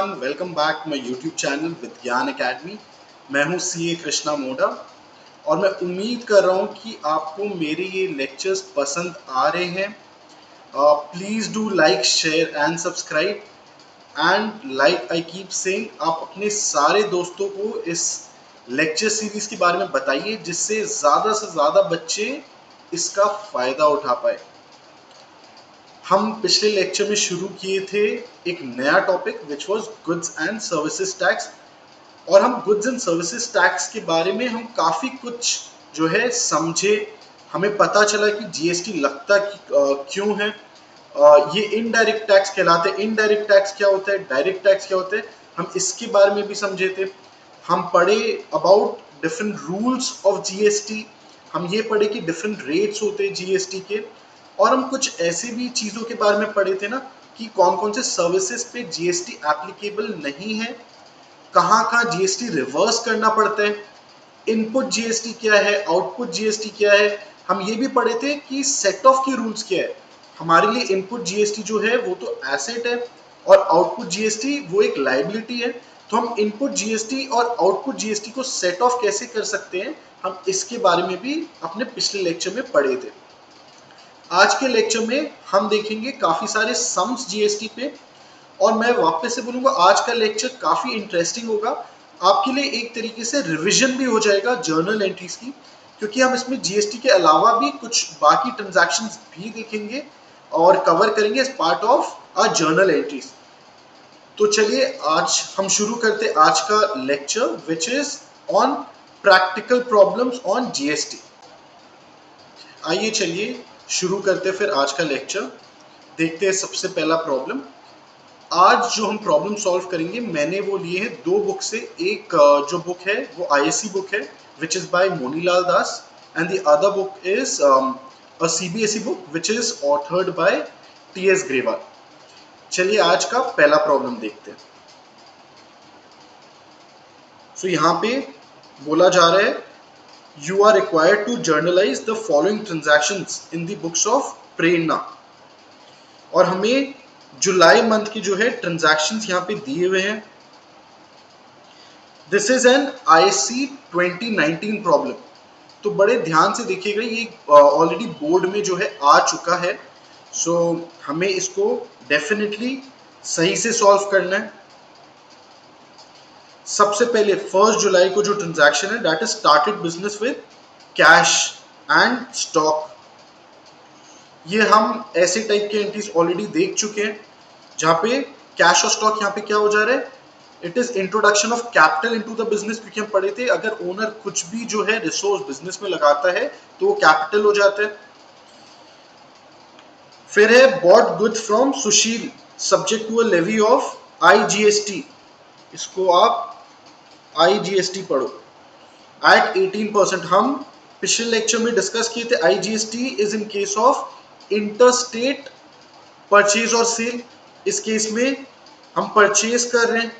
Everyone, welcome back my YouTube channel विज्ञान academy. मैं हूं सीए कृष्णा मोडा और मैं उम्मीद कर रहा हूं कि आपको मेरे ये लेक्चर्स पसंद आ रहे हैं। Please do like, share and subscribe and like I keep saying, आप अपने सारे दोस्तों को इस लेक्चर सीरीज़ के बारे में बताइए जिससे ज़्यादा से ज़्यादा बच्चे इसका फ़ायदा उठा पाए। हम पिछले लेक्चर में शुरू किए थे एक नया topic which was goods and services tax, और हम गुड्स एंड सर्विसेज टैक्स के बारे में हम काफ़ी कुछ जो है समझे। हमें पता चला कि जीएसटी लगता क्यों है। ये इनडायरेक्ट टैक्स कहलाते हैं। इनडायरेक्ट टैक्स क्या होता है, डायरेक्ट टैक्स क्या होता है, हम इसके बारे में भी समझे थे। हम पढ़े about different rules of GST. हम ये पढ़े कि डिफरेंट रेट्स होते हैं जीएसटी के, और हम कुछ ऐसे भी चीज़ों के बारे में पढ़े थे ना कि कौन कौन से सर्विसेज पे जीएसटी एप्लीकेबल नहीं है, कहाँ कहाँ जीएसटी रिवर्स करना पड़ता है, इनपुट जीएसटी क्या है, आउटपुट जीएसटी क्या है। हम ये भी पढ़े थे कि सेट ऑफ के रूल्स क्या है। हमारे लिए इनपुट जीएसटी जो है वो तो एसेट है और आउटपुट जीएसटी वो एक लायबिलिटी है। तो हम इनपुट जीएसटी और आउटपुट जीएसटी को सेट ऑफ कैसे कर सकते हैं, हम इसके बारे में भी अपने पिछले लेक्चर में पढ़े थे। आज के लेक्चर में हम देखेंगे काफी सारे सम्स जीएसटी पे, और मैं वापस से बोलूंगा आज का लेक्चर काफी इंटरेस्टिंग होगा। आपके लिए एक तरीके से रिवीजन भी हो जाएगा जर्नल एंट्रीज की, क्योंकि हम इसमें जीएसटी के अलावा भी कुछ बाकी ट्रांजैक्शंस भी देखेंगे और कवर करेंगे as part of our journal entries. तो चलिए आज हम शुरू करते आज का lecture which is on practical problems on GST. आइए चलिए शुरू करते फिर आज का लेक्चर। देखते हैं सबसे पहला प्रॉब्लम। आज जो हम प्रॉब्लम सॉल्व करेंगे मैंने वो लिए हैं दो बुक से। एक जो बुक है वो आईएससी बुक है which is by Monilal Das, and the other book is a CBSE book which is authored by T S Grewal. चलिए आज का पहला प्रॉब्लम देखते हैं। सो यहाँ पे बोला जा रहा है you are required to journalize the following transactions in the books of प्रेरणा, और हमें जुलाई मंथ की जो है ट्रांजैक्शंस यहाँ पे दिए हुए हैं। This is an ISC 2019 problem. तो बड़े ध्यान से देखिएगा, ये ऑलरेडी बोर्ड में जो है आ चुका है। सो हमें इसको डेफिनेटली सही से सॉल्व करना है। सबसे पहले 1 जुलाई को जो ट्रांजैक्शन है that is started business with cash and stock. ये हम ऐसे टाइप के एंट्रीज ऑलरेडी देख चुके हैं जहां पे कैश और स्टॉक यहाँ पे क्या हो जा रहा है, it is introduction of capital into the business. क्योंकि हम पढ़े थे अगर ओनर कुछ भी जो है रिसोर्स बिजनेस में लगाता है तो वो कैपिटल हो जाता है। फिर है bought goods from Sushil subject to a levy of IGST. इसको आप आईजीएसटी पढ़ो एट 18%। हम पिछले लेक्चर में डिस्कस किए थे IGST is in case of interstate purchase और सेल। इस केस में हम परचेज कर रहे हैं,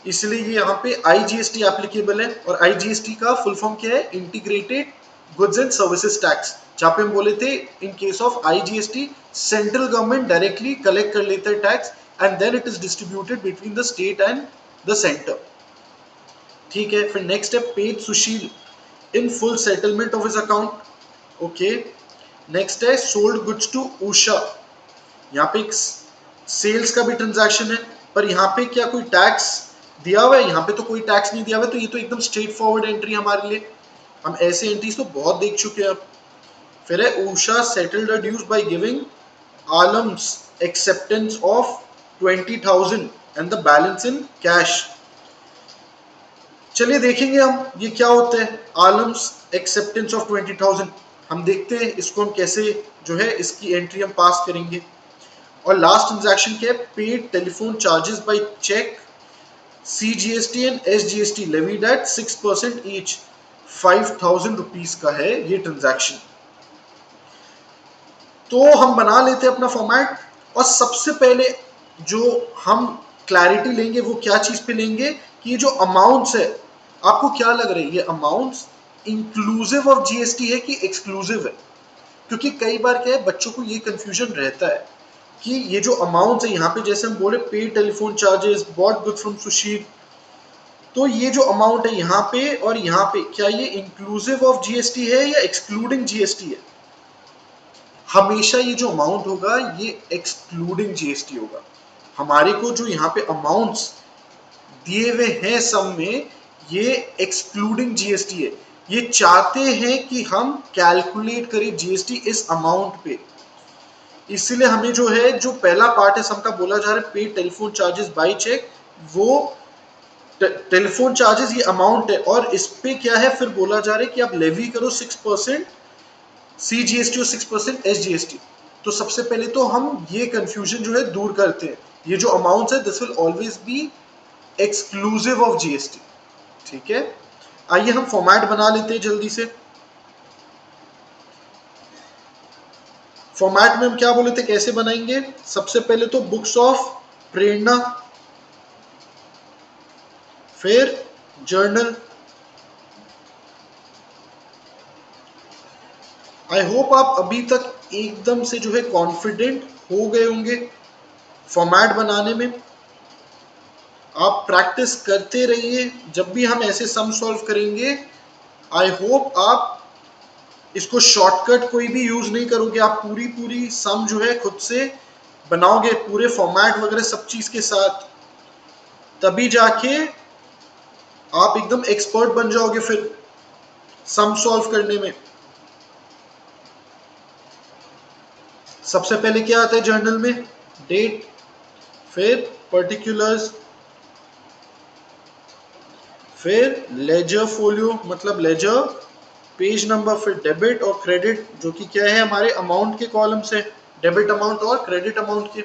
इसलिए ये यहाँ पे आईजीएसटी एप्लीकेबल है। और आईजीएसटी का फुल फॉर्म क्या है, integrated goods and services tax. जहाँ पे हम बोले थे in case of IGST central government directly collect कर लेता है tax and then it is distributed between the state and the centre. ठीक है, फिर नेक्स्ट है paid Sushil in full settlement of his account. Okay, next है सोल्ड गुड्स टू उषा। यहाँ पे एक सेल्स का भी ट्रांजैक्शन है, पर यहाँ पे क्या कोई टैक्स दिया हुआ है, यहाँ पे तो कोई टैक्स नहीं दिया हुआ है। तो ये तो एकदम स्ट्रेट फॉरवर्ड एंट्री हमारे लिए। हम ऐसे एंट्रीज तो बहुत देख चुके हैं अब। फिर है Usha settled the dues by giving Alam's acceptance of 20,000 and the balance in cash. चलिए देखेंगे हम ये क्या होता है आलम्स एक्सेप्टेंस ऑफ 20,000। हम देखते हैं इसको हम कैसे जो है इसकी एंट्री हम पास करेंगे। और लास्ट ट्रांजैक्शन क्या है, paid telephone charges by cheque CGST and SGST levied at 6% each. 5,000 rupees का है ये ट्रांजैक्शन। तो हम बना लेते हैं अपना फॉर्मेट, और सबसे पहले जो हम क्लैरिटी लेंगे वो क्या चीज पे लेंगे कि ये जो अमाउंट्स है, आपको क्या लग रहा है ये अमाउंट्स इंक्लूसिव ऑफ जीएसटी है कि एक्सक्लूसिव है? क्योंकि कई बार क्या है बच्चों को ये कंफ्यूजन रहता है कि ये जो अमाउंट है यहाँ पे, जैसे हम बोले pay telephone charges, bought good from Sushil, तो ये जो अमाउंट है यहाँ पे और यहाँ पे, क्या ये इंक्लूसिव ऑफ जीएसटी है या एक्सक्लूडिंग जीएसटी है? हमेशा ये जो अमाउंट होगा ये एक्सक्लूडिंग जीएसटी होगा। हमारे को जो यहाँ पे अमाउंट्स दिए हुए हैं सम में, ये एक्सक्लूडिंग जीएसटी है। ये चाहते हैं कि हम कैलकुलेट करें जीएसटी इस अमाउंट पे, इसलिए हमें जो है, जो पहला पार्ट है सम का बोला जा रहा है पे टेलीफोन चार्जेस बाई चेक, वो टेलीफोन चार्जेस ये अमाउंट है, और इस पे क्या है फिर बोला जा रहा है कि आप लेवी करो 6% CGST और 6% SGST। तो सबसे पहले तो हम ये कंफ्यूजन जो है दूर करते हैं। ये जो अमाउंट है this will always be exclusive of GST. ठीक है, आइए हम फॉर्मेट बना लेते हैं जल्दी से। फॉर्मेट में हम क्या बोले थे, कैसे बनाएंगे? सबसे पहले तो बुक्स ऑफ प्रेरणा, फिर जर्नल। आई होप आप अभी तक एकदम से जो है कॉन्फिडेंट हो गए होंगे फॉर्मेट बनाने में। आप प्रैक्टिस करते रहिए, जब भी हम ऐसे सम सॉल्व करेंगे आई होप आप इसको शॉर्टकट कोई भी यूज नहीं करोगे, आप पूरी पूरी सम जो है खुद से बनाओगे, पूरे फॉर्मेट वगैरह सब चीज के साथ, तभी जाके आप एकदम एक्सपर्ट बन जाओगे फिर सम सॉल्व करने में। सबसे पहले क्या आता है जर्नल में? डेट, फिर पर्टिकुलर्स, फिर लेजर फोलियो मतलब लेजर पेज नंबर, फिर डेबिट और क्रेडिट, जो कि क्या है हमारे अमाउंट के कॉलम से, डेबिट अमाउंट और क्रेडिट अमाउंट के।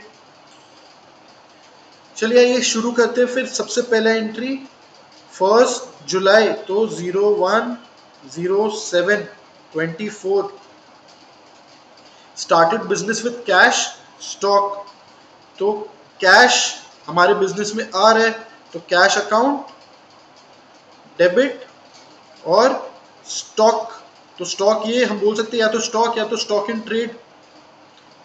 चलिए ये शुरू करते हैं। फिर सबसे पहला एंट्री 1 जुलाई, तो 01/07/24 started business with cash stock. तो कैश हमारे बिजनेस में आ रहा है, तो कैश अकाउंट, डेबिट और स्टॉक। तो स्टॉक ये हम बोल सकते हैं या तो स्टॉक या तो स्टॉक इन ट्रेड।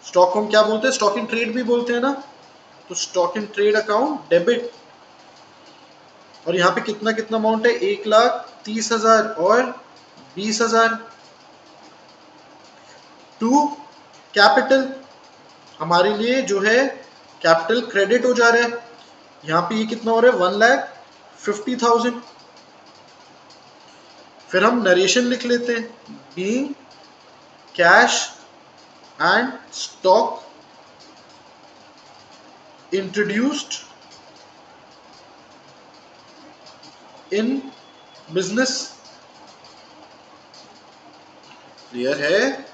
स्टॉक को हम क्या बोलते हैं? स्टॉक इन ट्रेड भी बोलते हैं ना। तो stock in trade account debit, और यहाँ पे कितना कितना अमाउंट है? 1,30,000 और 20,000। टू कैपिटल, हमारे लिए जो है कैपिटल क्रेडिट हो जा रहा है, यहाँ पे ये कितना हो रहा है? 1,50,000। फिर हम नरेशन लिख लेते हैं, being cash and stock introduced in business. Clear है?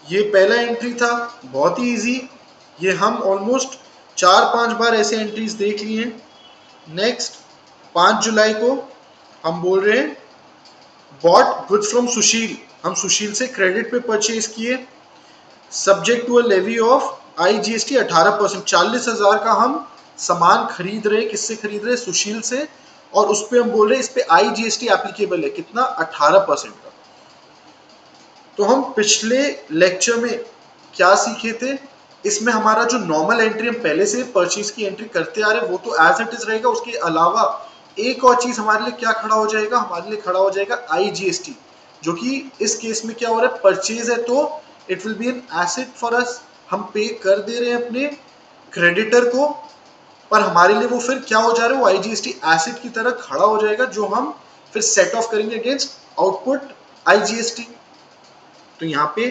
ये पहला एंट्री था, बहुत ही इजी। ये हम ऑलमोस्ट 4-5 बार ऐसे एंट्रीज देख लिए हैं। नेक्स्ट 5 जुलाई को हम बोल रहे हैं बॉट गुड्स फ्रॉम सुशील, हम सुशील से क्रेडिट पे परचेज किए, subject to a levy of IGST 18%। 40,000 का हम सामान खरीद रहे, किससे खरीद रहे? सुशील से, और उस पर हम बोल रहे हैं इस पे IGST एप्लीकेबल है, कितना? 18% का। तो हम पिछले लेक्चर में क्या सीखे थे? इसमें हमारा जो नॉर्मल एंट्री हम पहले से परचेज की एंट्री करते आ रहे वो तो एज इट इज रहेगा, उसके अलावा एक और चीज हमारे लिए क्या खड़ा हो जाएगा? हमारे लिए खड़ा हो जाएगा IGST, जो कि इस केस में क्या हो रहा है? परचेज है, तो it will be an asset for us. हम पे कर दे रहे हैं अपने क्रेडिटर को, पर हमारे लिए वो फिर क्या हो जा रहा है? वो IGST एसेट की तरह खड़ा हो जाएगा, जो हम फिर सेट ऑफ करेंगे अगेंस्ट आउटपुट IGST। तो यहाँ पे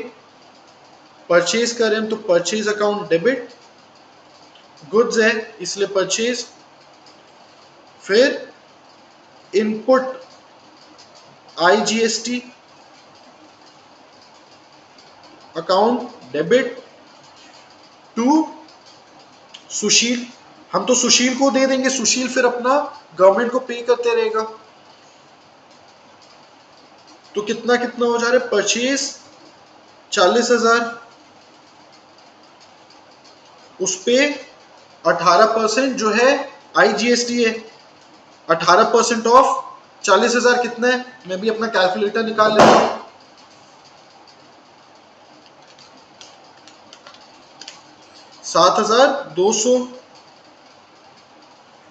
परचेज करें हम, तो परचेज अकाउंट डेबिट, गुड्स है इसलिए परचेज, फिर input IGST account debit to Sushil. हम तो सुशील को दे देंगे, सुशील फिर अपना गवर्नमेंट को पे करते रहेगा। तो कितना कितना हो जा रहा है? परचेज 40,000, उस पे 18% जो है IGST है। 18% ऑफ 40,000 कितना है? मैं भी अपना कैलकुलेटर निकाल लेता हूं। 7,200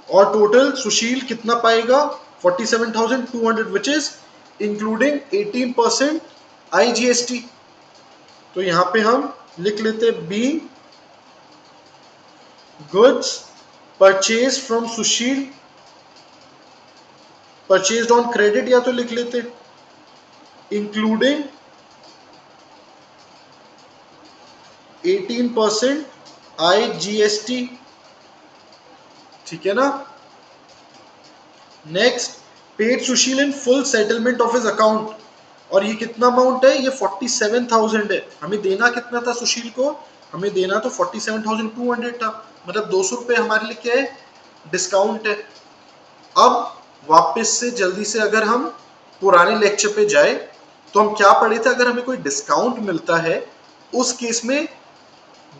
और टोटल सुशील कितना पाएगा 47,200 विच इज इंक्लूडिंग 18% IGST। तो यहां पे हम लिख लेते B goods purchase from Sushil purchased on credit, या तो लिख लेते इंक्लूडिंग 18% IGST। ठीक है ना। Next, paid Sushil in full settlement of his account, और ये कितना अमाउंट है, ये 47,000 है। हमें देना कितना था सुशील को, हमें देना तो 47,200 था, मतलब 200 रुपए हमारे लिए क्या है, डिस्काउंट है। अब वापस से जल्दी से अगर हम पुराने लेक्चर पे जाए तो हम क्या पढ़े थे, अगर हमें कोई डिस्काउंट मिलता है उस केस में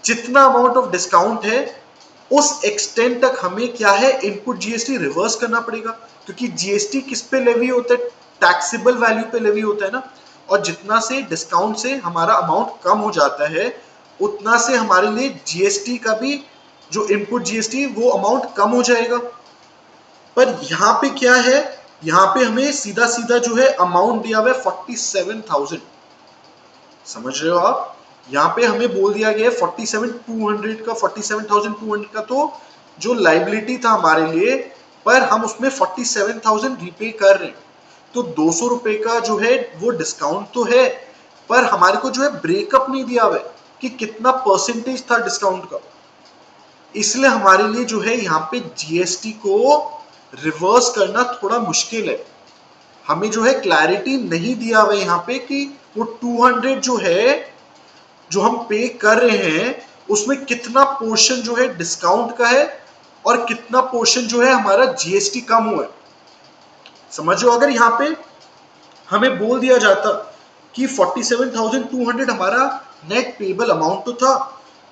जितना अमाउंट ऑफ डिस्काउंट है उस एक्सटेंट तक हमें क्या है, इनपुट जीएसटी रिवर्स करना पड़ेगा, क्योंकि जीएसटी किस पे लेवी होता है, टैक्सेबल वैल्यू पे लेवी होता है ना। और जितना से डिस्काउंट से हमारा अमाउंट कम हो जाता है उतना से हमारे लिए जीएसटी का भी जो इनपुट जीएसटी वो अमाउंट कम हो जाएगा। पर यहाँ पे क्या है, यहाँ पे हमें सीधा सीधा जो है अमाउंट दिया हुआ है 47,000। समझ रहे हो आप, यहाँ पे हमें बोल दिया गया है 47,200 का, 47,200 का तो जो लाइबिलिटी था हमारे लिए, पर हम उसमें 47,000 रीपे कर रहे हैं। तो 200 रुपए का जो है वो डिस्काउंट तो है, पर हमारे को जो है ब्रेकअप नहीं दिया हुआ है कि कितना परसेंटेज था डिस्काउंट का। इसलिए हमारे लिए जो है यहाँ पे जीएसटी को रिवर्स करना थोड़ा मुश्किल है। हमें जो है क्लैरिटी नहीं दिया हुआ है यहाँ पे कि वो 200 जो है जो हम पे कर रहे हैं उसमें कितना पोर्शन जो है डिस्काउंट का है और कितना पोर्शन जो है हमारा जीएसटी कम हुआ है। समझो, अगर यहाँ पे हमें बोल दिया जाता कि 47,200 हमारा नेट पेबल अमाउंट तो था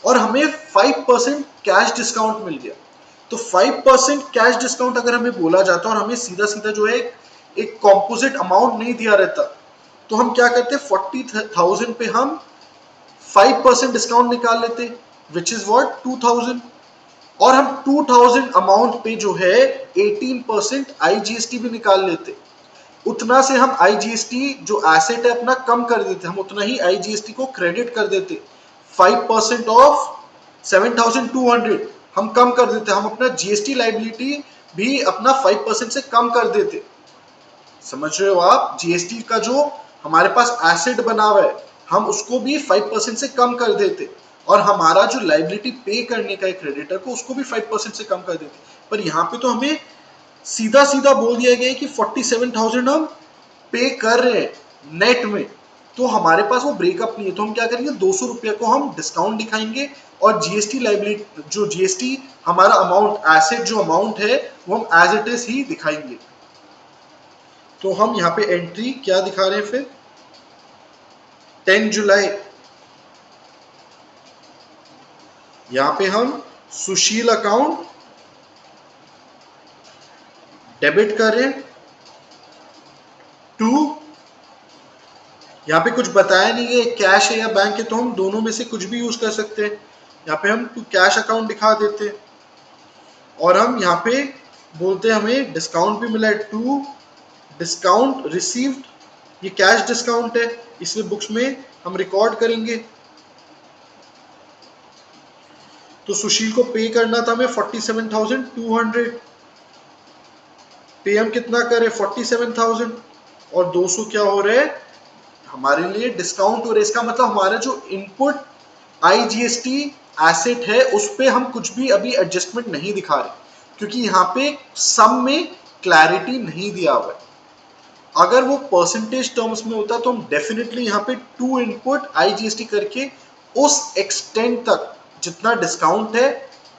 और हमें 5% कैश डिस्काउंट मिल गया, तो 5% कैश डिस्काउंट अगर हमें बोला जाता और हमें सीधा सीधा जो है एक कॉम्पोजिट अमाउंट नहीं दिया रहता, तो हम क्या करते, 40,000 पे हम 5% डिस्काउंट निकाल लेते विच इज व्हाट 2,000, और हम 2,000 अमाउंट पे जो है 18% आईजीएसटी भी निकाल लेते। उतना से हम आईजीएसटी जो एसेट है अपना कम कर देते, हम उतना ही आईजीएसटी को क्रेडिट कर देते। 5% ऑफ 7,200 हम कम कर देते, हम अपना जीएसटी लाइबिलिटी भी अपना 5% से कम कर देते। समझ रहे हो आप, जीएसटी का जो हमारे पास एसेट बना हुआ है हम उसको भी 5% से कम कर देते, और हमारा जो लाइबिलिटी पे करने का है क्रेडिटर को उसको भी 5% से कम कर देते। पर यहाँ पे तो हमें सीधा सीधा बोल दिया गया है कि 47,000 हम पे कर रहे हैं नेट में, तो हमारे पास वो ब्रेकअप नहीं है। तो हम क्या करेंगे, 200 रुपये को हम डिस्काउंट दिखाएंगे और जीएसटी लाइबिलिटी जो जीएसटी हमारा अमाउंट एसेट जो अमाउंट है वो हम एज इट इज ही दिखाएंगे। तो हम यहाँ पे एंट्री क्या दिखा रहे हैं फिर, 10 जुलाई, यहाँ पे हम सुशील अकाउंट डेबिट कर रहे हैं टू, यहाँ पे कुछ बताया नहीं है कैश है या बैंक है, तो हम दोनों में से कुछ भी यूज कर सकते हैं। यहाँ पे हम टू कैश अकाउंट दिखा देते हैं और हम यहाँ पे बोलते हैं हमें डिस्काउंट भी मिला है टू डिस्काउंट रिसीव्ड, ये कैश डिस्काउंट है इसलिए बुक्स में हम रिकॉर्ड करेंगे। तो सुशील को पे करना था हमें 47,200, पे हम कितना करें 47,000 और 200 क्या हो रहा है हमारे लिए डिस्काउंट हो रहा है। इसका मतलब हमारा जो इनपुट आईजीएसटी एसेट है उस पे हम कुछ भी अभी एडजस्टमेंट नहीं दिखा रहे, क्योंकि यहाँ पे सम में क्लैरिटी नहीं दिया हुआ है। अगर वो परसेंटेज टर्म्स में होता तो हम डेफिनेटली यहाँ पे टू इनपुट आईजीएसटी करके उस एक्सटेंट तक जितना डिस्काउंट है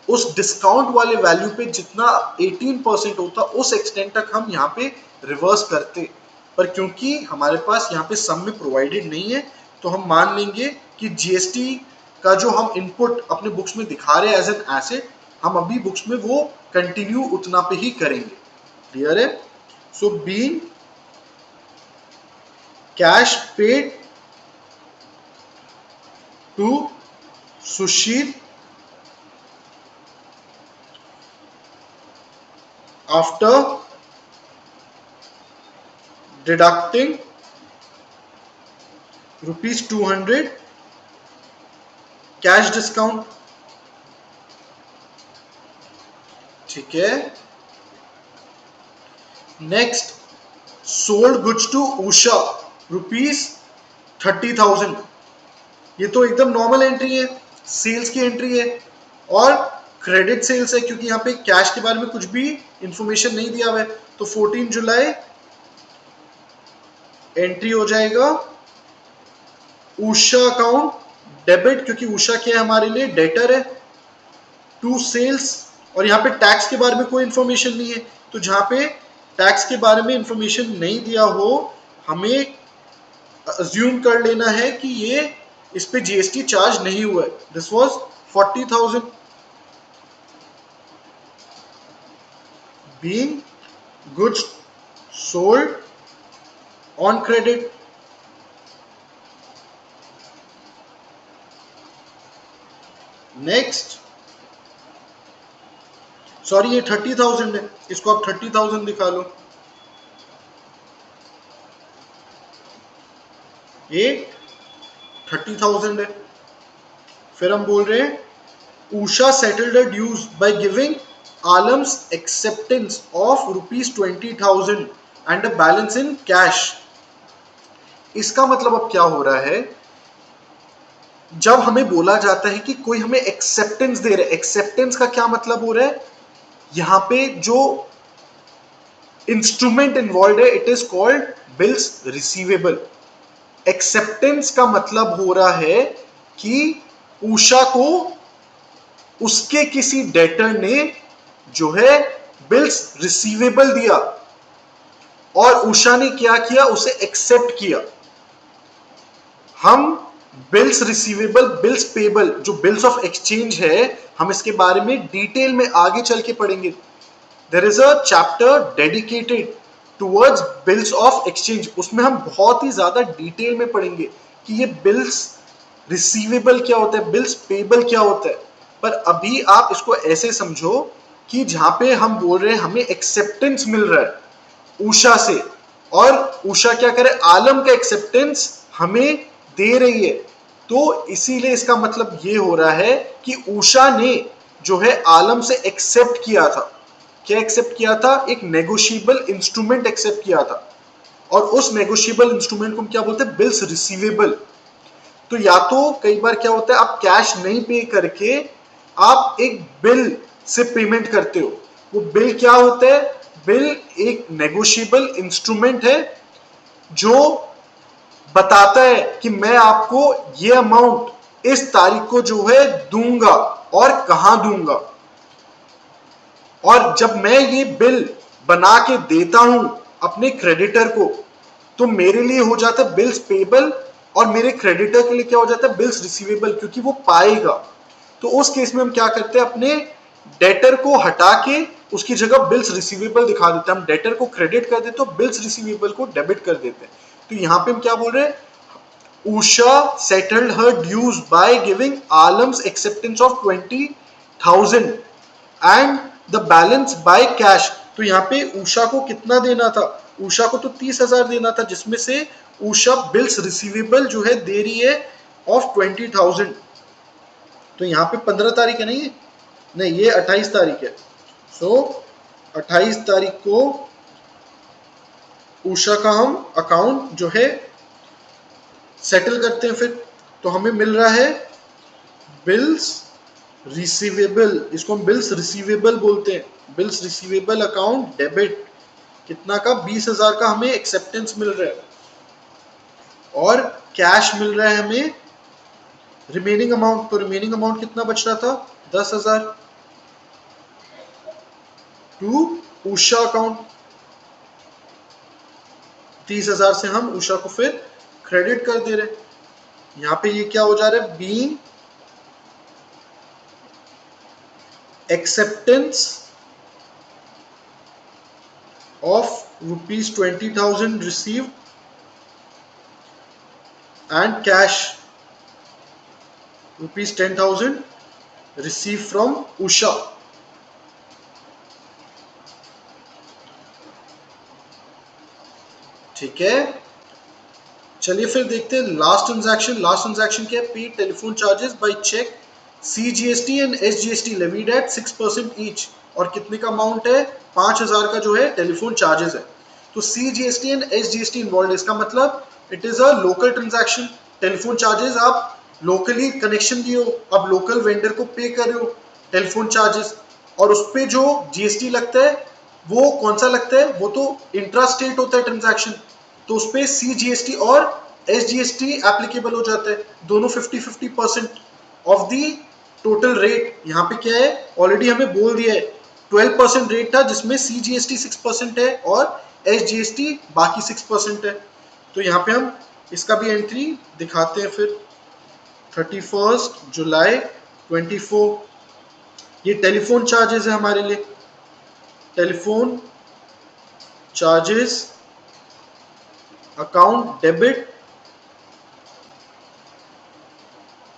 उस डिस्काउंट वाले वैल्यू पे जितना 18% होता उस एक्सटेंट तक हम यहाँ पे रिवर्स करते। पर क्योंकि हमारे पास यहाँ पे सम में प्रोवाइडेड नहीं है तो हम मान लेंगे कि जीएसटी का जो हम इनपुट अपने बुक्स में दिखा रहे हैं एज एन एसेट, हम अभी बुक्स में वो कंटिन्यू उतना पे ही करेंगे। क्लियर है। So being cash paid to Sushil after deducting ₹200 cash discount. ठीक है, next sold goods to Usha ₹30,000। ये तो एकदम नॉर्मल एंट्री है, सेल्स की एंट्री है और क्रेडिट सेल्स है, क्योंकि यहाँ पे कैश के बारे में कुछ भी इंफॉर्मेशन नहीं दिया हुआ है। तो 14 जुलाई एंट्री हो जाएगा उषा अकाउंट डेबिट, क्योंकि उषा क्या है हमारे लिए, डेटर है, टू सेल्स। और यहाँ पे टैक्स के बारे में कोई इंफॉर्मेशन नहीं है, तो जहां पे टैक्स के बारे में इंफॉर्मेशन नहीं दिया हो, हमें अज्यूम कर लेना है कि ये इस पे जीएसटी चार्ज नहीं हुआ है। This was 40,000 being goods sold on credit. Next, sorry ये 30,000 है, इसको आप 30,000 दिखा लो। ये 30,000 है। फिर हम बोल रहे हैं Usha settled dues by giving Alam's acceptance of ₹20,000 and a balance in cash. इसका मतलब अब क्या हो रहा है, जब हमें बोला जाता है कि कोई हमें एक्सेप्टेंस दे रहा है, एक्सेप्टेंस का क्या मतलब हो रहा है, यहां पे जो इंस्ट्रूमेंट इन्वॉल्व है it is called bills receivable. Acceptance का मतलब हो रहा है कि उषा को उसके किसी डेटर ने जो है बिल्स रिसीवेबल दिया और उषा ने क्या किया, उसे एक्सेप्ट किया। हम बिल्स रिसीवेबल, बिल्स पेबल, जो बिल्स ऑफ एक्सचेंज है, हम इसके बारे में डिटेल में आगे चल के पढ़ेंगे। There is a chapter dedicated towards bills of exchange, उसमें हम बहुत ही ज्यादा डिटेल में पढ़ेंगे कि ये बिल्स रिसीवेबल क्या होता है, बिल्स पेबल क्या होता है। पर अभी आप इसको ऐसे समझो कि जहां पे हम बोल रहे हैं हमें एक्सेप्टेंस मिल रहा है उषा से, और उषा क्या करे, आलम का एक्सेप्टेंस हमें दे रही है, तो इसीलिए इसका मतलब ये हो रहा है कि उषा ने जो है आलम से एक्सेप्ट किया था। क्या एक्सेप्ट किया था, एक नेगोशिएबल इंस्ट्रूमेंट एक्सेप्ट किया था, और उस नेगोशिएबल इंस्ट्रूमेंट को हम क्या बोलते हैं, बिल्स रिसीवेबल। तो या तो कई बार क्या होता है, आप कैश नहीं पे करके आप एक बिल से पेमेंट करते हो। वो बिल क्या होता है, बिल एक नेगोशिएबल इंस्ट्रूमेंट है जो बताता है कि मैं आपको ये अमाउंट इस तारीख को जो है दूंगा और कहां दूंगा। और जब मैं ये बिल बना के देता हूं अपने क्रेडिटर को, तो मेरे लिए हो जाता है बिल्स पेबल, और मेरे क्रेडिटर के लिए क्या हो जाता है, बिल्स रिसीवेबल, क्योंकि वो पाएगा। तो उस केस में हम क्या करते हैं, अपने डेटर को हटा के उसकी जगह बिल्स रिसीवेबल दिखा देते हैं। हम डेटर को क्रेडिट कर देते, तो बिल्स रिसीवेबल को डेबिट कर देते हैं। तो यहां पे हम क्या बोल रहे हैं, Usha settled her dues by giving Alam's acceptance of 20,000 and the balance by cash. तो यहाँ पे उषा को कितना देना था, उषा को तो 30,000 देना था, जिसमें से उषा बिल्स रिसीवेबल जो है दे रही है ऑफ 20,000। तो यहाँ पे 15 तारीख है, नहीं ये 28 तारीख है। सो 28 तारीख को उषा का हम अकाउंट जो है सेटल करते हैं। फिर तो हमें मिल रहा है बिल्स रिसीवेबल, इसको हम बिल्स रिसीवेबल बोलते हैं, बिल्स रिसीवेबल अकाउंट डेबिट। कितना का, 20,000 का हमें एक्सेप्टेंस मिल रहा है, और कैश मिल रहा है हमें रिमेनिंग अमाउंट। तो रिमेनिंग अमाउंट कितना बच रहा था, 10,000 टू उषा अकाउंट। 30,000 से हम उषा को फिर क्रेडिट कर दे रहे। यहां पे ये क्या हो जा रहा है, being acceptance of ₹20,000 received and cash ₹10,000 received from Usha। ठीक है, चलिए फिर देखते हैं लास्ट ट्रांजैक्शन। लास्ट ट्रांजैक्शन क्या है? Paid telephone charges by cheque CGST and SGST levied at 6% each. और कितने का अमाउंट है? 5,000 का जो है टेलीफोन चार्जेस है। तो CGST एंड SGST इन्वॉल्व, इसका मतलब it is a local transaction. Telephone charges आप लोकली कनेक्शन दिए हो, अब लोकल वेंडर को पे कर रहे हो टेलीफोन चार्जेस, और उस पर जो GST लगता है वो कौन सा लगता है? वो तो इंट्रा स्टेट होता है ट्रांजैक्शन, तो उस पर CGST और SGST एप्लीकेबल हो जाता है, दोनों 50-50% ऑफ दी टोटल रेट। यहाँ पे क्या है? ऑलरेडी हमें बोल दिया है 12% रेट था, जिसमें CGST 6% है और SGST बाकी 6% है। तो यहाँ पे हम इसका भी एंट्री दिखाते हैं फिर। 31 जुलाई 24, ये टेलीफोन चार्जेस है हमारे लिए। टेलीफोन चार्जेस अकाउंट डेबिट,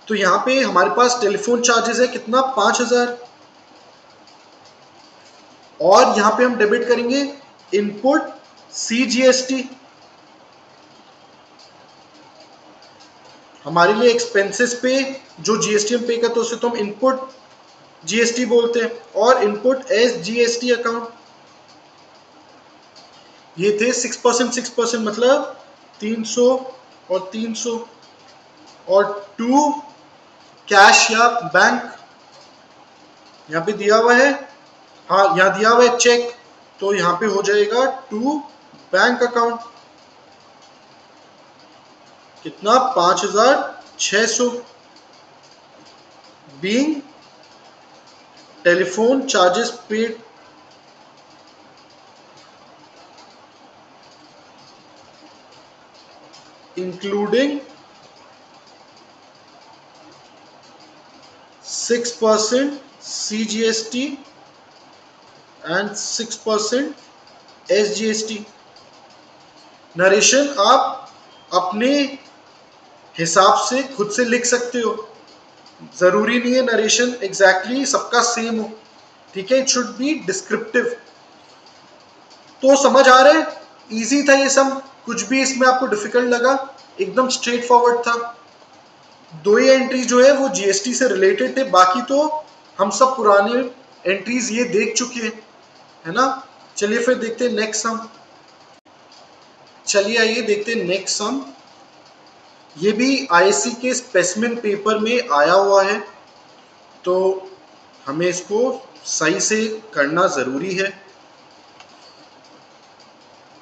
तो यहाँ पे हमारे पास टेलीफोन चार्जेस है कितना? 5,000। और यहाँ पे हम डेबिट करेंगे इनपुट CGST। हमारे लिए एक्सपेंसेस पे जो GST हम पे करते हैं उसे तो हम इनपुट GST बोलते हैं, और इनपुट SGST अकाउंट। ये थे 6%, मतलब 300 और 300, और 2 कैश या बैंक, यहाँ पे दिया हुआ है, हाँ यहाँ दिया हुआ है चेक, तो यहाँ पे हो जाएगा 2 बैंक अकाउंट। कितना? 5,600 being telephone charges paid including 6% CGST and 6% SGST। Narration आप अपने हिसाब से खुद से लिख सकते हो, जरूरी नहीं है नरेशन एग्जैक्टली सबका सेम हो, ठीक है? It should be descriptive. तो समझ आ रहा है? इजी था ये सब, कुछ भी इसमें आपको डिफिकल्ट लगा? एकदम स्ट्रेट फॉरवर्ड था। 2 ही एंट्री जो है वो GST से रिलेटेड थे, बाकी तो हम सब पुराने एंट्रीज ये देख चुके हैं, है ना? चलिए फिर देखते हैं नेक्स्ट सम। चलिए आइए देखते हैं नेक्स्ट सम। ये भी ISC के स्पेसिमेन पेपर में आया हुआ है, तो हमें इसको सही से करना जरूरी है।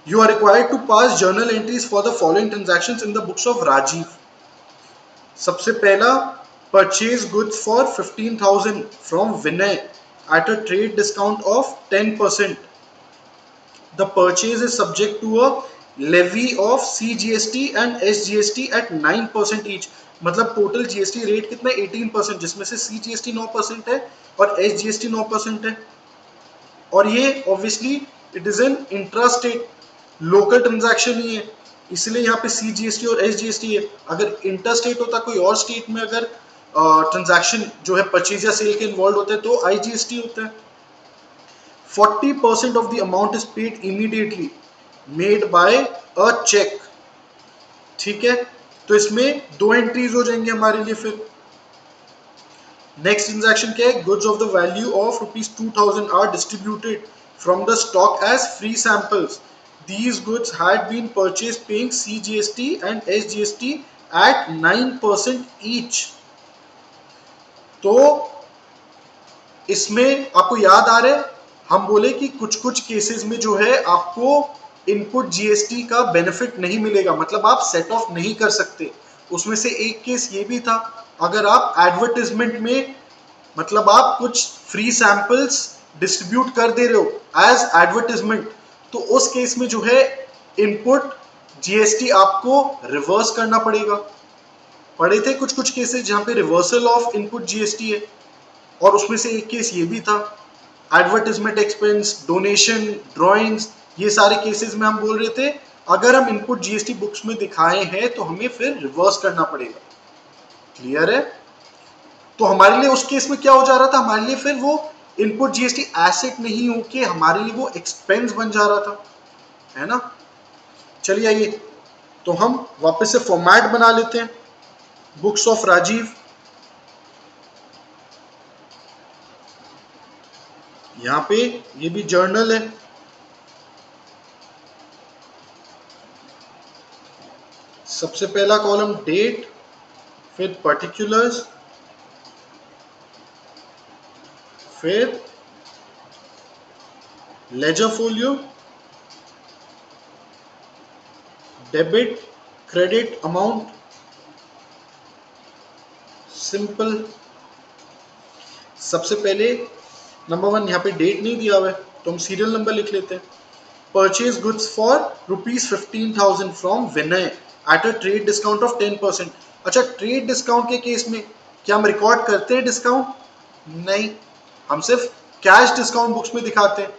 You are required to pass journal entries for the following transactions in the books of Rajiv. सबसे पहला, purchase goods for 15,000 from Vinay at a trade discount of 10%. The purchase is subject to a levy of CGST and SGST at 9% each. मतलब total GST rate कितना? 18%, जिसमें से CGST 9% है और SGST 9% है। और ये obviously it is an intrastate local transaction ही है, इसलिए यहाँ पे CGST और SGST है। अगर इंटरस्टेट होता, कोई और स्टेट में अगर ट्रांजैक्शन जो है परचेज या सेल के इन्वॉल्व होते हैं, तो IGST होता है। 40% of the amount is paid immediately made by a check। ठीक है, तो इसमें 2 एंट्रीज हो जाएंगे हमारे लिए। फिर नेक्स्ट ट्रांजैक्शन क्या है? Goods of the value of ₹2,000 are distributed from the stock as free samples. These goods had been purchased paying CGST and SGST at 9% each। तो इसमें आपको याद आ रहा है, हम बोले कि कुछ कुछ केसेस में जो है आपको इनपुट GST का बेनिफिट नहीं मिलेगा, मतलब आप सेट ऑफ नहीं कर सकते। उसमें से एक केस ये भी था, अगर आप एडवर्टाइजमेंट में, मतलब आप कुछ फ्री सैंपल्स डिस्ट्रीब्यूट कर दे रहे हो एज एडवर्टाइजमेंट, तो उस केस में जो है इनपुट GST आपको रिवर्स करना पड़ेगा। पढ़े थे कुछ कुछ केसेस जहां पे रिवर्सल ऑफ इनपुट GST है, और उसमें से एक केस ये भी था। एडवर्टाइजमेंट एक्सपेंस, डोनेशन, ड्राइंग्स, ये सारे केसेस में हम बोल रहे थे अगर हम इनपुट GST बुक्स में दिखाए हैं तो हमें फिर रिवर्स करना पड़ेगा। क्लियर है? तो हमारे लिए उस केस में क्या हो जा रहा था? हमारे लिए फिर वो इनपुट GST एसेट नहीं होके हमारे लिए वो एक्सपेंस बन जा रहा था, है ना? चलिए आइए, तो हम वापस से फॉर्मेट बना लेते हैं, बुक्स ऑफ राजीव। यहाँ पे ये भी जर्नल है, सबसे पहला कॉलम डेट, फिर पर्टिकुलर्स, फिर ledger folio, debit credit amount, simple. सबसे पहले नंबर 1, यहाँ पे डेट नहीं दिया हुआ है तो हम सीरियल नंबर लिख लेते हैं। Purchase goods for ₹15,000 from Vinay at a trade discount of 10%। अच्छा, ट्रेड डिस्काउंट के केस में क्या हम रिकॉर्ड करते हैं डिस्काउंट? नहीं, हम सिर्फ कैश डिस्काउंट बुक्स में दिखाते हैं।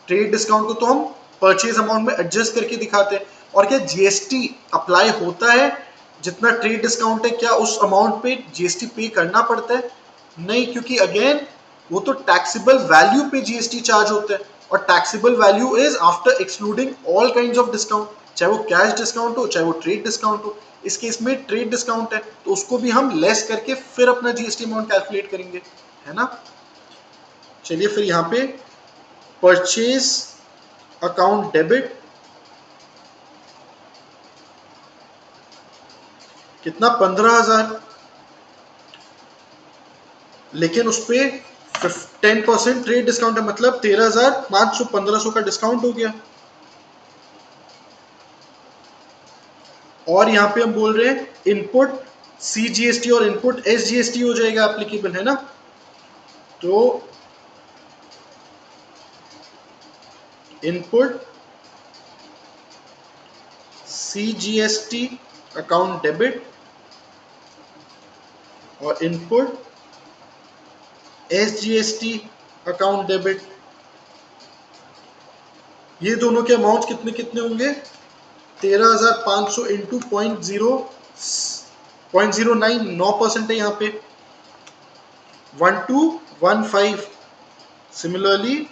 ट्रेड डिस्काउंट को तो हम परचेज अमाउंट में एडजस्ट करके दिखाते हैं। और क्या जीएसटी अप्लाई होता है? जितना ट्रेड डिस्काउंट है क्या उस अमाउंट पे जीएसटी पे करना पड़ता है? नहीं, क्योंकि अगेन वो तो टैक्सेबल वैल्यू पे जीएसटी चार्ज होता है, और taxable value is after excluding all kinds of discount, चाहे वो कैश डिस्काउंट हो चाहे वो ट्रेड डिस्काउंट हो। इस केस में ट्रेड डिस्काउंट है तो उसको भी हम लेस करके फिर अपना जीएसटी अमाउंट कैलकुलेट करेंगे, है ना। चलिए फिर यहाँ पे परचेज अकाउंट डेबिट कितना? 15,000, लेकिन उस पे 10% ट्रेड डिस्काउंट है, मतलब 13,500, 1500 का डिस्काउंट हो गया। और यहाँ पे हम बोल रहे हैं इनपुट सीजीएसटी और इनपुट एसजीएसटी हो जाएगा एप्लीकेबल, है ना। तो इनपुट सीजीएसटी अकाउंट डेबिट और इनपुट एसजीएसटी अकाउंट डेबिट, ये दोनों के अमाउंट कितने कितने होंगे? 13,500 इंटू 0.09% है यहाँ पे, 1215। सिमिलरली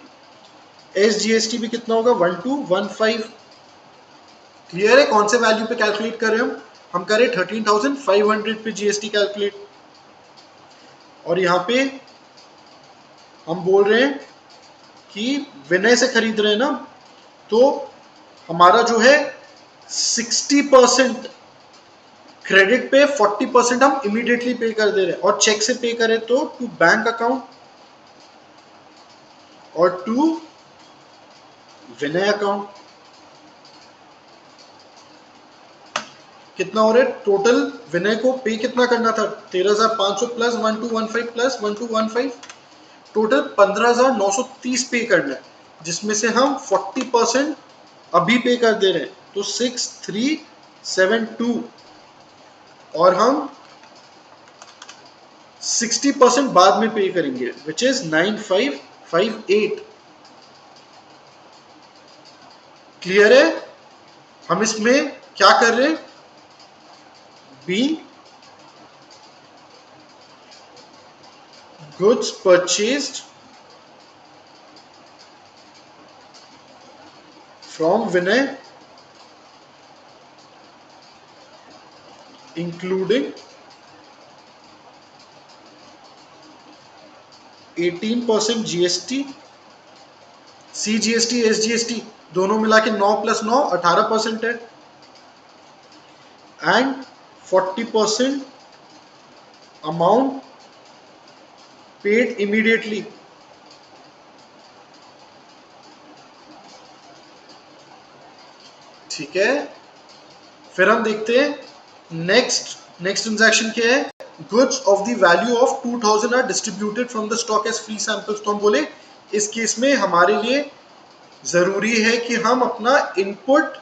एसजीएसटी भी कितना होगा? 1215। क्लियर है कौन से वैल्यू पे कैलकुलेट कर रहे हैं हम कर रहे हैं 13,500 पे जीएसटी कैलकुलेट। और यहाँ पे हम बोल रहे हैं कि विनय से खरीद रहे हैं ना, तो हमारा जो है 60% क्रेडिट पे, 40% हम इमीडिएटली पे कर दे रहे हैं। और चेक से पे करें तो टू बैंक अकाउंट और टू विनय अकाउंट। कितना हो रहा है टोटल? विनय को पे कितना करना था? 13,500 प्लस 1215 प्लस 1215, टोटल 15,930 पे करना है, जिसमें से हम 40% अभी पे कर दे रहे हैं, तो 6372, और हम 60% बाद में पे करेंगे, विच इज 9558। क्लियर है? हम इसमें क्या कर रहे हैं? B goods purchased from Vinay including 18% GST, CGST SGST दोनों मिला के 9 + 9 18% है, एंड 40% अमाउंट पेड इमीडिएटली। ठीक है, फिर हम देखते हैं नेक्स्ट ट्रांजैक्शन क्या है। Goods of the value of 2,000 are distributed from the stock as free samples. तो हम बोले इस केस में हमारे लिए जरूरी है कि हम अपना इनपुट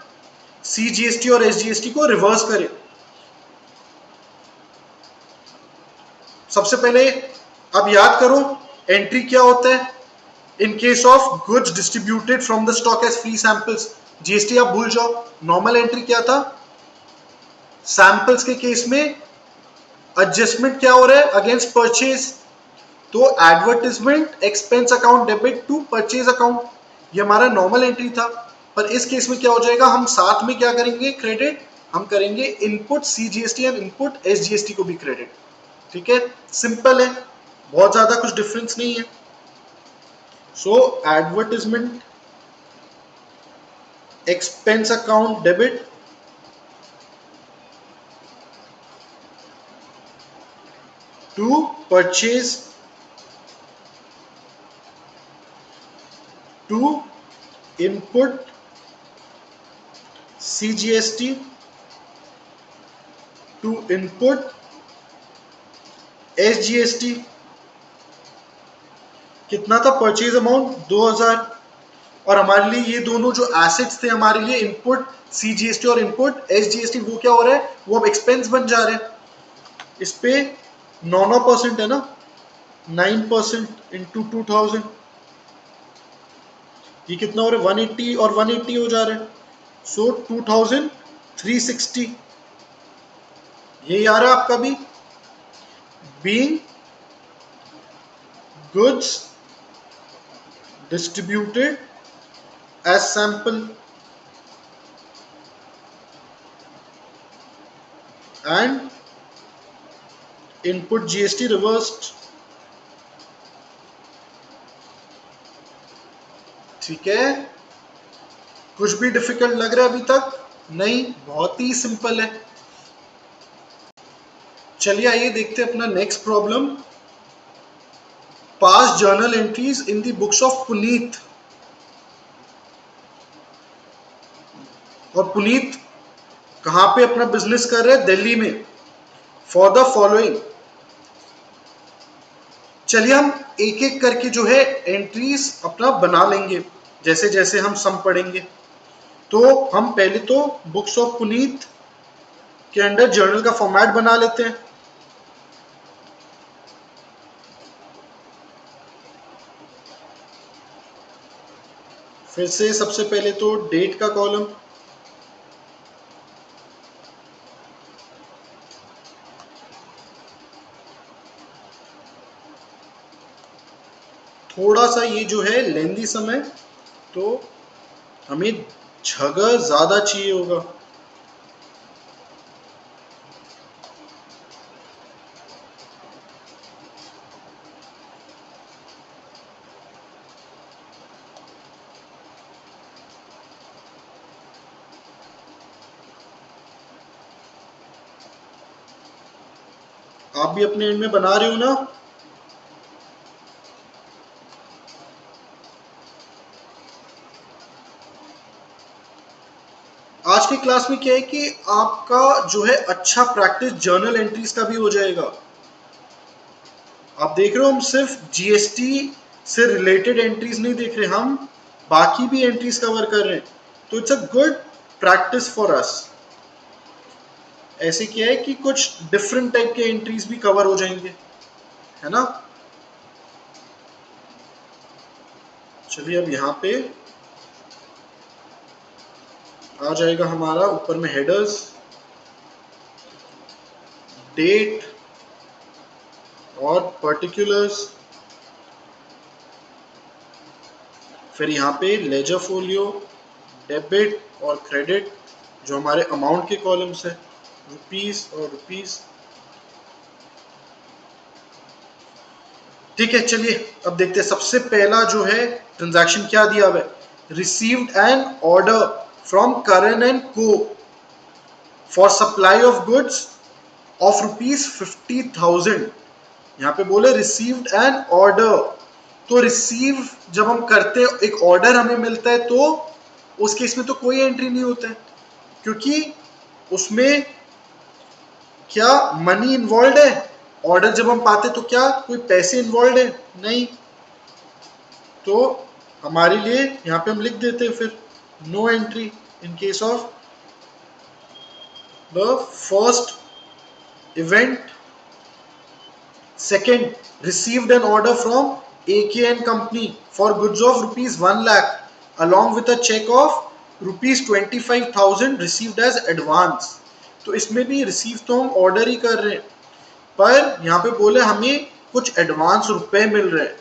सीजीएसटी और एसजीएसटी को रिवर्स करें। सबसे पहले अब याद करो एंट्री क्या होता है in case of goods distributed from the stock as free samples. GST आप भूल जाओ, नॉर्मल एंट्री क्या था? सैंपल्स के केस में एडजस्टमेंट क्या हो रहा है? अगेंस्ट परचेज, तो advertisement expense account debit to purchase account, ये हमारा नॉर्मल एंट्री था। पर इस केस में क्या हो जाएगा, हम साथ में क्या करेंगे क्रेडिट, हम करेंगे इनपुट CGST और इनपुट SGST को भी क्रेडिट। ठीक है, सिंपल है, बहुत ज्यादा कुछ डिफरेंस नहीं है। So advertisement expense account debit, to purchase, to input CGST, to input SGST। कितना था परचेज अमाउंट 2000, और हमारे लिए ये दोनों जो एसेट्स थे हमारे लिए इनपुट CGST और इनपुट SGST, वो क्या हो रहा है, वो अब एक्सपेंस बन जा रहे हैं। इस पे 9% है ना, 9% इंटू 2000, ये कितना हो रहा है 180 और 180 हो जा रहा है। सो 2360 ये आ रहा है आपका भी। Being goods distributed as sample and input GST reversed. ठीक है, कुछ भी डिफिकल्ट लग रहा है अभी तक? नहीं, बहुत ही सिंपल है। चलिए आइए देखते हैं अपना next problem. Pass journal entries in the books of Puneet. और पुनीत कहां पे अपना बिजनेस कर रहे हैं, दिल्ली में। फॉर द फॉलोइंग, चलिए हम एक एक करके जो है एंट्रीज अपना बना लेंगे जैसे जैसे हम सम पढ़ेंगे। तो हम पहले तो बुक्स ऑफ पुनीत के अंडर जर्नल का फॉर्मेट बना लेते हैं। फिर से सबसे पहले तो डेट का कॉलम, थोड़ा सा ये जो है लेंदी समय, तो हमें जगह ज्यादा चाहिए होगा। आप भी अपने एंड में बना रहे हो ना? आज की क्लास में क्या है कि आपका जो है अच्छा प्रैक्टिस जर्नल एंट्रीज का भी हो जाएगा। आप देख रहे हो, हम सिर्फ GST से रिलेटेड एंट्रीज नहीं देख रहे, हम बाकी भी एंट्रीज कवर कर रहे हैं। तो it's a good practice for us. ऐसे क्या है कि कुछ डिफरेंट टाइप के एंट्रीज भी कवर हो जाएंगे, है ना। चलिए अब यहाँ पे आ जाएगा हमारा ऊपर में हेडर्स, डेट और पर्टिकुलर्स। फिर यहाँ पे लेजर फोलियो, डेबिट और क्रेडिट जो हमारे अमाउंट के कॉलम्स है, रुपीस और रुपीस। ठीक है, चलिए अब देखते हैं। सबसे पहला जो है ट्रांजैक्शन क्या दिया हुआ है, received an order from Karan and co for supply of goods of ₹50,000। यहाँ पे बोले रिसीव्ड एन ऑर्डर। तो रिसीव जब हम करते हैं, एक ऑर्डर हमें मिलता है, तो उस केस में तो कोई एंट्री नहीं होता है, क्योंकि उसमें क्या मनी इन्वॉल्व है। ऑर्डर जब हम पाते तो क्या कोई पैसे इन्वॉल्व है, नहीं। तो हमारे लिए यहाँ पे हम लिख देते हैं फिर no entry in case of the first event. Second, received an order from AKN company for goods of ₹1 lakh along with a check of ₹25,000 received as advance। तो इसमें भी रिसीव तो हम ऑर्डर ही कर रहे हैं, पर यहाँ पे बोले हमें कुछ एडवांस रुपए मिल रहे हैं।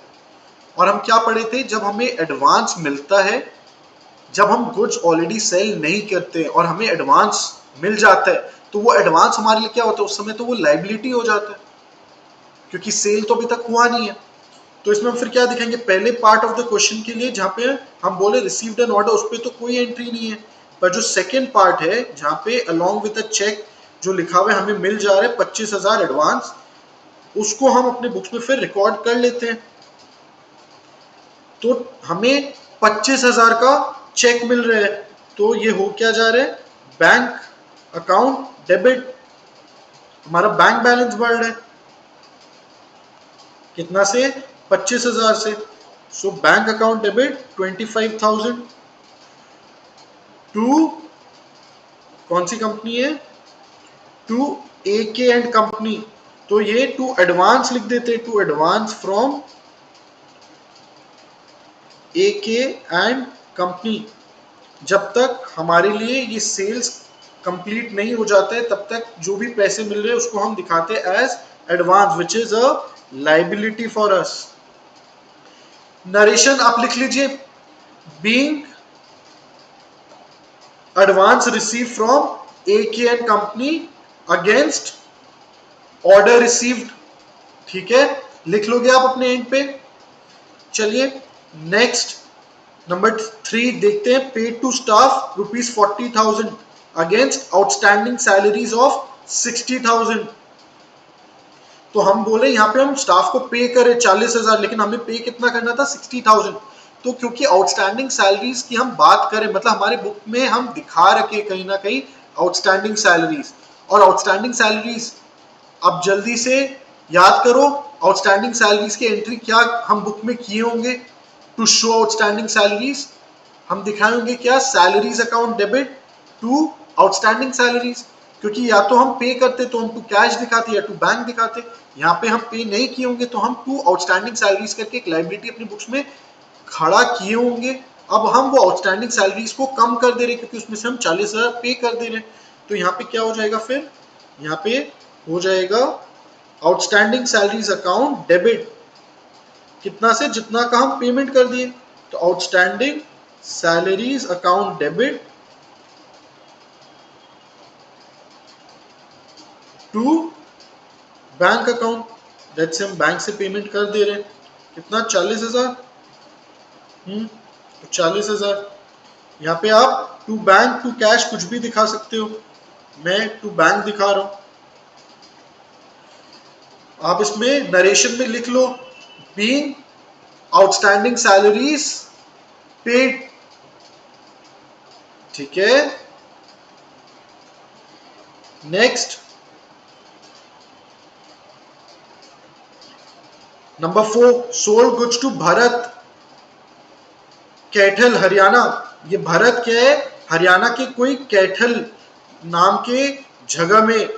और हम क्या पढ़े थे, जब हमें एडवांस मिलता है जब हम गुड्स ऑलरेडी सेल नहीं करते और हमें एडवांस मिल जाता है तो वो एडवांस हमारे लिए क्या होता है, उस समय तो वो लाइबिलिटी हो जाता है क्योंकि सेल तो अभी तक हुआ नहीं है। तो इसमें हम फिर क्या दिखाएंगे, पहले पार्ट ऑफ द क्वेश्चन के लिए जहां पे हम बोले रिसीव्ड एन ऑर्डर, उस पर तो कोई एंट्री नहीं है, पर जो सेकेंड पार्ट है जहां पे अलोंग विद अ चेक जो लिखा हुआ है हमें मिल जा रहा है 25,000 एडवांस, उसको हम अपने बुक्स में फिर रिकॉर्ड कर लेते हैं। तो हमें 25,000 का चेक मिल रहा है, तो ये हो क्या जा रहा है, बैंक अकाउंट डेबिट, हमारा बैंक बैलेंस बढ़ रहा है कितना से, 25,000 से। So bank account debit 25,000 to, कौन सी कंपनी है, to A K and company, तो ये टू एडवांस लिख देते हैं, to advance from A K and company. जब तक हमारे लिए ये सेल्स कंप्लीट नहीं हो जाता है तब तक जो भी पैसे मिल रहे हैं उसको हम दिखाते हैं as advance, which is a liability for us. Narration आप लिख लीजिए, being advance receive from A K and company against order received, ठीक है, लिख लोगे आप अपने एंड पे। चलिए नेक्स्ट नंबर 3 देखते हैं, paid to staff ₹40,000 against outstanding salaries of 60,000। तो हम बोले यहाँ पे हम स्टाफ को पे करें 40,000, लेकिन हमें पे कितना करना था, 60,000। तो क्योंकि आउटस्टैंडिंग सैलरीज की हम बात करें, मतलब हमारे बुक में हम दिखा रखे कहीं ना कहीं आउटस्टैंडिंग सैलरीज, और आउटस्टैंडिंग सैलरीज अब जल्दी से याद करो, आउटस्टैंडिंग सैलरीज की एंट्री क्या हम बुक में किए होंगे, टू शो आउटस्टैंडिंग सैलरीज हम दिखाए होंगे क्या, salaries account debit to outstanding salaries, क्योंकि या तो हम पे करते तो हम टू कैश दिखाते या टू बैंक दिखाते, यहाँ पे हम पे नहीं किए होंगे तो हम टू आउटस्टैंडिंग सैलरीज करके एक लाइबिलिटी अपनी बुक्स में खड़ा किए होंगे। अब हम वो आउटस्टैंडिंग सैलरीज को कम कर दे रहे क्योंकि उसमें से हम 40,000 पे कर दे रहे, तो यहाँ पे क्या हो जाएगा, फिर यहाँ पे हो जाएगा आउटस्टैंडिंग सैलरीज अकाउंट डेबिट कितना से, जितना का हम पेमेंट कर दिए, तो outstanding salaries account debit to bank account, जैसे हम बैंक से पेमेंट कर दे रहे हैं कितना, 40,000, तो 40,000, यहाँ पे आप टू बैंक टू कैश कुछ भी दिखा सकते हो, मैं टू बैंक दिखा रहा हूं। आप इसमें नरेशन में लिख लो, बीइंग आउटस्टैंडिंग सैलरीज पेड, ठीक है। Next number 4, sold goods to Bharat Kaithal Haryana. ये भरत क्या है, हरियाणा के कोई कैथल नाम के जगह में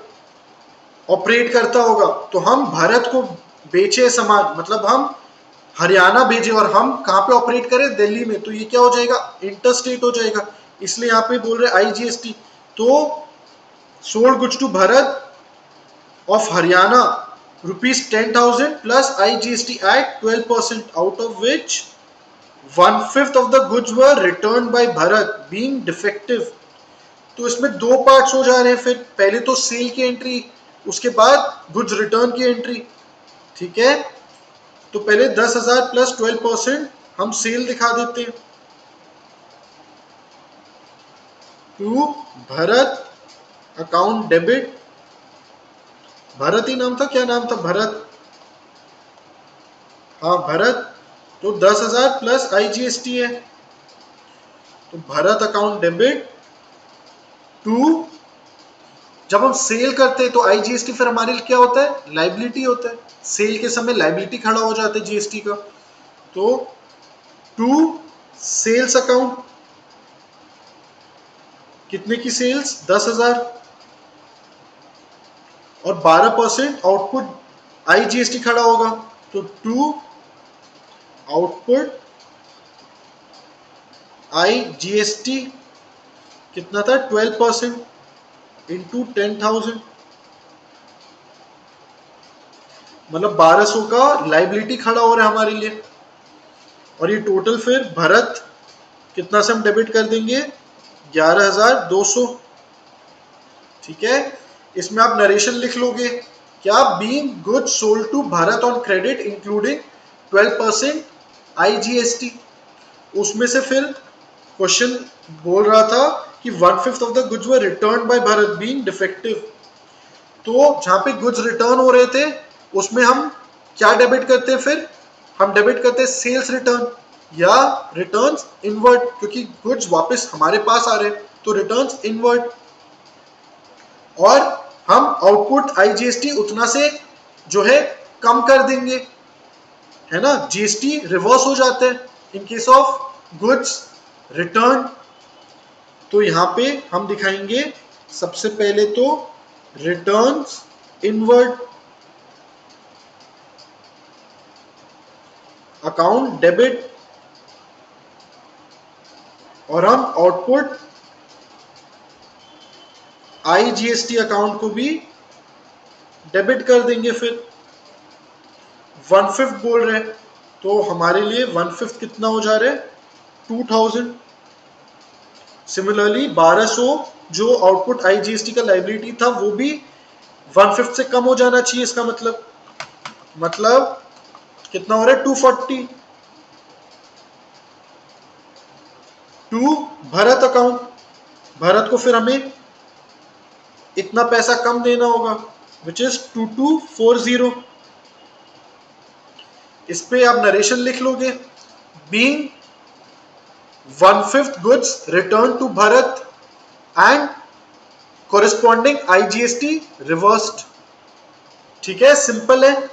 ऑपरेट करता होगा, तो हम भरत को बेचे सामान, मतलब हम हरियाणा भेजे और हम कहां पे ऑपरेट करें, दिल्ली में, तो ये क्या हो जाएगा, इंटरस्टेट हो जाएगा, इसलिए यहां पे बोल रहे आईजीएसटी। तो sold goods to Bharat of Haryana ₹10,000 plus IGST at 12%, out of which 1/5 of the goods were returned by Bharat being defective। तो इसमें दो पार्ट्स हो जा रहे हैं, फिर पहले तो सेल की एंट्री, उसके बाद गुड्स रिटर्न की एंट्री, ठीक है। तो पहले 10,000 प्लस 12% हम सेल दिखा देते हैं to Bharat account debit, Bharat ही नाम था, क्या नाम था, भरत, हाँ भरत, तो 10,000 प्लस आईजीएसटी है, तो भरत अकाउंट डेबिट टू, जब हम सेल करते हैं तो आईजीएसटी फिर हमारे लिए क्या होता है, लाइबिलिटी होता है, सेल के समय लाइबिलिटी खड़ा हो जाता है जीएसटी का, तो टू सेल्स अकाउंट, कितने की सेल्स, 10,000, और 12% आउटपुट आईजीएसटी खड़ा होगा, तो टू आउटपुट आईजीएसटी कितना था, 12% इंटू 10,000, मतलब 1200 का लाइबिलिटी खड़ा हो रहा है हमारे लिए, और ये टोटल फिर भरत कितना से हम डेबिट कर देंगे, 11,200। ठीक है, इसमें आप नरेशन लिख लोगे क्या, being goods sold to Bharat on credit including 12% IGST। उसमें से फिर क्वेश्चन बोल रहा था कि 1/5 of the goods were return by Bharat being defective. तो जहां पे गुड्स रिटर्न हो रहे थे उसमें हम क्या डेबिट करते हैं, फिर हम डेबिट करते हैं सेल्स रिटर्न या रिटर्न्स इनवर्ड, क्योंकि गुड्स वापस हमारे पास आ रहे हैं तो रिटर्न्स इनवर्ड। और हम आउटपुट IGST उतना से जो है कम कर देंगे, है ना, GST रिवर्स हो जाते हैं इन केस ऑफ गुड्स रिटर्न। तो यहां पे हम दिखाएंगे सबसे पहले तो रिटर्न्स इनवर्ड, अकाउंट डेबिट, और हम आउटपुट IGST अकाउंट को भी डेबिट कर देंगे। फिर 1/5 बोल रहे हैं तो हमारे लिए 1/5 कितना हो जा रहा है, 2000। सिमिलरली 1200 जो आउटपुट IGST का लाइबिलिटी था वो भी 1/5 से कम हो जाना चाहिए। इसका मतलब कितना हो रहा है, 240 टू भारत अकाउंट। भारत को फिर हमें इतना पैसा कम देना होगा विच इज 2240। इस पे आप नरेशन लिख लोगे, being 1/5 goods return to Bharat and corresponding IGST reversed. ठीक है, सिंपल है,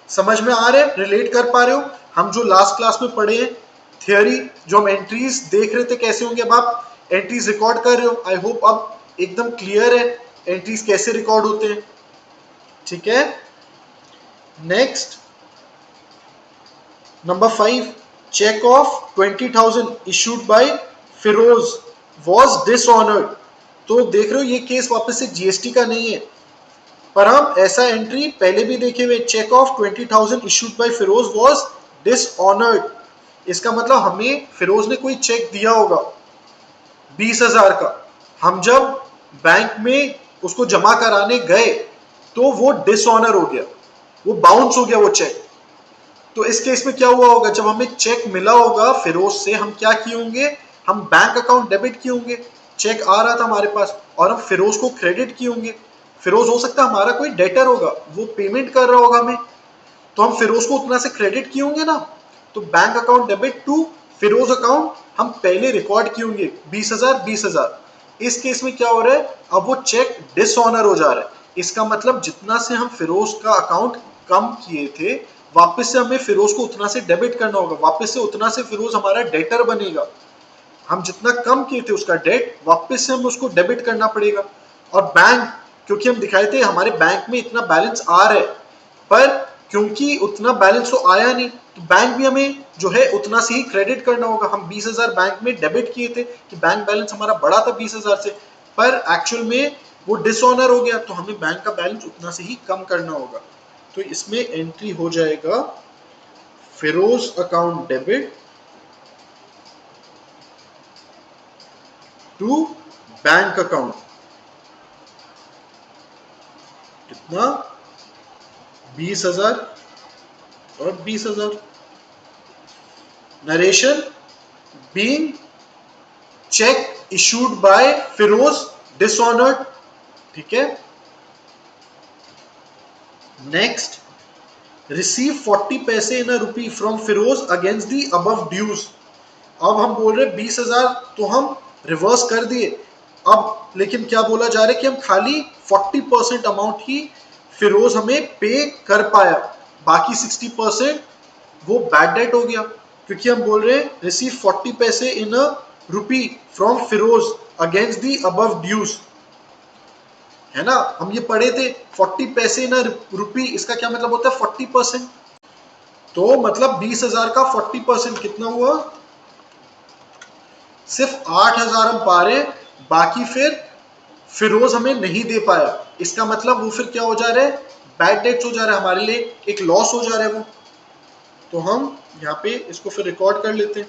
समझ में आ रहा है, रिलेट कर पा रहे हो। हम जो लास्ट क्लास में पढ़े हैं थियोरी, जो हम एंट्रीज देख रहे थे कैसे होंगे, अब आप एंट्रीज रिकॉर्ड कर रहे हो। आई होप अब एकदम क्लियर है एंट्रीज कैसे रिकॉर्ड होते हैं। ठीक है, next number 5, cheque of 20,000 issued by Firoz was dishonoured. तो देख रहे हो ये केस वापस से GST का नहीं है, पर हम ऐसा एंट्री पहले भी देखे हुए, cheque of 20,000 issued by Firoz was dishonoured. इसका मतलब हमें फिरोज ने कोई चेक दिया होगा 20,000 का, हम जब बैंक में उसको जमा कराने गए तो वो डिसऑनर हो गया, वो बाउंस हो गया वो चेक। तो इस केस में क्या हुआ होगा, जब हमें चेक मिला होगा फिरोज से, हम क्या किए होंगे, हम बैंक अकाउंट डेबिट किए होंगे। चेक आ रहा था हमारे पास और हम फिरोज को क्रेडिट किए होंगे। फिरोज हो सकता है हमारा कोई डेटर होगा, वो पेमेंट कर रहा होगा हमें, तो हम फिरोज को उतना से क्रेडिट किए होंगे ना। तो bank account debit to Firoz account हम पहले रिकॉर्ड किए होंगे 20,000। इस केस में क्या हो रहा है, अब वो चेक डिसऑनर हो जा रहा है। इसका मतलब जितना से हम फिरोज का अकाउंट कम किए थे, वापस से हमें फिरोज को उतना से डेबिट करना होगा, वापस से उतना से फिरोज हमारा डेटर बनेगा। हम जितना कम किए थे उसका डेट, वापस से हम उसको डेबिट करना पड़ेगा। और बैंक, क्योंकि हम दिखाए थे हमारे बैंक में इतना बैलेंस आ रहा है, पर क्योंकि उतना बैलेंस तो आया नहीं, तो बैंक भी हमें जो है उतना से ही क्रेडिट करना होगा। हम 20,000 बैंक में डेबिट किए थे कि बैंक बैलेंस हमारा बढ़ा था 20,000 से, पर एक्चुअल में वो डिसऑनर हो गया, तो हमें बैंक का बैलेंस उतना से ही कम करना होगा। तो इसमें एंट्री हो जाएगा Firoz account debit to bank account, कितना, 20,000 और 20,000। Narration, being cheque issued by Firoz dishonoured. ठीक है, नेक्स्ट, रिसीव 40 पैसे in a rupee from Firoz against the above dues. अब हम बोल रहे 20,000 तो हम रिवर्स कर दिए, अब लेकिन क्या बोला जा रहा है कि हम खाली 40% अमाउंट ही फिरोज हमें पे कर पाया, बाकी 60% वो बैड डेट हो गया। क्योंकि हम बोल रहे हैं रिसीव 40 पैसे in a rupee from Firoz against the above dues, है ना। हम ये पढ़े थे 40 पैसे इन अ रुपी, इसका क्या मतलब होता है 40%। तो मतलब 20,000 का 40% कितना हुआ, सिर्फ 8,000 हम पा रहे, बाकी फिर फिरोज हमें नहीं दे पाया। इसका मतलब वो फिर क्या हो जा रहा है, बैड डेट्स हो जा रहा है, हमारे लिए एक लॉस हो जा रहा है वो। तो हम यहाँ पे इसको फिर रिकॉर्ड कर लेते हैं।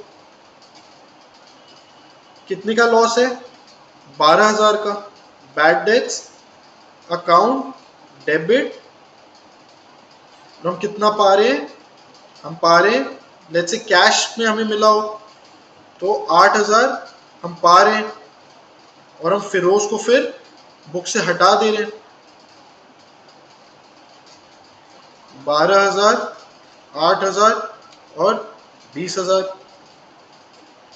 कितने का लॉस है? 12,000 का। बैड डेट्स अकाउंट डेबिट, और हम कितना पा रहे हैं? हम पा रहे हैं, लेट्स से कैश में हमें मिला हो तो 8,000 हम पा रहे हैं, और हम फिरोज को फिर बुक से हटा दे रहे हैं। 12,000, 8,000 और 20,000।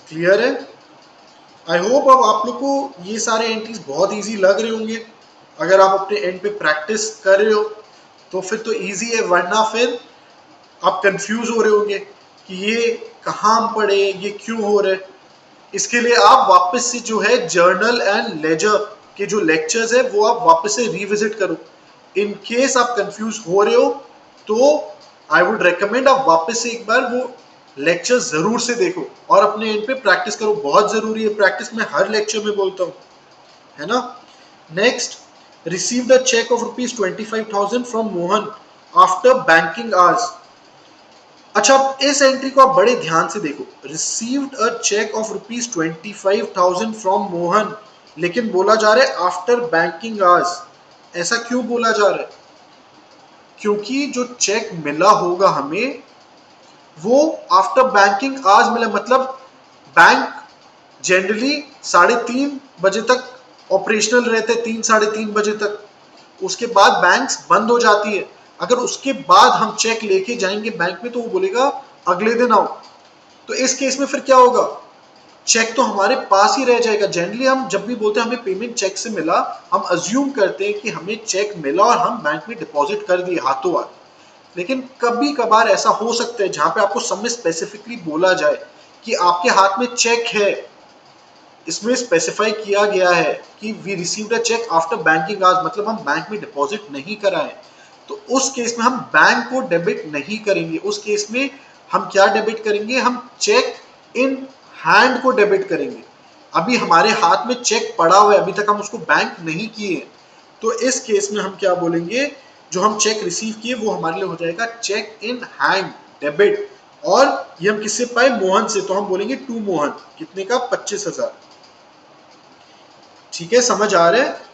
क्लियर है? आई होप अब आप लोग को ये सारे एंट्रीज बहुत इजी लग रहे होंगे। अगर आप अपने एंड पे प्रैक्टिस कर रहे हो तो फिर तो इजी है, वरना फिर आप कंफ्यूज हो रहे होंगे कि ये कहाँ हम पढ़े, ये क्यों हो रहा है। इसके लिए आप वापस से जो है जर्नल एंड लेजर के जो लेक्चर्स है वो आप वापस से रिविजिट करो। इन केस आप कंफ्यूज हो रहे हो तो आई वुड रेकमेंड आप वापस से एक बार वो लेक्चर जरूर से देखो और अपने एंड पे प्रैक्टिस करो। बहुत जरूरी है प्रैक्टिस, मैं हर लेक्चर में बोलता हूँ, है ना। Next, receive the cheque of ₹25,000 from Mohan after banking hours. अच्छा, इस एंट्री को आप बड़े ध्यान से देखो। Received a cheque of ₹25,000 from Mohan, लेकिन बोला जा रहा है आफ्टर बैंकिंग आवर्स। ऐसा क्यों बोला जा रहा है? क्योंकि जो चेक मिला होगा हमें वो आफ्टर बैंकिंग आवर्स मिला, मतलब बैंक जनरली 3:30 बजे तक ऑपरेशनल रहते, 3 साढ़े 3 बजे तक। उसके बाद बैंक्स बंद हो जाती है। अगर उसके बाद हम चेक लेके जाएंगे बैंक में तो वो बोलेगा अगले दिन आओ। तो इस केस में फिर क्या होगा? चेक तो हमारे पास ही रह जाएगा। जनरली हम जब भी बोलते हैं हमें पेमेंट चेक से मिला, हम अज्यूम करते हैं कि हमें चेक मिला और हम बैंक में डिपॉजिट कर दिए हाथों हाथ। लेकिन कभी कभार ऐसा हो सकता है जहां पे आपको सब में स्पेसिफिकली बोला जाए कि आपके हाथ में चेक है, इसमें स्पेसिफाई किया गया है कि we received a cheque after banking hours, मतलब हम बैंक में डिपॉजिट नहीं कराएं। तो उस केस में हम बैंक को डेबिट नहीं करेंगे। उस केस में हम क्या डेबिट करेंगे? हम चेक इन हैंड को डेबिट करेंगे। अभी हमारे हाथ में चेक पड़ा हुआ है, अभी तक हम उसको बैंक नहीं किए, तो इस केस में हम क्या बोलेंगे? जो हम चेक रिसीव किए वो हमारे लिए हो जाएगा चेक इन हैंड डेबिट। और ये हम किससे पाए? मोहन से, तो हम बोलेंगे टू मोहन। कितने का? 25,000। ठीक है, समझ आ रहा है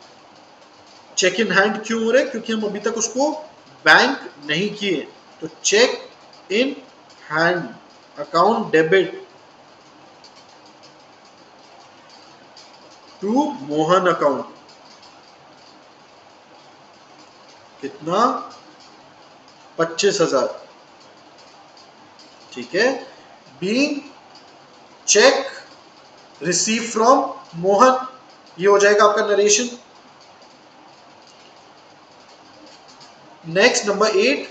चेक इन हैंड क्यों हो रहा है? क्योंकि हम अभी तक उसको बैंक नहीं किए। तो cheque in hand account debit to Mohan account. कितना? 25,000। ठीक है, being cheque receive from Mohan, ये हो जाएगा आपका narration. Next, number 8,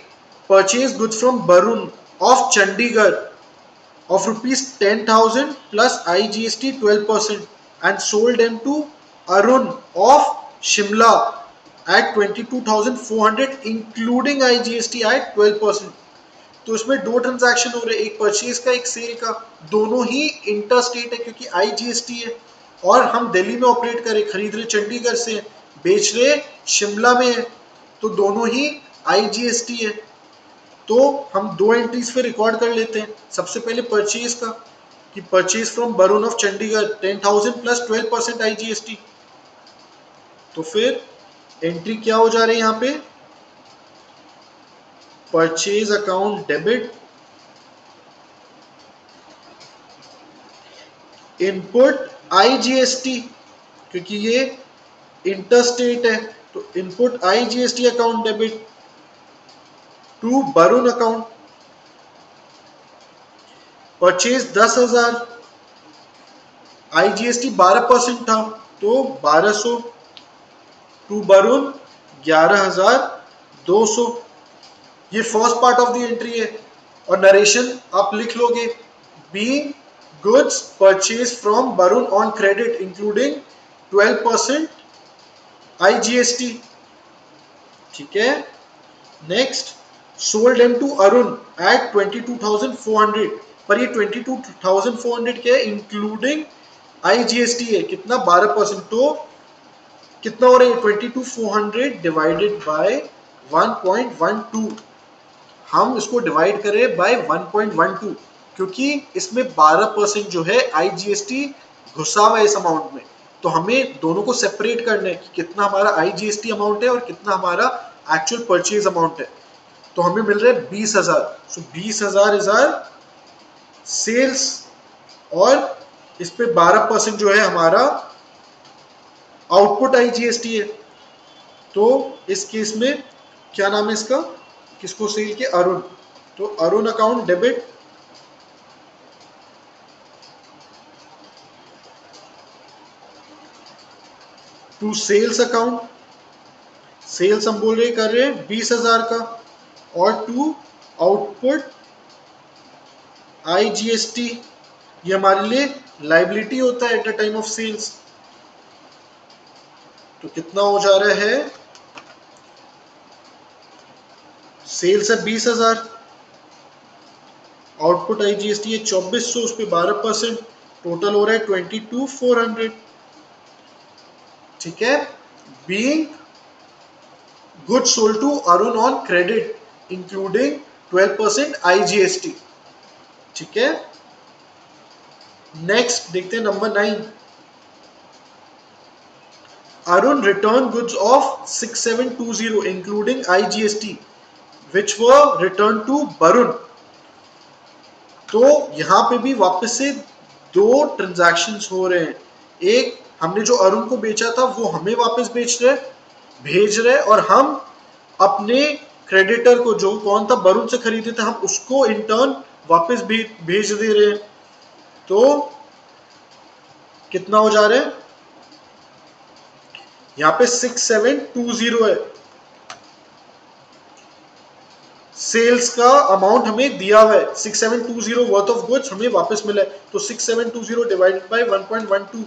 purchase goods from Varun of Chandigarh of ₹10,000 plus IGST 12% and sold them to Arun of Shimla at 22,400 including IGST at 12%। तो इसमें दो ट्रांजैक्शन हो रहे हैं, एक परचेज का एक सेल का। दोनों ही इंटर स्टेट है क्योंकि IGST है, और हम दिल्ली में ऑपरेट कर रहे, खरीद रहे चंडीगढ़ से, बेच रहे शिमला में है, तो दोनों ही IGST है। तो हम दो एंट्रीज पे रिकॉर्ड कर लेते हैं। सबसे पहले परचेज का, कि purchase from Varun of Chandigarh 10,000 plus 12% IGST। तो फिर एंट्री क्या हो जा रही है यहाँ पे? Purchase account debit, input IGST, क्योंकि ये इंटरस्टेट है तो input IGST account debit to Varun account. Purchase 10,000, IGST 12% था तो 1,200 टू वरुण 11,200। ये first part of the entry है, और नरेशन आप लिख लोगे, being goods purchase from Varun on credit including 12% IGST। ठीक है, next, sold them to Arun at 22,400, पर ये 22,400 क्या है? इंक्लूडिंग IGST है। कितना? 12%। तो कितना हो रहा है? 22,400 डिवाइडेड बाय 1.12। हम इसको डिवाइड करें बाय 1.12 क्योंकि इसमें 12% जो है IGST घुसा हुआ है इस अमाउंट में, तो हमें दोनों को सेपरेट करना है कि कितना हमारा IGST अमाउंट है और कितना हमारा एक्चुअल परचेज अमाउंट है। तो हमें मिल रहा है 20,000। सो 20,000 इज आर सेल्स, और इस पे 12% जो है हमारा आउटपुट IGST है। तो इस केस में क्या नाम है इसका, किसको सेल किया, अरुण। तो Arun account debit to sales account, sales हम बोल रहे कर रहे हैं 20,000 का, और टू आउटपुट IGST, ये हमारे लिए लाइबिलिटी होता है at the time of sales. तो कितना हो जा रहा है, सेल्स है 20,000, आउटपुट IGST है 2400, उस पर 12%, टोटल हो रहा है 22,400। ठीक है, being good sold to Arun on credit including 12% IGST। ठीक है, नेक्स्ट देखते हैं number 9। Arun return goods of 6720 including IGST which were return to Varun. तो यहां पे भी वापस से दो ट्रांजैक्शंस हो रहे हैं। एक, हमने जो अरुण को बेचा था वो हमें वापस भेज रहे, और हम अपने क्रेडिटर को, जो कौन था, वरुण से खरीदे थे, हम उसको इंटर्न वापस भेज दे रहे हैं। तो कितना हो जा रहा है, यहां पे 6720 है, सेल्स का अमाउंट हमें दिया हुआ है, 6720 वर्थ ऑफ गुड्स हमें वापस मिला है। तो 6720 डिवाइडेड बाय 1.12,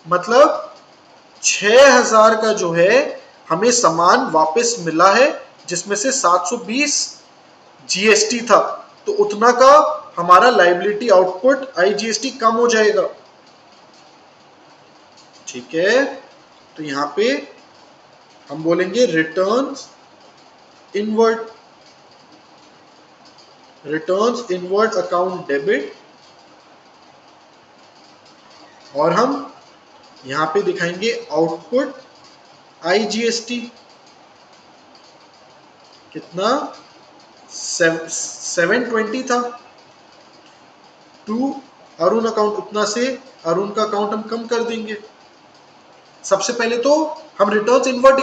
मतलब 6000 का जो है हमें सामान वापस मिला है, जिसमें से 720 GST था। तो उतना का हमारा लाइबिलिटी आउटपुट IGST कम हो जाएगा। ठीक है, तो यहां पे हम बोलेंगे रिटर्न्स इनवर्ड अकाउंट डेबिट, और हम यहां पे दिखाएंगे आउटपुट IGST कितना, 720 था, टू अरुण अकाउंट उतना से अरुण का अकाउंट हम कम कर देंगे। सबसे पहले तो हम रिटर्न्स इनवर्ड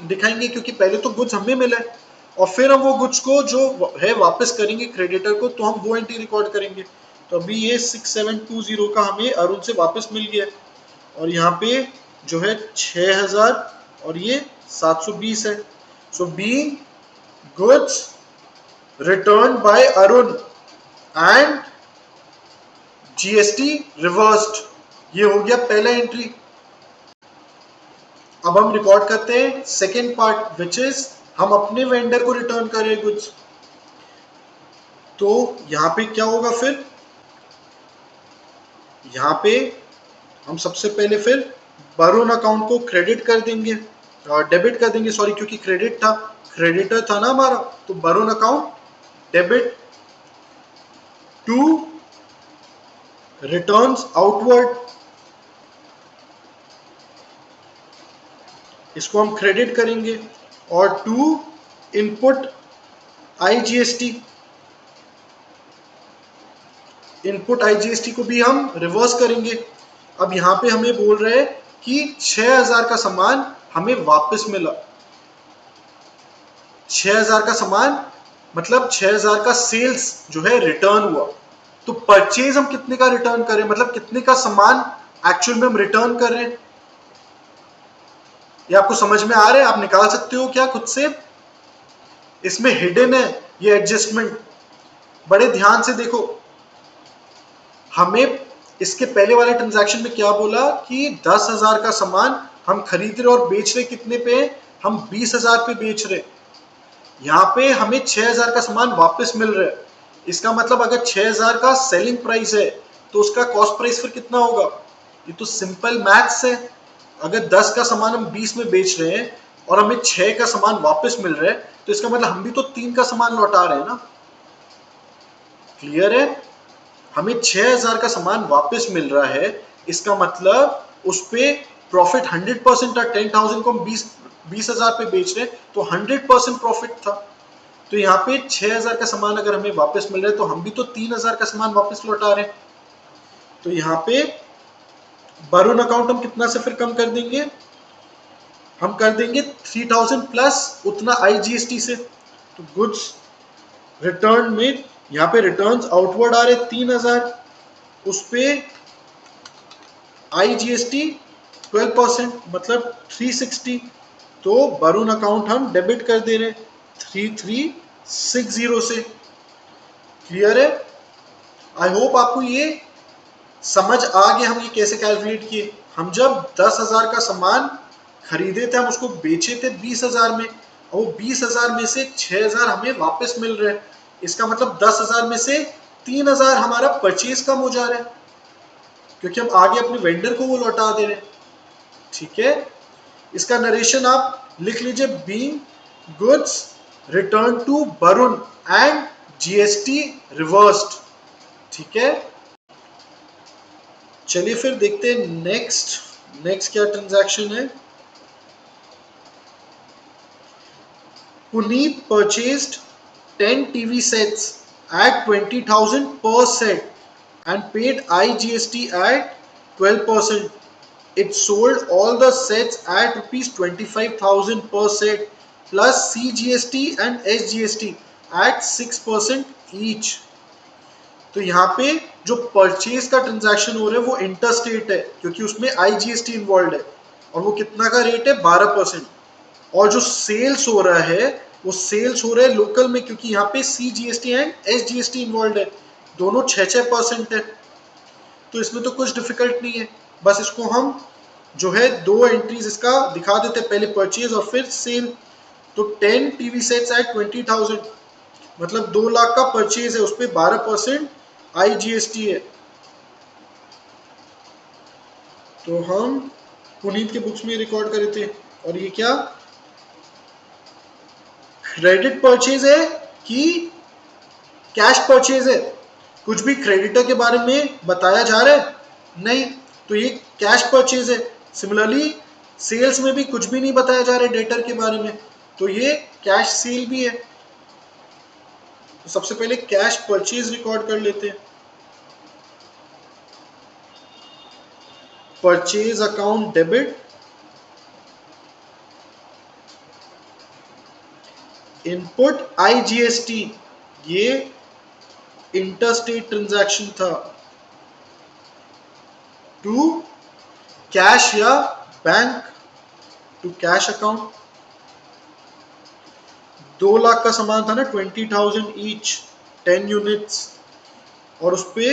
दिखाएंगे क्योंकि पहले तो गुड्स हमें मिला है, और फिर हम वो गुड्स को जो है वापस करेंगे क्रेडिटर को, तो हम वो एंट्री रिकॉर्ड करेंगे। तो अभी ये 6720 का हमें अरुण से वापस मिल गया, और यहाँ पे जो है 6000 और ये 720 है। So being goods return by Arun and GST reversed, ये हो गया पहला एंट्री। अब हम रिकॉर्ड करते हैं सेकेंड पार्ट, विच इज हम अपने वेंडर को रिटर्न कर रहे हैं गुड्स। तो यहां पे क्या होगा, फिर यहां पे हम सबसे पहले फिर वरुण अकाउंट को क्रेडिट कर देंगे, डेबिट कर देंगे, सॉरी, क्योंकि क्रेडिटर था ना हमारा, तो Varun account debit to returns outward, इसको हम क्रेडिट करेंगे, और to input IGST, input IGST को भी हम रिवर्स करेंगे। अब यहां पे हमें बोल रहे हैं कि 6000 का सामान हमें वापस मिला, 6000 का सामान मतलब 6000 का सेल्स जो है रिटर्न हुआ। तो परचेज हम कितने का रिटर्न करें, मतलब कितने का सामान एक्चुअल में हम रिटर्न कर रहे हैं, ये आपको समझ में आ रहा है, आप निकाल सकते हो क्या खुद से, इसमें हिडन है ये एडजस्टमेंट, बड़े ध्यान से देखो। हमें इसके पहले वाले ट्रांजैक्शन में क्या बोला कि 10,000 का सामान हम खरीद रहे और बेच रहे कितने पे, हम 20,000 पे बेच रहे, यहाँ पे हमें 6,000 का सामान वापस मिल रहा है। इसका मतलब अगर 6,000 का सेलिंग प्राइस है तो उसका कॉस्ट प्राइस फिर कितना होगा, ये तो सिंपल मैथ्स है। अगर 10 का सामान हम 20 में बेच रहे हैं और हमें 6 का सामान वापस मिल रहा है, तो इसका मतलब हम भी तो 3 का सामान लौटा रहे हैं ना। क्लियर है, हमें 6,000 का सामान वापस मिल रहा है, इसका मतलब उस पे प्रॉफिट 100% था। 10,000 को हम 20,000 पे बेच रहे हैं तो 100% प्रॉफिट था। तो यहाँ पे 6,000 का सामान अगर हमें वापस मिल रहा है तो हम भी तो 3,000 का सामान वापस लौटा रहे हैं। तो यहाँ पे बरून अकाउंट हम कितना से फिर कम कर देंगे, हम कर देंगे 3,000 प्लस उतना IGST से। तो गुड्स रिटर्न में यहाँ पे रिटर्न्स आउटवर्ड आ रहे 3,000, उस पे IGST 12% मतलब 360। तो बरून अकाउंट हम डेबिट कर दे रहे 3360 से। क्लियर है? आई होप आपको ये समझ आ गया हम ये कैसे कैलकुलेट किए। हम जब 10,000 का सामान खरीदे थे, हम उसको बेचे थे 20,000 में, और वो 20,000 में से 6,000 हमें वापस मिल रहे हैं। इसका मतलब 10,000 में से 3,000 हमारा परचेज कम हो जा रहा है, क्योंकि हम आगे अपने वेंडर को वो लौटा दे रहे हैं। ठीक है, इसका नरेशन आप लिख लीजिए, being goods return to Barun and GST reversed. ठीक है, चलिए फिर देखते हैं नेक्स्ट क्या ट्रांजैक्शन है। Puneet purchased 10 TV sets at 20,000 per set and paid IGST at 12%. It sold all the sets at rupees 25,000 per set plus CGST and SGST at 6% each. तो यहाँ पे जो परचेज का ट्रांजैक्शन हो रहा है वो इंटरस्टेट है, क्योंकि उसमें IGST इन्वॉल्व है, और वो कितना का रेट है 12%। और जो सेल्स हो रहा है वो सेल्स हो रहा है लोकल में, क्योंकि यहाँ पे CGST एंड SGST इन्वॉल्व है, दोनों 6% है। तो इसमें तो कुछ डिफिकल्ट नहीं है, बस इसको हम जो है दो एंट्रीज इसका दिखा देते हैं, पहले परचेज और फिर सेल। तो 10 TV सेट्स एट 20,000 मतलब 2 लाख का परचेज है, उस पर 12% IGST है। तो हम पुनीत के बुक्स में रिकॉर्ड करे थे। और ये क्या क्रेडिट परचेज है कि कैश परचेज है? कुछ भी क्रेडिटर के बारे में बताया जा रहा है? नहीं, तो ये कैश परचेज है। सिमिलरली सेल्स में भी कुछ भी नहीं बताया जा रहा है डेटर के बारे में, तो ये कैश सेल भी है। तो सबसे पहले कैश परचेज रिकॉर्ड कर लेते हैं। Purchase account debit, input IGST, ये इंटरस्टेट ट्रांजैक्शन था, टू कैश या bank, to cash account. 2 lakh का सामान था ना, 20,000 ईच, 10 यूनिट्स, और उस पे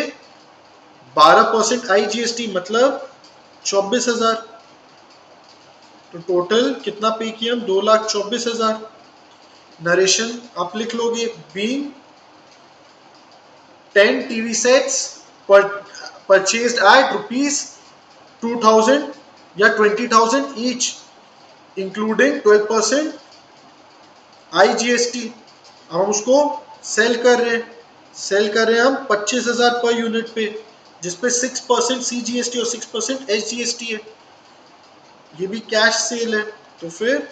12% IGST मतलब 24,000। तो टोटल कितना पे किया हम, 2,24,000। नरेशन आप लिख लोगे, being 10 TV sets purchased at rupees 2,000 या 20,000 each including 12% IGST। अब हम उसको सेल कर रहे हैं हम 25,000 पर यूनिट पे, जिसपे 6% CGST और 6% SGST है। ये भी कैश सेल है। तो फिर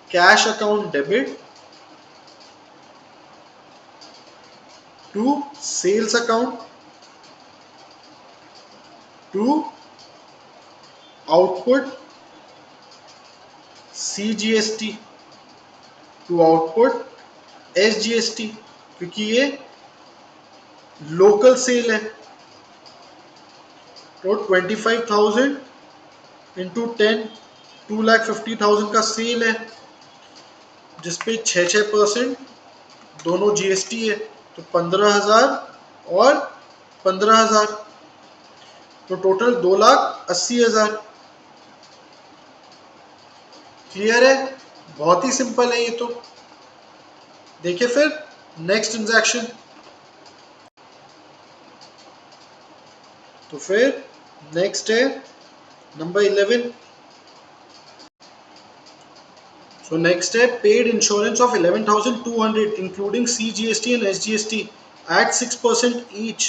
cash account debit to sales account to output CGST to output SGST, क्योंकि ये लोकल सेल है। तो 25,000 इंटू 10, 2,50,000 का सेल है, जिसपे 6% दोनों GST है। तो 15,000 और 15,000, तो टोटल 2,80,000। क्लियर है? बहुत ही सिंपल है ये तो। देखिए फिर नेक्स्ट ट्रांजैक्शन। तो फिर नेक्स्ट है नंबर 11। So next है paid insurance of 11,200 including CGST and SGST at 6% each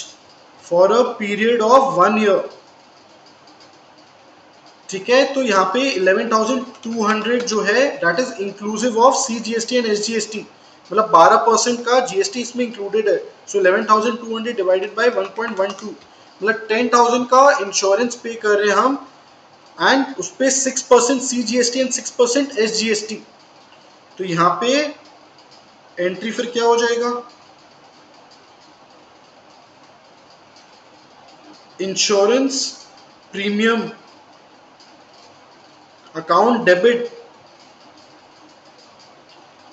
for a period of 1 year. ठीक है, तो यहाँ पे 11,200 जो है that is inclusive of CGST and SGST, मतलब 12% का GST इसमें इंक्लूडेड है। सो 11,200 डिवाइडेड बाय 1.12, मतलब 10,000 का इंश्योरेंस पे कर रहे हैं हम, एंड उस पे 6% CGST एंड 6% SGST। तो यहाँ पे एंट्री फिर क्या हो जाएगा, insurance premium account debit.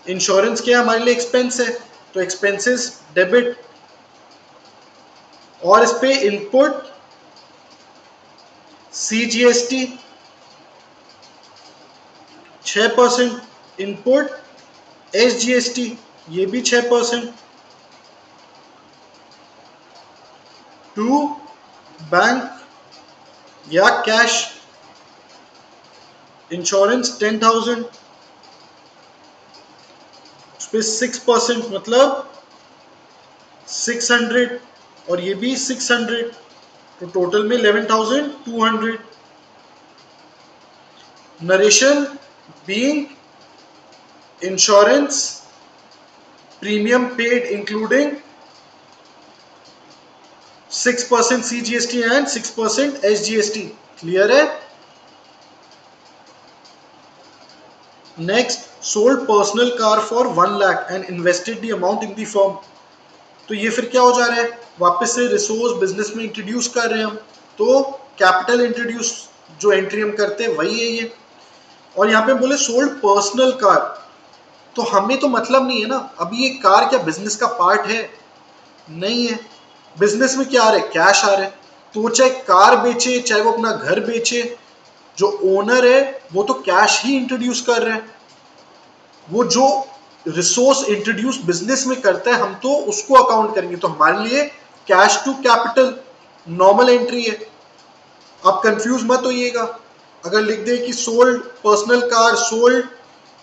Insurance क्या हमारे लिए एक्सपेंस है, तो एक्सपेंसेस डेबिट, और इस पे इनपुट CGST 6%, इनपुट SGST ये भी 6%, टू बैंक या कैश इंश्योरेंस 10,000, उस पर 6% मतलब 600, और ये भी 600, तो टोटल में 11,200। Narration being insurance premium paid including 6% CGST and 6% SGST। Clear है। Next, sold personal car for 1 lakh and invested the amount in the firm. तो ये फिर क्या हो जा रहा है, वापस से रिसोर्स बिजनेस में इंट्रोड्यूस कर रहे हैं हम, तो कैपिटल इंट्रोड्यूस जो एंट्री हम करते हैं वही है ये। और यहाँ पे बोले सोल्ड पर्सनल कार, तो हमें तो मतलब नहीं है ना, अभी ये कार क्या बिजनेस का पार्ट है, नहीं है। बिजनेस में क्या आ रहा है, कैश आ रहा है, तो चाहे कार बेचे चाहे वो अपना घर बेचे, जो ओनर है वो तो कैश ही इंट्रोड्यूस कर रहे हैं। वो जो रिसोर्स इंट्रोड्यूस बिजनेस में करता है हम तो उसको अकाउंट करेंगे, तो हमारे लिए cash to capital normal entry है। आप कंफ्यूज मत होइएगा, अगर लिख दे कि sold personal car, sold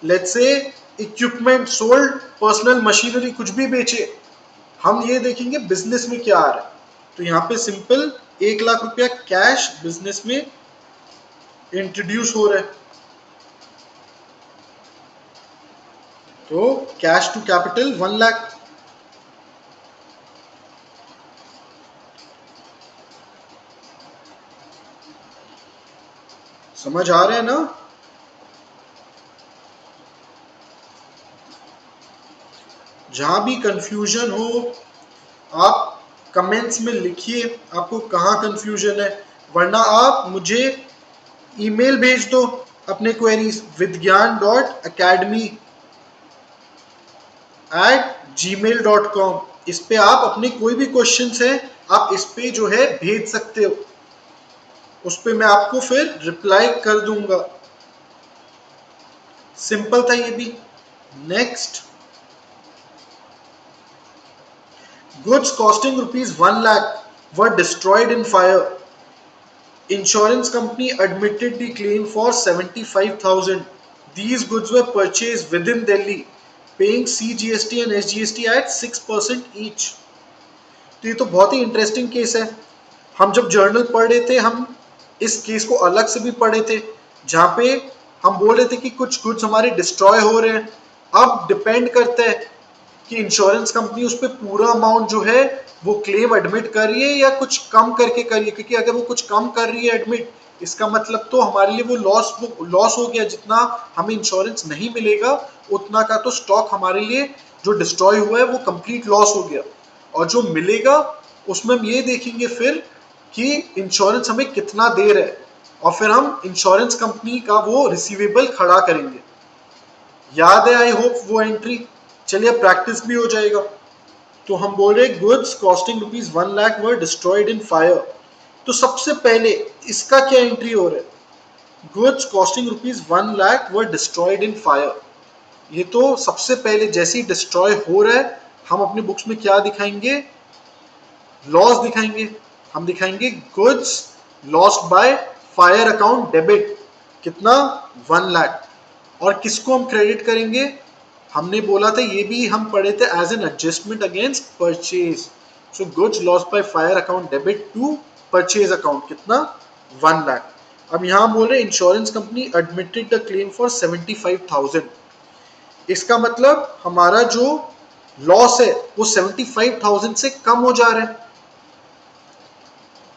let's say equipment, sold personal machinery, कुछ भी बेचे, हम ये देखेंगे बिजनेस में क्या आ रहा है। तो यहाँ पे सिंपल 1 लाख रुपया कैश बिजनेस में इंट्रोड्यूस हो रहा है, तो कैश टू कैपिटल 1 लाख। समझ आ रहा है ना। जहां भी कंफ्यूजन हो आप कमेंट्स में लिखिए आपको कहाँ कंफ्यूजन है, वरना आप मुझे ईमेल भेज दो अपने क्वेरीज vidyan.academy@gmail.com। इस पे आप अपने कोई भी क्वेश्चंस है आप इस पे जो है भेज सकते हो, उस पे मैं आपको फिर रिप्लाई कर दूंगा। सिंपल था ये भी। Next, goods costing rupees 1 lakh were destroyed in fire. Insurance company admitted the claim for 75,000. These goods were purchased within Delhi, paying CGST and SGST at 6% each. तो ये तो बहुत ही इंटरेस्टिंग केस है। हम जब जर्नल पढ़ रहे थे हम इस केस को अलग से भी पढ़े थे, जहाँ पे हम बोल रहे थे कि कुछ गुड्स हमारे डिस्ट्रॉय हो रहे हैं। अब डिपेंड करता है कि इंश्योरेंस कंपनी उस पर पूरा अमाउंट जो है वो क्लेम एडमिट कर रही है या कुछ कम करके कर रही है, क्योंकि अगर वो कुछ कम कर रही है एडमिट, इसका मतलब तो हमारे लिए वो लॉस हो गया, जितना हमें इंश्योरेंस नहीं मिलेगा उतना का तो स्टॉक हमारे लिए जो डिस्ट्रॉय हुआ है वो कंप्लीट लॉस हो गया। और जो मिलेगा उसमें हम ये देखेंगे फिर कि इंश्योरेंस हमें कितना दे रहा है, और फिर हम इंश्योरेंस कंपनी का वो रिसीवेबल खड़ा करेंगे। याद है आई होप वो एंट्री। चलिए प्रैक्टिस भी हो जाएगा। तो हम बोल रहे goods costing rupees 1 lakh were destroyed in fire. तो सबसे पहले इसका क्या एंट्री हो रहा है, goods costing rupees 1 lakh were destroyed in fire. ये तो सबसे पहले जैसे ही डिस्ट्रॉय हो रहा है हम अपने बुक्स में क्या दिखाएंगे, लॉस दिखाएंगे। हम दिखाएंगे goods lost by fire account debit, कितना 1 लाख। और किसको हम क्रेडिट करेंगे, हमने बोला था ये भी हम पढ़े थे as an adjustment against purchase, so goods lost by fire account debit to purchase account कितना 1 लाख। अब यहां बोल रहे insurance company admitted the claim for 75,000। इसका मतलब हमारा जो लॉस है वो 75,000 से कम हो जा रहा है।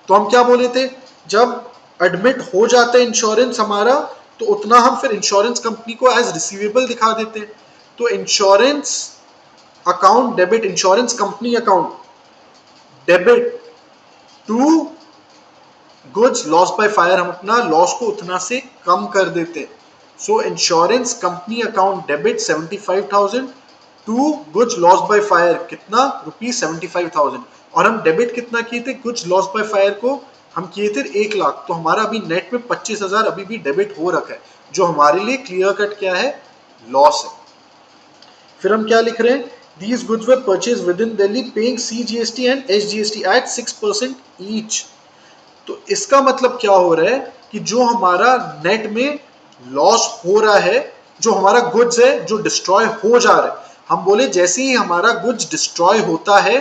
तो हम क्या बोले थे, जब एडमिट हो जाता है इंश्योरेंस हमारा तो उतना हम फिर इंश्योरेंस कंपनी को एज रिसीवेबल दिखा देते हैं। तो insurance account debit, insurance company account debit to goods loss by fire, हम अपना लॉस को उतना से कम कर देते हैं। So insurance company account debit 75,000 to goods loss by fire कितना ₹75,000। और हम डेबिट कितना किए थे गुड्स लॉस बाय फायर को, हम किए थे 1 लाख। तो हमारा अभी नेट में 25,000 अभी भी डेबिट हो रखा है, जो हमारे लिए क्लियर कट क्या है, लॉस है। फिर हम क्या लिख रहे हैं, these goods were purchased within Delhi paying CGST and SGST at 6% each। तो इसका मतलब क्या हो रहा है कि जो हमारा नेट में लॉस हो रहा है, जो हमारा गुड्स है जो डिस्ट्रॉय हो जा रहा है, हम बोले जैसे ही हमारा गुड्स डिस्ट्रॉय होता है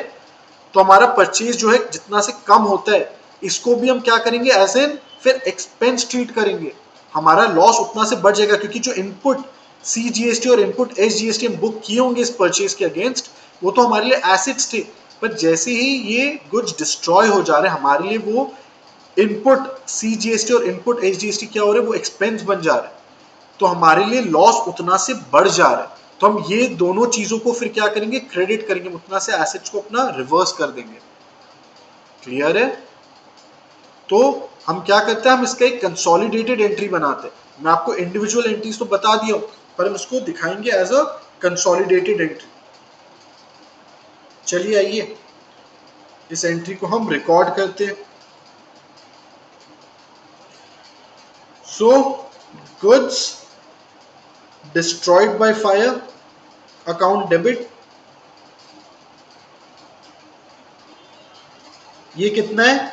तो हमारा परचेज जो है जितना से कम होता है, इसको भी हम क्या करेंगे एज एन फिर एक्सपेंस ट्रीट करेंगे। हमारा लॉस उतना से बढ़ जाएगा क्योंकि जो इनपुट CGST और इनपुट SGST हम बुक किए होंगे इस परचेज के अगेंस्ट, वो तो हमारे लिए एसेट्स थे। पर जैसे ही ये गुड्स डिस्ट्रॉय हो जा रहे हैं हमारे लिए वो इनपुट CGST और इनपुट SGST क्या हो रहे हैं, वो एक्सपेंस बन जा रहा है। तो हमारे लिए लॉस उतना से बढ़ जा रहा है। तो हम ये दोनों चीजों को फिर क्या करेंगे, क्रेडिट करेंगे, उतना से एसेट्स को अपना रिवर्स कर देंगे। क्लियर है? तो हम क्या करते हैं, हम इसका एक कंसोलिडेटेड एंट्री बनाते हैं। मैं आपको इंडिविजुअल एंट्रीज तो बता दिया पर हम इसको दिखाएंगे एज अ कंसोलिडेटेड एंट्री। चलिए आइए इस एंट्री को हम रिकॉर्ड करते हैं। So goods destroyed by fire account debit, ये कितना है,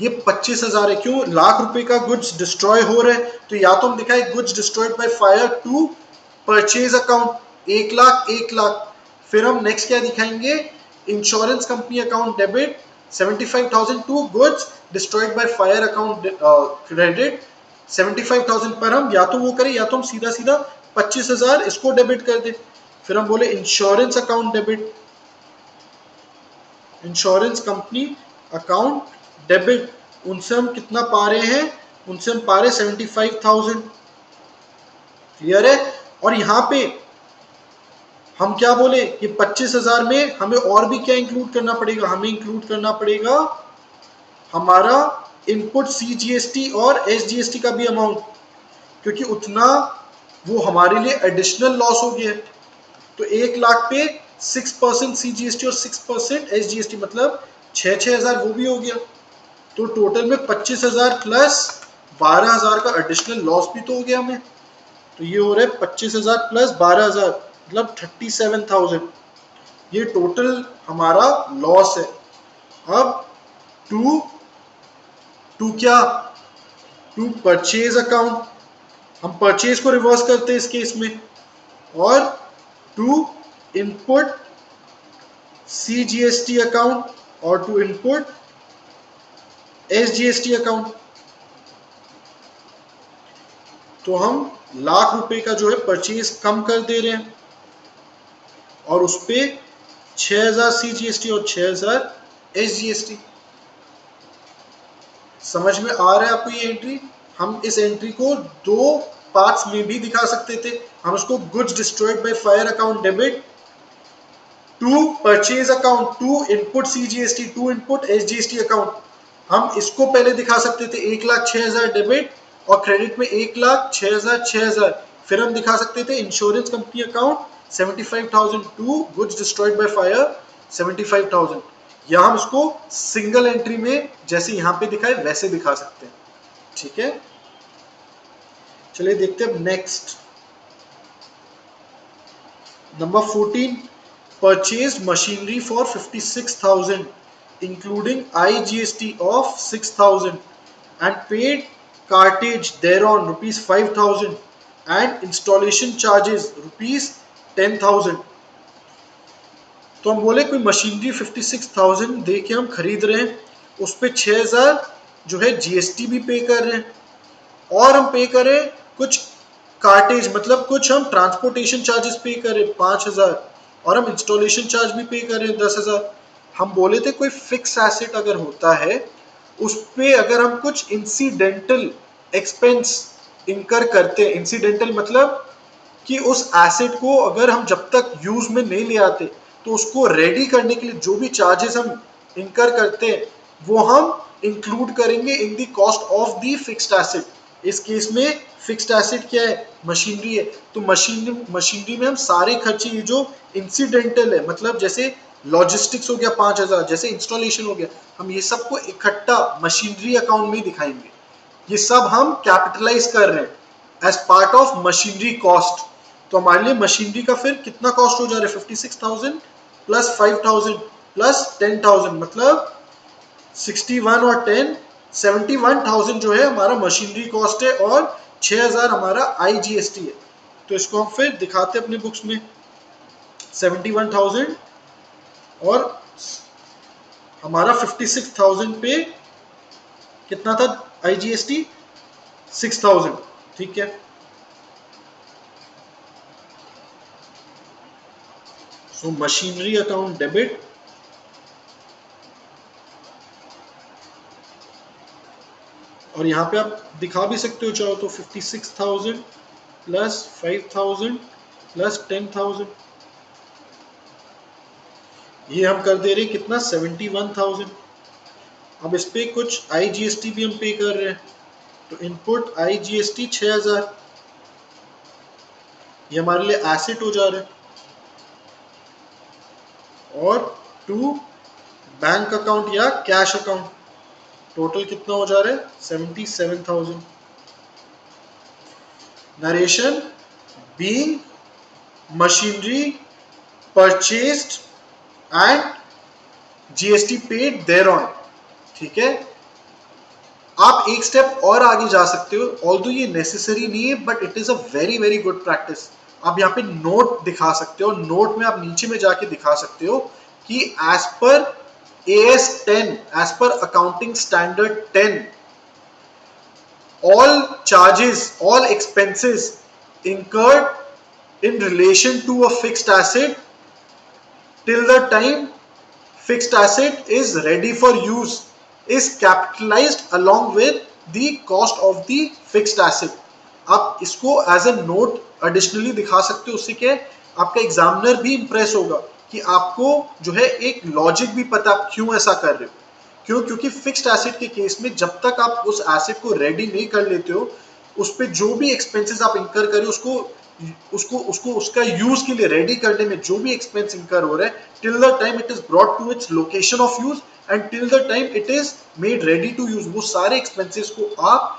ये 25,000 है। क्यों, लाख रुपए का गुड्स डिस्ट्रॉय हो रहा है तो या तो हम दिखाए goods destroyed by fire to purchase account 1 lakh 1 lakh. फिर हम नेक्स्ट क्या दिखाएंगे, insurance company account debit 75,000 to goods destroyed by fire account credit 75,000। पर हम या तो वो करें या तो हम सीधा सीधा 25,000 इसको डेबिट कर दें। फिर हम बोले insurance account debit, insurance company account debit, उनसे हम कितना पा रहे हैं, उनसे हम पा रहे 75,000। क्लियर है? और यहां पे हम क्या बोले, ये 25,000 में हमें और भी क्या इंक्लूड करना पड़ेगा, हमें इंक्लूड करना पड़ेगा हमारा इनपुट CGST और SGST का भी अमाउंट, क्योंकि उतना वो हमारे लिए एडिशनल लॉस हो गया है। तो 1 लाख पे 6% CGST और 6% SGST मतलब 6,000 वो भी हो गया। तो टोटल में 25,000 प्लस 12,000 का एडिशनल लॉस भी तो हो गया हमें। तो ये हो रहा है 25,000 प्लस 12,000 मतलब 37,000, ये टोटल हमारा लॉस है। अब टू टू क्या, टू परचेज अकाउंट, हम परचेज को रिवर्स करते हैं इस केस में, और टू इनपुट CGST अकाउंट और टू इनपुट SGST अकाउंट। तो हम लाख रुपए का जो है परचेज कम कर दे रहे हैं और उस पे 6,000 CGST और 6,000 SGST। समझ में आ रहा है आपको ये एंट्री? हम इस एंट्री को दो पार्ट्स में भी दिखा सकते थे। हम उसको goods destroyed by fire account debit to purchase account to input CGST to input SGST account, हम इसको पहले दिखा सकते थे 1,06,000 डेबिट और क्रेडिट में 1,06,000 6,000। फिर हम दिखा सकते थे insurance company account 75,000 to goods destroyed by fire 75,000। या हम इसको सिंगल एंट्री में जैसे यहां पे दिखाए वैसे दिखा सकते हैं। ठीक है, चलिए देखते हैं next number 14, purchased machinery for 56,000 including IGST of 6,000 and paid cartage thereon rupees 5,000 and installation charges rupees 10,000। तो हम बोले कोई मशीनरी 56,000 दे के हम खरीद रहे हैं, उस पे 6,000 जो है जीएसटी भी पे कर रहे हैं, और हम पे करें कुछ कार्टेज, मतलब कुछ हम ट्रांसपोर्टेशन चार्जेस पे करें 5,000, और हम इंस्टॉलेशन चार्ज भी पे करें 10,000। हम बोले थे कोई फिक्स एसेट अगर होता है उस पे अगर हम कुछ इंसिडेंटल एक्सपेंस इंकर करते हैं, इंसिडेंटल मतलब कि उस एसेट को अगर हम जब तक यूज में नहीं ले आते तो उसको रेडी करने के लिए जो भी चार्जेस हम इंकर करते हैं वो हम इंक्लूड करेंगे in the cost of the fixed asset. इस केस में फिक्स्ड एसेट क्या है, मशीनरी है, तो मशीनरी में हम सारे खर्चे ये जो इंसिडेंटल है, मतलब जैसे लॉजिस्टिक्स हो गया 5,000, जैसे इंस्टॉलेशन हो गया, हम ये सबको इकट्ठा मशीनरी अकाउंट में दिखाएंगे। ये सब हम कैपिटलाइज कर रहे हैं as part of machinery cost. तो हमारे लिए मशीनरी का फिर कितना कॉस्ट हो जा रहा है, 56,000 प्लस 5,000 प्लस 10,000, मतलब 61 और 10 71,000 जो है हमारा मशीनरी कॉस्ट है, और 6,000 हमारा आईजीएसटी है। तो इसको हम फिर दिखाते हैं अपने बुक्स में, 71,000 और हमारा 56,000 पे कितना था आईजीएसटी, 6,000, ठीक है। सो मशीनरी अकाउंट डेबिट, और यहाँ पे आप दिखा भी सकते हो चाहो तो 56,000 प्लस 5,000 प्लस 10,000, ये हम कर दे रहे हैं कितना 71,000। अब इस पे कुछ आईजीएसटी भी हम पे कर रहे हैं, तो इनपुट आईजीएसटी 6,000, ये हमारे लिए एसेट हो जा रहा है, और टू बैंक अकाउंट या कैश अकाउंट टोटल कितना हो जा रहा है 77,000। Narration being machinery purchased and GST paid thereon, ठीक है। आप एक स्टेप और आगे जा सकते हो, ऑल्दो ये नेसेसरी नहीं है but it is a very very good practice. आप यहाँ पे नोट दिखा सकते हो, नोट में आप नीचे में जाके दिखा सकते हो कि as per AS 10, as per accounting standard 10, all charges, all expenses incurred in relation to a fixed asset till the time fixed asset is ready for use is capitalized along with the cost of the fixed asset। आप इसको as a note additionally दिखा सकते हो, उससे क्या आपका examiner भी Impress होगा कि आपको जो है एक लॉजिक भी पता आप क्यों ऐसा कर रहे हो। क्यों, क्योंकि फिक्स्ड एसेट के केस में जब तक आप उस एसेट को रेडी नहीं कर लेते हो उस पर जो भी एक्सपेंसेस आप इंकर करें उसको उसको उसको उसका यूज के लिए रेडी करने में जो भी एक्सपेंस इंकर हो रहा है till the time it is brought to its location of use and till the time it is made ready to use, वो सारे एक्सपेंसेस को आप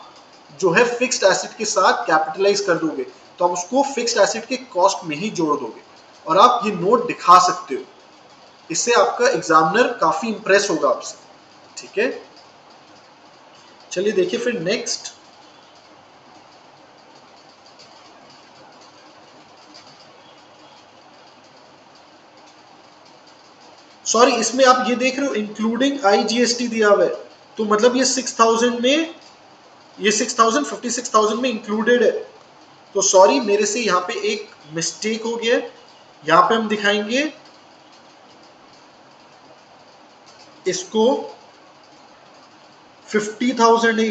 जो है फिक्स्ड एसेट के साथ कैपिटलाइज कर दोगे, तो आप उसको फिक्स्ड एसेट के कॉस्ट में ही जोड़ दोगे और आप ये नोट दिखा सकते हो। इससे आपका एग्जामिनर काफी इंप्रेस होगा आपसे, ठीक है। चलिए देखिए फिर नेक्स्ट, सॉरी इसमें आप ये देख रहे हो इंक्लूडिंग आईजीएसटी दिया हुआ है, तो मतलब ये 6,000 में, ये 6,000 56,000 में इंक्लूडेड है। तो सॉरी मेरे से यहाँ पे एक मिस्टेक हो गया, यहाँ पे हम दिखाएंगे इसको 50,000 है,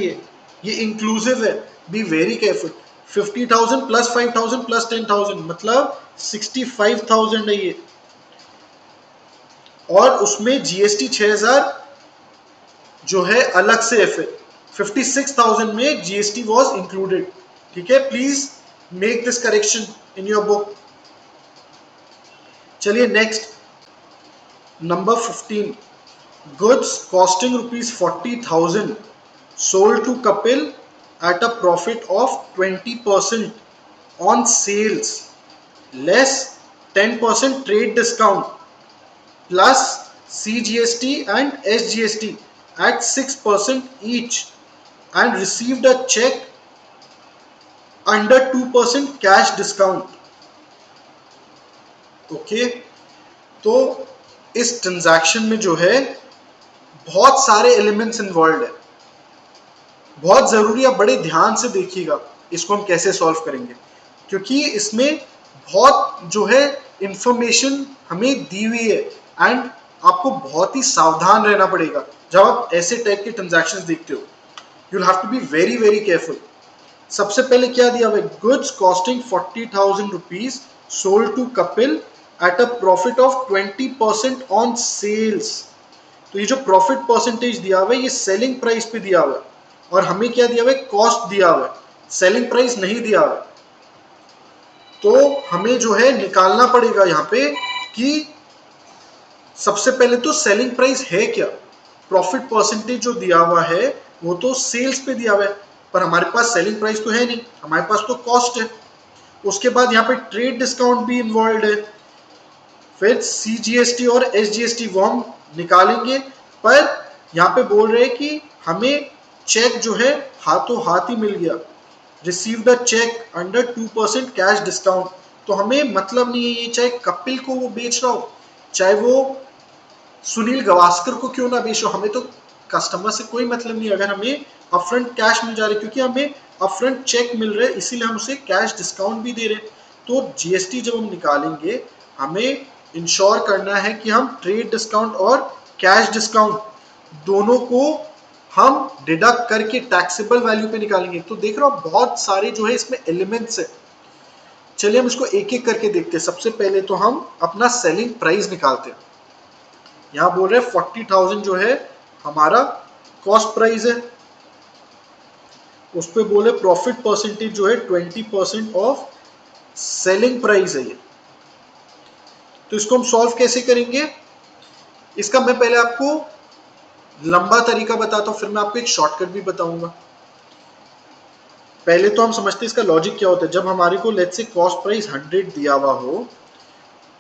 ये इंक्लूसिव है, be very careful. 50,000 plus 5,000 plus 10,000 मतलब 65,000 है ये, और उसमें जीएसटी 6,000 जो है अलग से है, फिर 56,000 में जीएसटी वाज इंक्लूडेड, ठीक है। Please make this correction in your book. चलिए next number 15, goods costing rupees 40,000 sold to Kapil at a profit of 20% on sales less 10% trade discount plus CGST and SGST at 6% each and received a check under 2% cash discount। Okay, तो इस transaction में जो है बहुत सारे elements involve है, बहुत जरूरी है, बड़े ध्यान से देखिएगा इसको हम कैसे सॉल्व करेंगे, क्योंकि इसमें बहुत जो है इंफॉर्मेशन हमें दी हुई है एंड आपको बहुत ही सावधान रहना पड़ेगा जब आप ऐसे टाइप के ट्रांजैक्शंस देखते हो। You have to be very very careful. सबसे पहले क्या दिया हुआ है, goods costing 40,000 rupees sold to Kapil at a profit of 20% on sales. तो ये जो प्रॉफिट परसेंटेज दिया हुआ है ये सेलिंग प्राइस पे दिया हुआ है, और हमें क्या दिया हुआ है, कॉस्ट दिया हुआ है, सेलिंग प्राइस नहीं दिया हुआ है। तो हमें जो है निकालना पड़ेगा यहाँ पे कि सबसे पहले तो सेलिंग प्राइस है क्या। प्रॉफिट परसेंटेज जो दिया हुआ है वो तो सेल्स पे दिया हुआ है, पर हमारे पास सेलिंग प्राइस तो है नहीं, हमारे पास तो कॉस्ट है। उसके बाद यहाँ पे ट्रेड डिस्काउंट भी इन्वॉल्व है, फिर CGST और SGST वो हम निकालेंगे, पर यहाँ पे बोल रहे हैं कि हमें चेक जो है हाथों हाथ ही मिल गया, receive the cheque under 2% cash discount. तो हमें मतलब नहीं है ये चाहे कपिल को वो बेच रहा हो, चाहे वो सुनील गावस्कर को क्यों ना बेचो, हमें तो कस्टमर से कोई मतलब नहीं अगर हमें अपफ्रंट कैश मिल जा रहा है, क्योंकि हमें अपफ्रंट चेक मिल रहा है इसीलिए हम उसे कैश डिस्काउंट भी दे रहे हैं। तो GST जब हम निकालेंगे हमें इंश्योर करना है कि हम ट्रेड डिस्काउंट और कैश डिस्काउंट दोनों को हम डिडक्ट करके टैक्सेबल वैल्यू पे निकालेंगे। तो देख रहे हो बहुत सारे जो है इसमें एलिमेंट्स है। चलिए हम इसको एक एक करके देखते हैं। सबसे पहले तो हम अपना सेलिंग प्राइस निकालते हैं। यहाँ बोल रहे हैं 40,000 जो है हमारा कॉस्ट प्राइस है, उस पर बोले प्रॉफिट परसेंटेज जो है 20% ऑफ सेलिंग प्राइस है ये। तो इसको हम सॉल्व कैसे करेंगे, इसका मैं पहले आपको लंबा तरीका बताता हूं, फिर मैं आपको एक शॉर्टकट भी बताऊंगा। पहले तो हम समझते हैं इसका लॉजिक क्या होता है। जब हमारे को लेट्स से कॉस्ट प्राइस 100 दिया हुआ हो,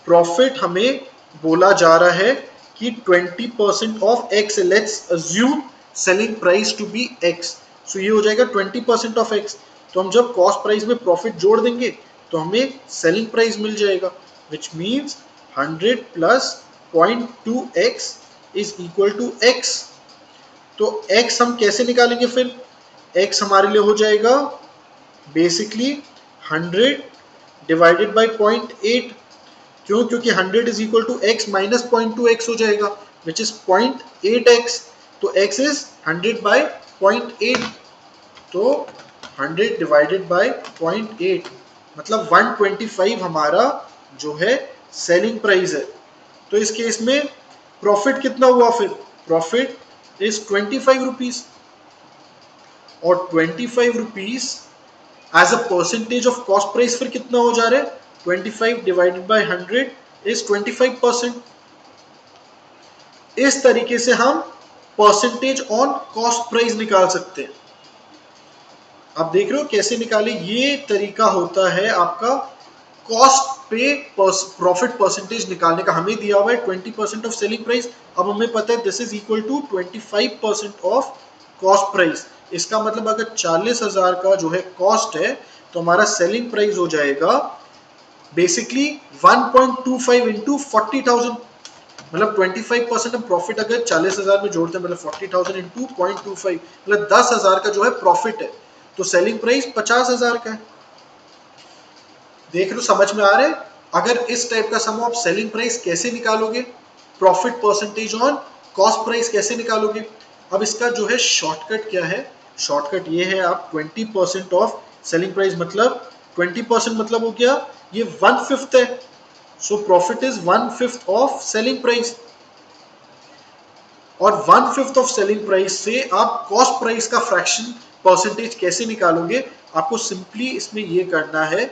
प्रॉफिट हमें बोला जा रहा है कि 20% off X, let's assume selling price to be X, so ये हो जाएगा 20% ऑफ एक्स। तो हम जब कॉस्ट प्राइस में प्रॉफिट जोड़ देंगे तो हमें सेलिंग प्राइस मिल जाएगा, which means 100 plus 0.2x is equal to x। तो x हम कैसे निकालेंगे, फिर x हमारे लिए हो जाएगा बेसिकली 100 डिवाइडेड बाई 0.8। क्यों, क्योंकि 100 is equal to x minus 0.2x हो जाएगा विच इज 0.8x। तो x इज 100 बाई 0.8, तो 100 डिवाइडेड बाई 0.8 मतलब 125 हमारा जो है सेलिंग प्राइस है। तो इस केस में प्रॉफिट कितना हुआ, फिर प्रॉफिट इज 25 रुपीज, और 25 rupees as a percentage of cost price फिर कितना हो जा रहा है, 25 डिवाइडेड बाय 100 इज 25%। इस तरीके से हम परसेंटेज ऑन कॉस्ट प्राइस निकाल सकते हैं। आप देख रहे हो कैसे निकाले, ये तरीका होता है आपका कॉस्ट पे प्रॉफिट परसेंटेज निकालने का। हमें दिया हुआ है 20% ऑफ सेलिंग प्राइस, अब हमें पता है this is equal to 25% of cost price. इसका मतलब अगर 40,000 का जो है कॉस्ट है तो हमारा सेलिंग प्राइस हो जाएगा बेसिकली 1.25 इंटू 40,000, मतलब 25% हम प्रॉफिट अगर 40,000 में जोड़ते हैं मतलब 40,000 इंटू 0.25 मतलब 10,000 का जो है प्रॉफिट है, तो सेलिंग प्राइस 50,000 का है। देख लो समझ में आ रहा है। अगर इस टाइप का सम आप सेलिंग प्राइस कैसे निकालोगे, profit percentage on cost price कैसे निकालोगे। अब इसका जो है शॉर्टकट क्या है, शॉर्टकट ये है, आप 20% ऑफ सेलिंग प्राइस मतलब 20% मतलब हो गया ये 1/5 है, so profit is 1/5 of selling price. और 1/5 ऑफ सेलिंग प्राइस से आप कॉस्ट प्राइस का फ्रैक्शन परसेंटेज कैसे निकालोगे, आपको सिंपली इसमें ये करना है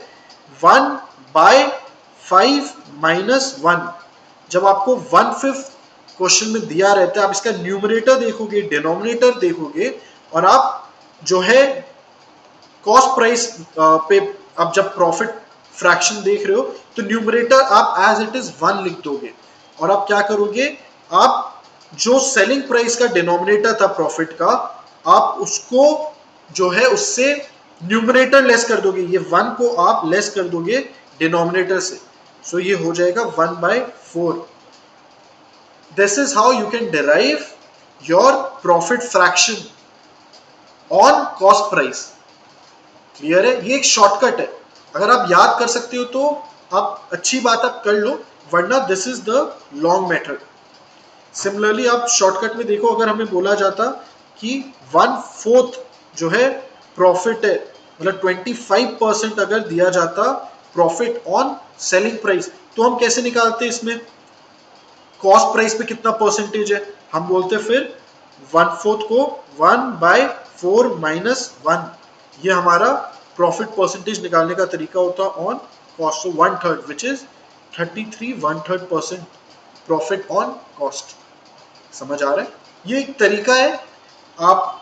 1/5 माइनस 1। जब आपको 1/5 क्वेश्चन में दिया रहता है, आप इसका न्यूमरेटर देखोगे, डिनोमिनेटर देखोगे, और आप जो है कॉस्ट प्राइस पे आप जब प्रॉफिट फ्रैक्शन देख रहे हो तो न्यूमरेटर आप एज इट इज 1 लिख दोगे, और आप क्या करोगे, आप जो सेलिंग प्राइस का डिनोमिनेटर था प्रॉफिट का, आप उसको जो है उससे न्यूमरेटर लेस कर दोगे, ये 1 को आप लेस कर दोगे डिनोमिनेटर से, सो ये हो जाएगा 1/4। This is how you can derive your profit fraction on cost price. Clear है? ये एक शॉर्टकट है, अगर आप याद कर सकते हो तो आप अच्छी बात आप कर लो, वरना this is the long method. Similarly आप शॉर्टकट में देखो, अगर हमें बोला जाता कि 1/4 जो है प्रॉफिट है, मतलब 25% अगर दिया जाता प्रॉफिट ऑन सेलिंग प्राइस, तो हम कैसे निकालते इसमें कॉस्ट प्राइस पे कितना परसेंटेज है? हम बोलते फिर 1/4 को 1/4 माइनस 1, ये हमारा प्रॉफिट परसेंटेज निकालने का तरीका होता on cost. So 1/3 which is 33 1/3% profit on cost. समझ आ रहा है? ये एक तरीका है, आप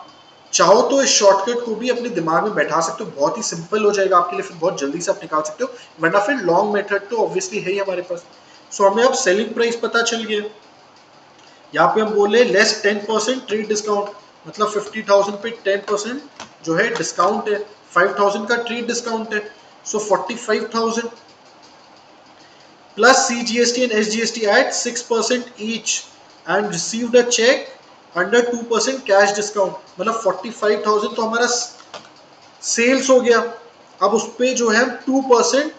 चाहो तो इस शॉर्टकट को भी अपने दिमाग में बैठा सकते हो, बहुत ही सिंपल हो जाएगा आपके लिए, फिर बहुत जल्दी से आप निकाल सकते हो, वरना फिर लॉन्ग मेथड तो ऑब्वियसली है ही हमारे पास। सो हमें अब सेलिंग प्राइस पता चल गया, यहाँ पे हम बोले लेस 10% ट्रेड डिस्काउंट, मतलब 50,000 पे 10% जो है डिस्काउंट है, 5,000 का ट्रेड डिस्काउंट है, सो 45,000 plus CGST and SGST at 6% each and received a check under 2% cash discount, मतलब 45,000 तो हमारा सेल्स हो गया। अब उस पे जो है 2%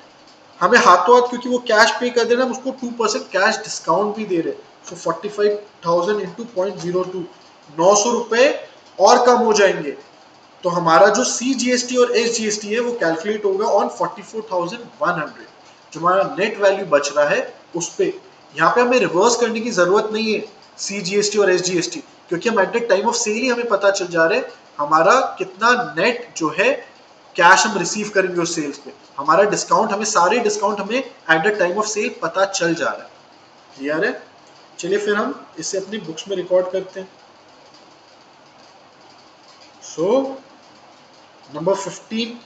हमें हाथों हाथ, क्योंकि वो कैश पे कर दे रहे हैं, हम उसको 2% कैश डिस्काउंट भी दे रहे हैं। सो 45,000 इंटू 0.02, 900 रुपए और कम हो जाएंगे। तो हमारा जो CGST और SGST है वो कैलकुलेट होगा ऑन 44,100, जो हमारा नेट वैल्यू बच रहा है उस पे। यहाँ पे हमें रिवर्स करने की जरूरत नहीं है CGST और SGST, क्योंकि हम at the time of sale ही हमें पता चल जा रहा है हमारा कितना नेट जो है कैश हम रिसीव करेंगे उस सेल्स पे। हमारा डिस्काउंट, हमें सारे डिस्काउंट हमें at the time of sale पता चल जा रहा है। क्लियर है? चलिए फिर हम इसे अपनी बुक्स में रिकॉर्ड करते हैं। सो नंबर 15,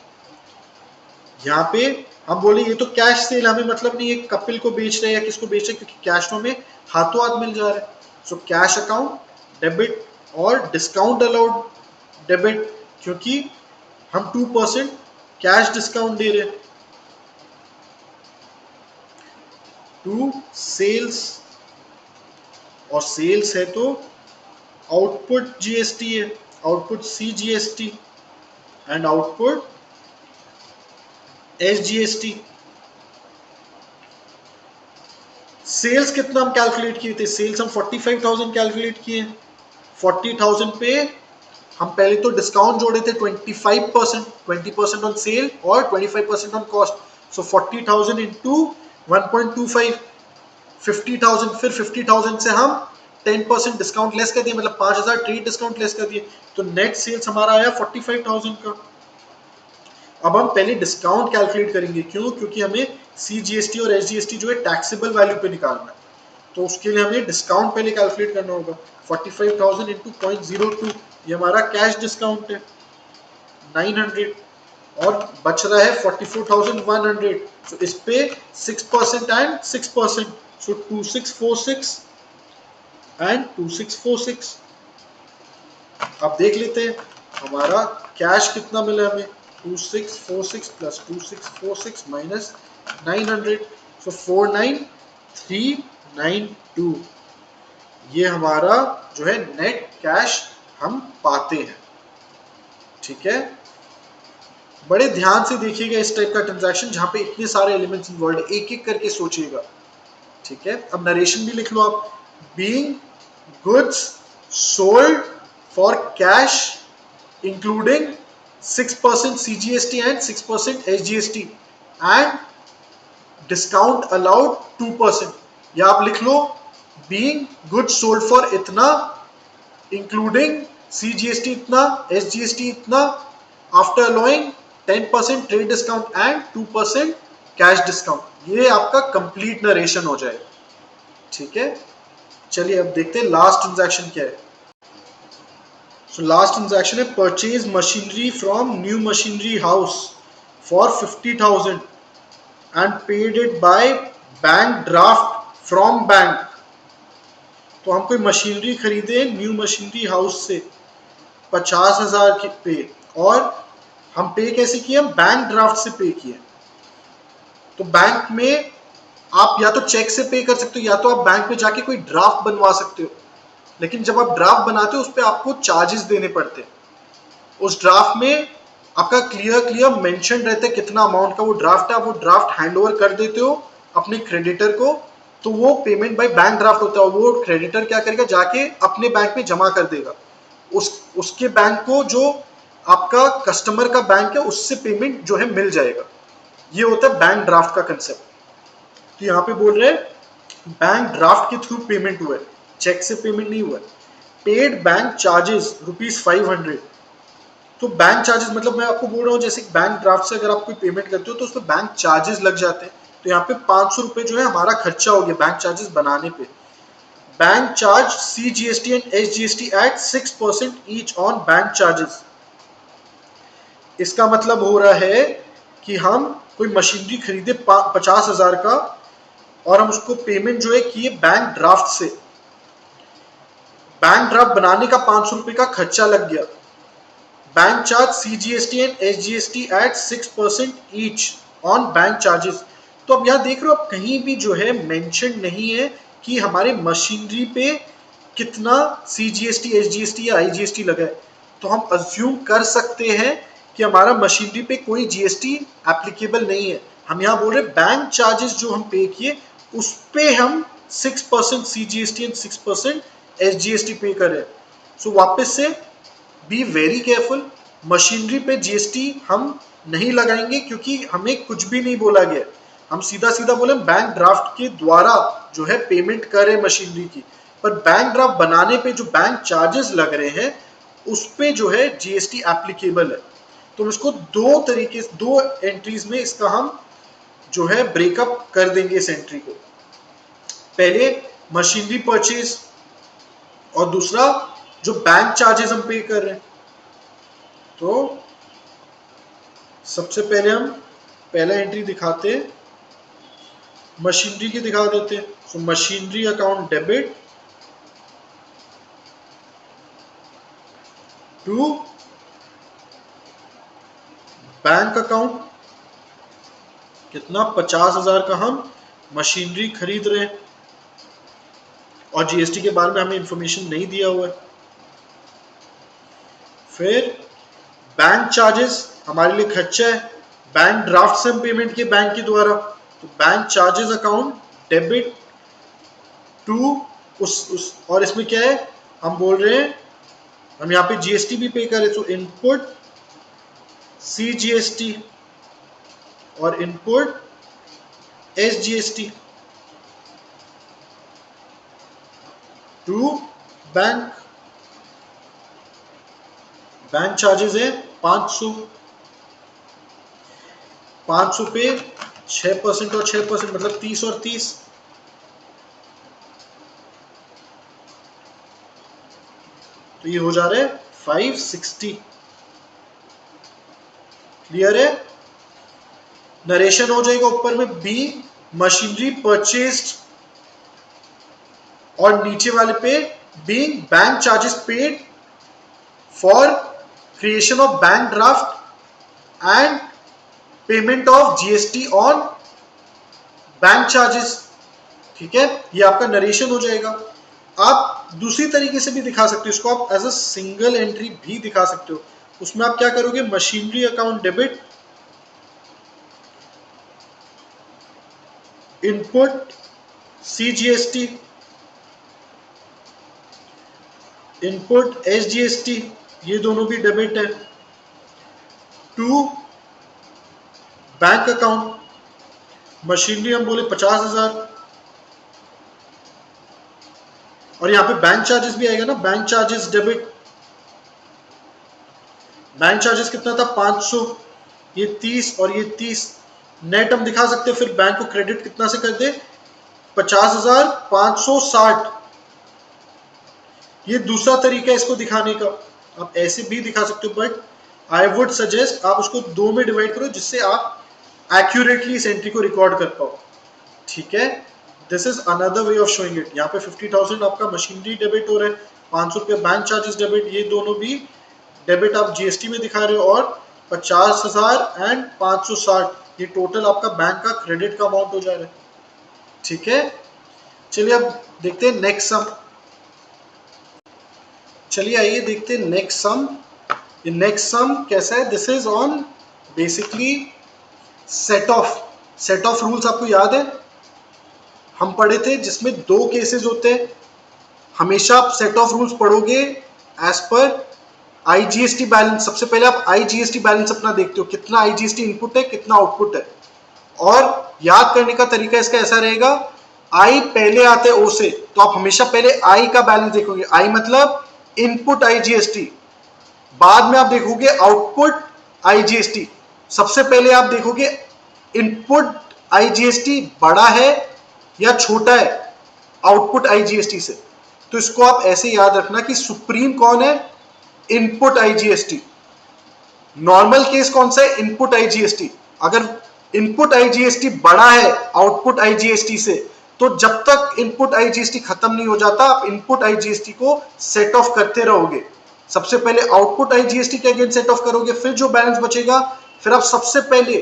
यहाँ पे हम बोले ये तो कैश सेल, हमें मतलब नहीं है कपिल को बेच रहे हैं या किसको बेच रहे हैं, क्योंकि कैश तो हमें हाथों हाथ मिल जा रहा है। सो कैश अकाउंट डेबिट और डिस्काउंट अलाउड डेबिट, क्योंकि हम 2% कैश डिस्काउंट दे रहे हैं टू सेल्स, और सेल्स है तो आउटपुट जीएसटी है, output CGST and output SGST। Sales कितना हम कैलकुलेट किए थे? सेल्स हम 45,000 कैलकुलेट किए। 40,000 पे हम पहले तो डिस्काउंट जोड़े थे 25%, 20% ऑन सेल और 25% ऑन कॉस्ट। सो 40,000 इंटू 1.25, 50,000, फिर 50,000 से हम 10% डिस्काउंट लेस कर दिए, मतलब 5,000 ट्रेड डिस्काउंट लेस कर दिए, तो नेट सेल्स हमारा आया 45,000 का। अब हम पहले डिस्काउंट कैलकुलेट करेंगे, क्यों? क्योंकि हमें CGST और SGST जो है टैक्सेबल वैल्यू पे निकालना है, तो उसके लिए हमें डिस्काउंट पहले कैलकुलेट करना होगा। 45,000 इंटू 0.02, ये हमारा कैश डिस्काउंट है 900, और बच रहा है 44,100। तो इस पे 6% एंड 6%, सो 2646 एंड 2646। अब देख लेते हैं हमारा कैश कितना मिला हमें, 2646 प्लस 2646 माइनस 900, सो 49392, ये हमारा जो है नेट कैश हम पाते हैं। ठीक है, बड़े ध्यान से देखिएगा इस टाइप का ट्रांजैक्शन जहां पे इतने सारे एलिमेंट्स इन्वॉल्व है, एक एक करके सोचिएगा। ठीक है, अब नरेशन भी लिख लो आप। Being goods sold for cash including 6% CGST and 6% SGST and discount allowed 2%, या आप लिख लो being goods sold for इतना including CGST इतना, SGST इतना, after allowing 10% trade discount and 2% cash discount। ये आपका कंप्लीट नरेशन हो जाएगा। ठीक है, चलिए अब देखते हैं लास्ट ट्रांजैक्शन क्या है। सो लास्ट ट्रांजैक्शन है purchase machinery from new machinery house for 50,000 and paid it by bank draft from bank. तो हम कोई मशीनरी खरीदे न्यू मशीनरी हाउस से 50,000 पे, और हम पे कैसे किए? बैंक ड्राफ्ट से पे किए। तो बैंक में आप या तो चेक से पे कर सकते हो या तो आप बैंक में जाके कोई ड्राफ्ट बनवा सकते हो, लेकिन जब आप ड्राफ्ट बनाते हो उस पर आपको चार्जेस देने पड़ते हैं। उस ड्राफ्ट में आपका क्लियर मेंशन रहता है कितना अमाउंट का वो ड्राफ्ट है, आप वो ड्राफ्ट हैंड ओवर कर देते हो अपने क्रेडिटर को, तो वो पेमेंट बाय बैंक ड्राफ्ट होता है। वो क्रेडिटर क्या करेगा, जाके अपने बैंक में जमा कर देगा, उसके बैंक को जो आपका कस्टमर का बैंक है उससे पेमेंट जो है मिल जाएगा। ये होता है बैंक ड्राफ्ट का कंसेप्ट। तो यहाँ पे बोल रहे हैं बैंक ड्राफ्ट के थ्रू पेमेंट हुआ है, चेक से पेमेंट नहीं हुआ है। Paid bank charges ₹500। तो बैंक चार्जेस मतलब मैं आपको बोल रहा हूँ जैसे बैंक ड्राफ्ट से अगर आप कोई पेमेंट करते हो तो उसमें बैंक चार्जेस लग जाते हैं। तो यहाँ पे 500 रुपए जो है हमारा खर्चा हो गया बैंक चार्जेस बनाने पे। Bank charge CGST and SGST at 6% each on bank charges. इसका मतलब हो रहा है कि हम कोई मशीनरी खरीदे 50,000 का और हम उसको पेमेंट जो है किए बैंक ड्राफ्ट से, बैंक ड्राफ्ट बनाने का 500 रुपए का खर्चा लग गया। Bank charge CGST and SGST at 6% each on bank charges. तो अब यहाँ देख रहे हो आप कहीं भी जो है मेंशन नहीं है कि हमारे मशीनरी पे कितना CGST, SGST या IGST लगा है। तो हम अज्यूम कर सकते हैं कि हमारा मशीनरी पे कोई GST एप्लीकेबल नहीं है। हम यहाँ बोल रहे बैंक चार्जेस जो हम पे किए उस पे हम 6% CGST एंड 6% SGST पे कर रहे हैं। सो वापस से बी वेरी केयरफुल, मशीनरी पे GST हम नहीं लगाएंगे क्योंकि हमें कुछ भी नहीं बोला गया। हम सीधा सीधा बोले बैंक ड्राफ्ट के द्वारा जो है पेमेंट करें मशीनरी की, पर बैंक ड्राफ्ट बनाने पे जो बैंक चार्जेस लग रहे हैं उस पे जो है GST एप्लीकेबल है। तो इसको दो एंट्रीज में इसका हम जो है ब्रेकअप कर देंगे इस एंट्री को। पहले मशीनरी परचेज और दूसरा जो बैंक चार्जेस हम पे कर रहे हैं। तो सबसे पहले हम पहला एंट्री दिखाते हैं, मशीनरी की दिखा देते हैं। So machinery account debit to bank account, कितना 50,000 का हम मशीनरी खरीद रहे हैं और GST के बारे में हमें इंफॉर्मेशन नहीं दिया हुआ है। फिर बैंक चार्जेस हमारे लिए खर्चा है, बैंक ड्राफ्ट से हम पेमेंट किए बैंक के द्वारा, तो bank charges account debit to उस और इसमें क्या है हम बोल रहे हैं हम यहाँ पे GST भी पे करें, तो इनपुट CGST और input SGST to bank. Bank charges है 500 पे 6% और 6% मतलब 30 और 30, तो ये हो जा रहा है 560। क्लियर है? नरेशन हो जाएगा ऊपर में बी मशीनरी परचेस्ड और नीचे वाले पे being bank charges paid for creation of bank draft and payment of GST on bank charges. ठीक है, ये आपका नरेशन हो जाएगा। आप दूसरी तरीके से भी दिखा सकते हो इसको, आप एज अ सिंगल एंट्री भी दिखा सकते हो। उसमें आप क्या करोगे, machinery account debit input CGST input SGST, ये दोनों भी डेबिट है, टू बैंक अकाउंट। मशीनरी हम बोले 50,000 और यहाँ पे बैंक चार्जेस भी आएगा ना, bank charges debit, bank charges कितना था 500, ये 30 और ये 30, नेट हम दिखा सकते हैं। फिर बैंक को क्रेडिट कितना से कर दे 50,560। ये दूसरा तरीका है इसको दिखाने का, आप ऐसे भी दिखा सकते हो, बट आई वुड सजेस्ट आप उसको दो में डिवाइड करो जिससे आप एक्यूरेटली इस एंट्री को रिकॉर्ड कर पाओ। ठीक है, this is another way of showing it. यहाँ पे 50,000 आपका मशीनरी डेबिट हो रहा है, 500 रुपये बैंक चार्जेस डेबिट, ये दोनों भी डेबिट आप GST में दिखा रहे हो, और 50,000 एंड 560 ये टोटल आपका बैंक का क्रेडिट का अमाउंट हो जा रहा है। ठीक है, चलिए अब देखते हैं नेक्स्ट सम। चलिए आइए देखते हैं नेक्स्ट सम। ये नेक्स्ट सम कैसा है? This is on basically set of rules. आपको याद है हम पढ़े थे जिसमें दो केसेस होते हैं। हमेशा आप सेट ऑफ रूल्स पढ़ोगे एज पर आईजीएसटी बैलेंस। सबसे पहले आप आईजीएसटी बैलेंस अपना देखते हो, कितना आईजीएसटी इनपुट है, कितना आउटपुट है। और याद करने का तरीका इसका ऐसा रहेगा, आई पहले आते हैं ओ से, तो आप हमेशा पहले आई का बैलेंस देखोगे। आई मतलब इनपुट आईजीएसटी, बाद में आप देखोगे आउटपुट आईजीएसटी। सबसे पहले आप देखोगे इनपुट आईजीएसटी बड़ा है या छोटा है आउटपुट आईजीएसटी से। तो इसको आप ऐसे याद रखना कि सुप्रीम कौन है? Input IGST. नॉर्मल केस कौन सा है? Input IGST. अगर इनपुट आईजीएसटी बड़ा है आउटपुट आईजीएसटी से, तो जब तक इनपुट आईजीएसटी खत्म नहीं हो जाता आप इनपुट आईजीएसटी को सेट ऑफ करते रहोगे। सबसे पहले आउटपुट आईजीएसटी के अगेंस्ट सेट ऑफ करोगे, फिर जो बैलेंस बचेगा फिर आप सबसे पहले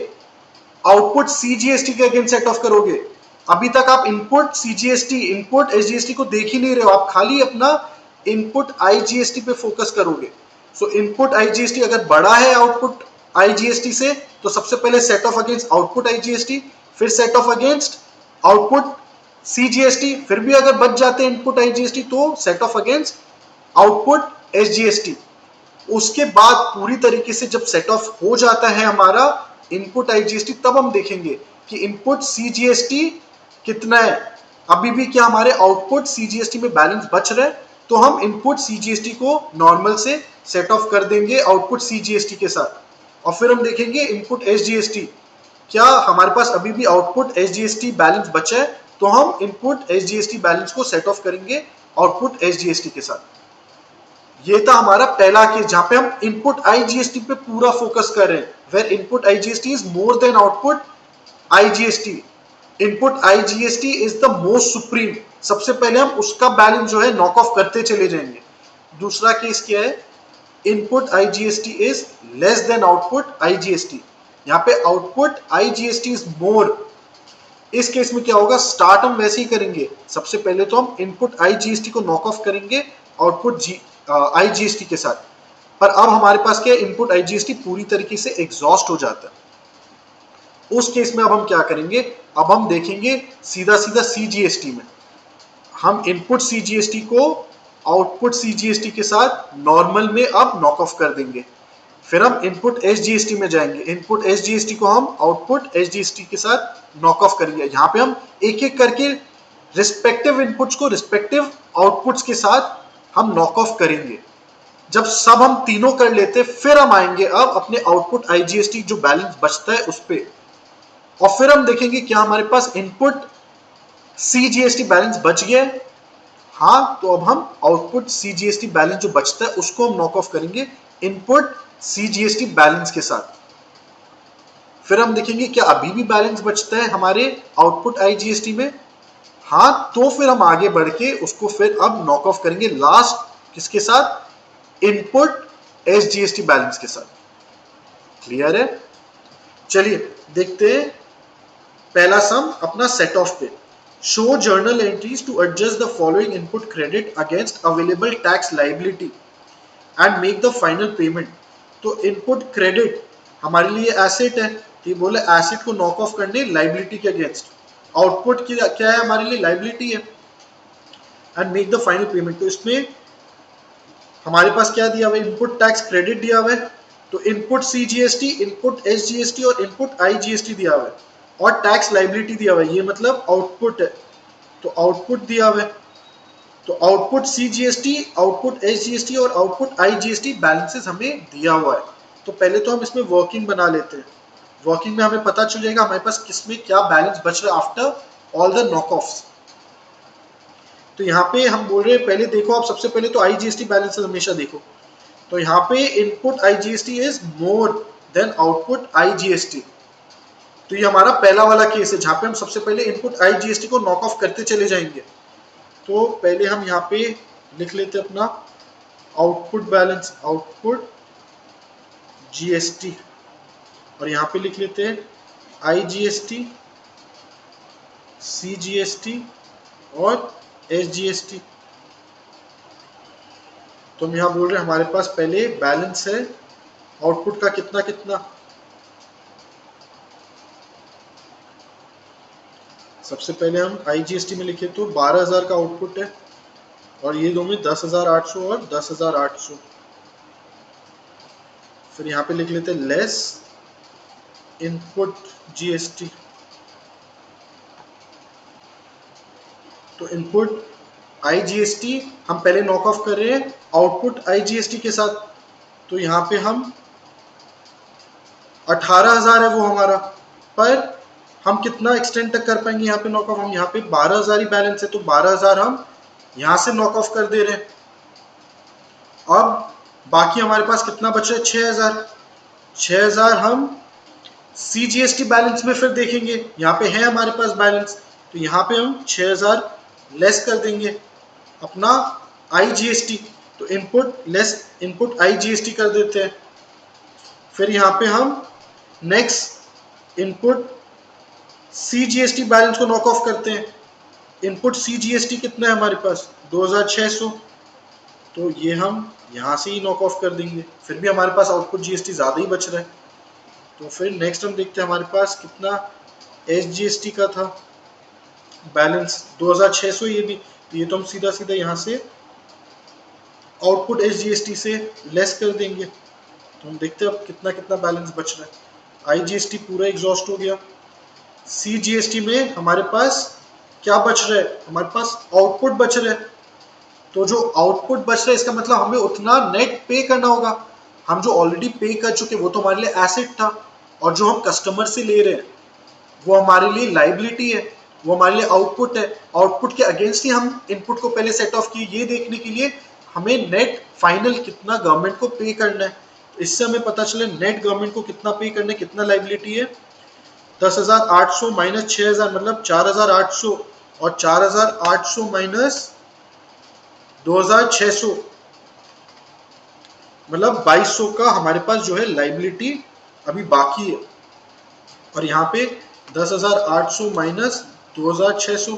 आउटपुट सीजीएसटी के अगेंस्ट सेट ऑफ करोगे। अभी तक आप इनपुट सीजीएसटी, इनपुट एसजीएसटी को देख ही नहीं रहे हो, आप खाली अपना इनपुट आईजीएसटी पे फोकस करोगे। सो इनपुट आईजीएसटी अगर बड़ा है आउटपुट आईजीएसटी से, तो सबसे पहले set off against output IGST, फिर set off against output CGST, फिर भी अगर बच जाते हैं इनपुट आईजीएसटी तो set off against output SGST. उसके बाद पूरी तरीके से जब सेट ऑफ हो जाता है हमारा इनपुट आईजीएसटी, तब हम देखेंगे कि इनपुट सीजीएसटी कितना है। अभी भी क्या हमारे आउटपुट सीजीएसटी में बैलेंस बच रहा है, तो हम इनपुट सीजीएसटी को नॉर्मल से सेट ऑफ कर देंगे आउटपुट सीजीएसटी के साथ। और फिर हम देखेंगे इनपुट एसजीएसटी, क्या हमारे पास अभी भी आउटपुट एसजीएसटी बैलेंस बचा है, तो हम इनपुट एसजीएसटी बैलेंस को सेट ऑफ करेंगे आउटपुट एसजीएसटी के साथ। ये था हमारा पहला केस जहां पे हम इनपुट आईजीएसटी पे पूरा फोकस कर रहे हैं, where input IGST is more than output IGST. Input IGST is the most supreme. सबसे पहले हम उसका बैलेंस जो है नॉक ऑफ करते चले जाएंगे। दूसरा केस क्या है? Input IGST is less than output IGST. यहाँ पे आउटपुट आईजीएसटी इज मोर। इस केस में क्या होगा? स्टार्ट हम वैसे ही करेंगे, सबसे पहले तो हम इनपुट आईजीएसटी को नॉक ऑफ करेंगे आउटपुट आईजीएसटी के साथ। पर अब हमारे पास क्या है? इनपुट आईजीएसटी पूरी तरीके से एग्जॉस्ट हो जाता है। उस केस में अब हम क्या करेंगे? अब हम देखेंगे सीधा सीधा सीजीएसटी में। हम इनपुट सीजीएसटी को आउटपुट सीजीएसटी के साथ नॉर्मल में अब नॉक ऑफ कर देंगे। फिर हम इनपुट एसजीएसटी में जाएंगे, इनपुट एसजीएसटी को हम आउटपुट एसजीएसटी के साथ नॉक ऑफ करेंगे। यहाँ पे हम एक एक करके रिस्पेक्टिव इनपुट्स को रिस्पेक्टिव आउटपुट्स के साथ हम नॉक ऑफ करेंगे। जब सब हम तीनों कर लेते, फिर हम आएंगे अब अपने आउटपुट आईजीएसटी जो बैलेंस बचता है उस पर, और फिर हम देखेंगे क्या हमारे पास इनपुट सीजीएसटी बैलेंस बच गया है। हाँ, तो अब हम आउटपुट सीजीएसटी बैलेंस जो बचता है उसको हम नॉक ऑफ करेंगे इनपुट सीजीएसटी बैलेंस के साथ। फिर हम देखेंगे क्या अभी भी बैलेंस बचता है हमारे आउटपुट आईजीएसटी में। हाँ, तो फिर हम आगे बढ़ के उसको फिर अब नॉक ऑफ करेंगे लास्ट किसके साथ? इनपुट एसजीएसटी बैलेंस के साथ। क्लियर है? चलिए देखते हैं पहला सम अपना सेट ऑफ पे। Show journal entries to adjust the following input credit against available tax liability and make the final payment. तो इनपुट क्रेडिट हमारे लिए एसेट है, ये बोले एसेट को नॉक ऑफ करने लाइबिलिटी के अगेंस्ट। आउटपुट क्या है हमारे लिए? लाइबिलिटी है। And make the final payment, तो इसमें हमारे पास क्या दिया हुआ है? इनपुट टैक्स क्रेडिट दिया हुआ है, तो इनपुट सीजीएसटी, इनपुट एसजीएसटी और इनपुट आईजीएसटी दिया हुआ है, और टैक्स लाइबिलिटी दिया हुआ है, ये मतलब आउटपुट है। तो आउटपुट दिया हुआ है, तो आउटपुट सीजीएसटी, आउटपुट एसजीएसटी और आउटपुट आईजीएसटी बैलेंसेस हमें दिया हुआ है। तो पहले तो हम इसमें वर्किंग बना लेते हैं। वर्किंग में हमें पता चल जाएगा हमारे पास किसमें क्या बैलेंस बच रहा है after all the knock offs. तो यहाँ पे हम बोल रहे हैं पहले देखो आप, सबसे पहले तो आईजीएसटी बैलेंसेस हमेशा देखो। तो यहाँ पे input IGST is more than output IGST. तो ये हमारा पहला वाला केस है जहाँ पे हम सबसे पहले इनपुट आईजीएसटी को नॉक ऑफ करते चले जाएंगे। तो पहले हम यहाँ पे लिख लेते हैं अपना आउटपुट बैलेंस, आउटपुट जीएसटी, और यहाँ पे लिख लेते हैं आईजीएसटी CGST और SGST। तो हम यहाँ बोल रहे हैं हमारे पास पहले बैलेंस है आउटपुट का कितना कितना। सबसे पहले हम IGST में लिखे तो 12,000 का आउटपुट है और ये दो में 10,800 और 10,800। फिर यहाँ पे लिख लेते हैं लेस इनपुट GST। तो इनपुट IGST हम पहले नॉक ऑफ कर रहे हैं आउटपुट IGST के साथ। तो यहाँ पे हम 18,000 है वो हमारा, पर हम कितना एक्सटेंड तक कर पाएंगे यहाँ पे नॉक ऑफ। हम यहाँ पे 12,000 ही बैलेंस है तो 12,000 हम यहाँ से नॉक ऑफ कर दे रहे हैं। अब बाकी हमारे पास कितना बच रहा है 6,000। 6,000 हम CGST बैलेंस में फिर देखेंगे, यहाँ पे है हमारे पास बैलेंस तो यहाँ पे हम 6,000 लेस कर देंगे अपना IGST। तो इनपुट लेस इनपुट IGST कर देते हैं। फिर यहाँ पे हम नेक्स्ट इनपुट CGST बैलेंस को नॉक ऑफ करते हैं। इनपुट CGST कितना है हमारे पास 2,600। तो ये हम यहाँ से ही नॉक ऑफ कर देंगे, फिर भी हमारे पास आउटपुट GST ज़्यादा ही बच रहा है। तो फिर नेक्स्ट हम देखते हैं हमारे पास कितना SGST का था बैलेंस 2,600 ये भी। तो ये तो हम सीधा सीधा यहाँ से आउटपुट SGST से लेस कर देंगे। तो हम देखते हैं अब कितना कितना बैलेंस बच रहा है। IGST पूरा एग्जॉस्ट हो गया। CGST में हमारे पास क्या बच रहा है, हमारे पास आउटपुट बच रहा है। तो जो आउटपुट बच रहा है इसका मतलब हमें उतना नेट पे करना होगा। हम जो ऑलरेडी पे कर चुके वो तो हमारे लिए एसेट था, और जो हम कस्टमर से ले रहे हैं वो हमारे लिए लाइबिलिटी है, वो हमारे लिए आउटपुट है। आउटपुट के अगेंस्ट ही हम इनपुट को पहले सेट ऑफ किए, ये देखने के लिए हमें नेट फाइनल कितना गवर्नमेंट को पे करना है। इससे हमें पता चले नेट गवर्नमेंट को कितना पे करना है, कितना लाइबिलिटी है। 10,800 माइनस 6,000 मतलब 4,800, और 4,800 माइनस 2,600 मतलब 2,200 का हमारे पास जो है लाइबिलिटी अभी बाकी है। और यहाँ पे 10,800 माइनस 2,600,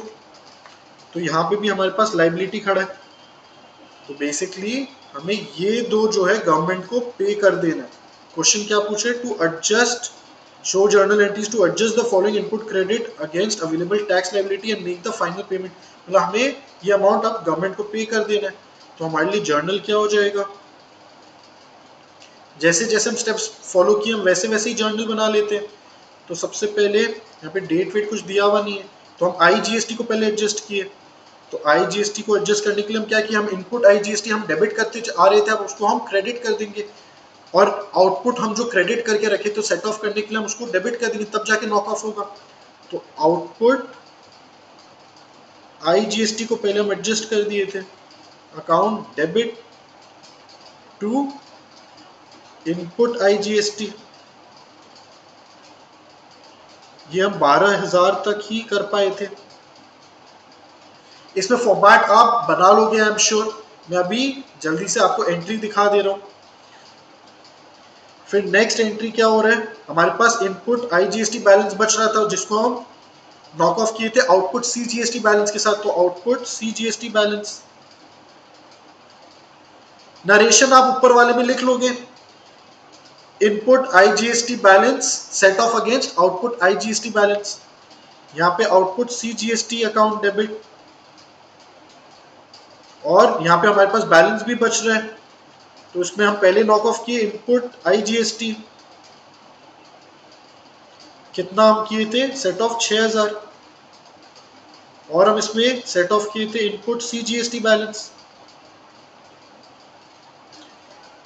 तो यहाँ पे भी हमारे पास लाइबिलिटी खड़ा है। तो बेसिकली हमें ये दो जो है गवर्नमेंट को पे कर देना है। क्वेश्चन क्या पूछे, to adjust show journal entries to adjust the following input credit against available tax liability and make the final payment. मतलब हमें ये अमाउंट अब गवर्नमेंट को पे कर देना है। तो हमारे लिए जर्नल क्या हो जाएगा, जैसे जैसे हम स्टेप्स फॉलो किए हम वैसे वैसे ही जर्नल बना लेते हैं। तो सबसे पहले यहाँ पे डेट वेट कुछ दिया हुआ नहीं है, तो हम IGST को पहले एडजस्ट किए। तो IGST को एडजस्ट करने के लिए हम क्या किए, हम इनपुट IGST हम डेबिट करते आ रहे थे, अब उसको हम क्रेडिट कर देंगे। और आउटपुट हम जो क्रेडिट करके रखे तो सेट ऑफ करने के लिए हम उसको डेबिट कर देंगे, तब जाके नॉक ऑफ होगा। तो आउटपुट IGST को पहले हम एडजस्ट कर दिए थे, account debit to input IGST। ये हम 12,000 तक ही कर पाए थे। इसमें फॉर्मेट आप बना लोगे आई एम श्योर। मैं अभी जल्दी से आपको एंट्री दिखा दे रहा हूं। फिर नेक्स्ट एंट्री क्या हो रहा है, हमारे पास इनपुट IGST बैलेंस बच रहा था जिसको हम नॉक ऑफ किए थे आउटपुट CGST बैलेंस के साथ। तो आउटपुट CGST बैलेंस, नरेशन आप ऊपर वाले में लिख लोगे, input IGST balance set off against output IGST balance. यहाँ पे आउटपुट CGST अकाउंट डेबिट, और यहाँ पे हमारे पास बैलेंस भी बच रहा है तो इसमें हम पहले नॉक ऑफ किए इनपुट IGST, कितना हम किए थे सेट ऑफ 6,000, और हम इसमें सेट ऑफ किए थे इनपुट CGST बैलेंस।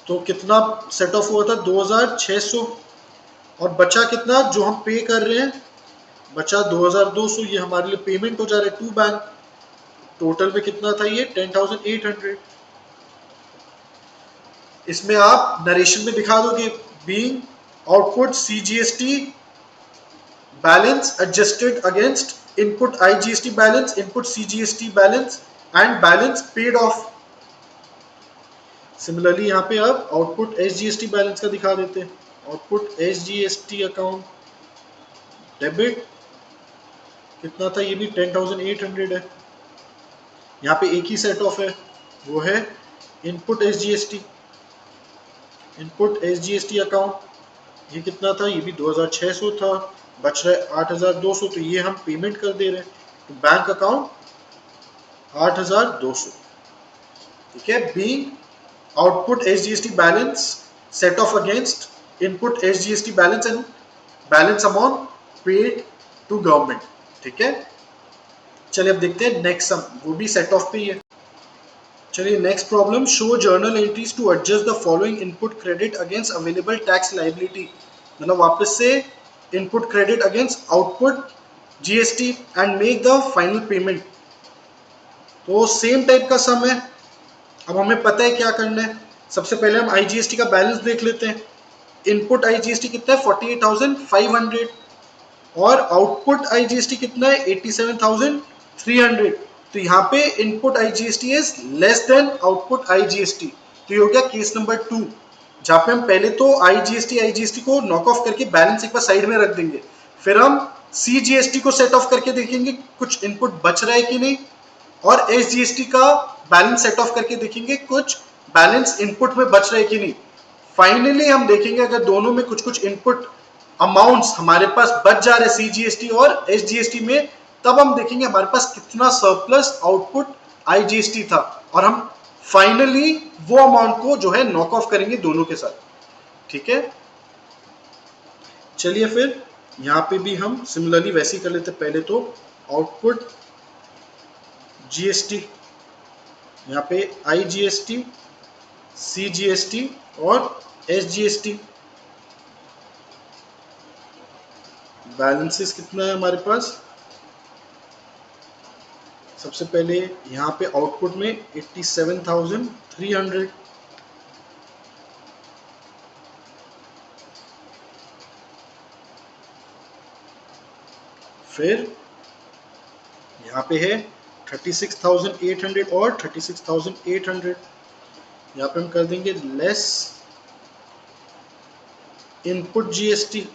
तो कितना सेट ऑफ हुआ था 2,600, और बचा कितना जो हम पे कर रहे हैं, बचा 2,200। ये हमारे लिए पेमेंट हो जा रहा है टू बैंक। टोटल में कितना था ये 10,800। इसमें आप नरेशन में दिखा दोगे being output CGST balance adjusted against input IGST balance, input CGST balance and balance paid of. Similarly यहाँ पे अब आउटपुट SGST बैलेंस का दिखा देते हैं। आउटपुट SGST अकाउंट डेबिट कितना था, ये भी 10,800 है। यहाँ पे एक ही सेट ऑफ है, वो है input SGST. Input SGST account ये कितना था, ये भी 2600 था, बच रहा है 8200, तो ये हम पेमेंट कर दे रहे हैं। तो बैंक अकाउंट 8200, ठीक है। Being output SGST balance set off against input SGST balance and balance amount paid to government, ठीक है। चलिए अब देखते हैं नेक्स्ट सम, वो भी सेट ऑफ पे ही है। चलिए next problem, show journal entries to adjust the following input credit against available tax liability. मतलब वापस से input credit against output GST and make the final payment. तो सेम टाइप का सम है। अब हमें पता है क्या करना है। सबसे पहले हम आईजीएसटी का बैलेंस देख लेते हैं। इनपुट आईजीएसटी कितना है 48,500 और आउटपुट आईजीएसटी कितना है 87,300। तो यहाँ पे input IGST is less than output IGST. तो ये हो गया केस नंबर 2, जहाँ पे हम पहले तो आईजीएसटी को नॉक ऑफ करके बैलेंस एक बार साइड में रख देंगे, फिर हम सीजीएसटी को सेट ऑफ करके देखेंगे कुछ इनपुट बच रहा है कि नहीं, और एसजीएसटी का बैलेंस सेट ऑफ करके देखेंगे कुछ बैलेंस इनपुट में बच रहे कि नहीं। फाइनली हम देखेंगे अगर दोनों में कुछ कुछ इनपुट अमाउंट्स हमारे पास बच जा रहे सीजीएसटी और एसजीएसटी में, तब हम देखेंगे हमारे पास कितना सरप्लस आउटपुट आईजीएसटी था, और हम फाइनली वो अमाउंट को जो है नॉक ऑफ करेंगे दोनों के साथ, ठीक है। चलिए फिर यहाँ पे भी हम सिमिलरली वैसे ही कर लेते। पहले तो आउटपुट जीएसटी, यहाँ पे आईजीएसटी, सीजीएसटी और एसजीएसटी। बैलेंसेस कितना है हमारे पास, सबसे पहले यहाँ पे आउटपुट में 87,300, फिर यहाँ पे है 36,800 और 36,800। यहाँ पे हम कर देंगे लेस इनपुट जीएसटी।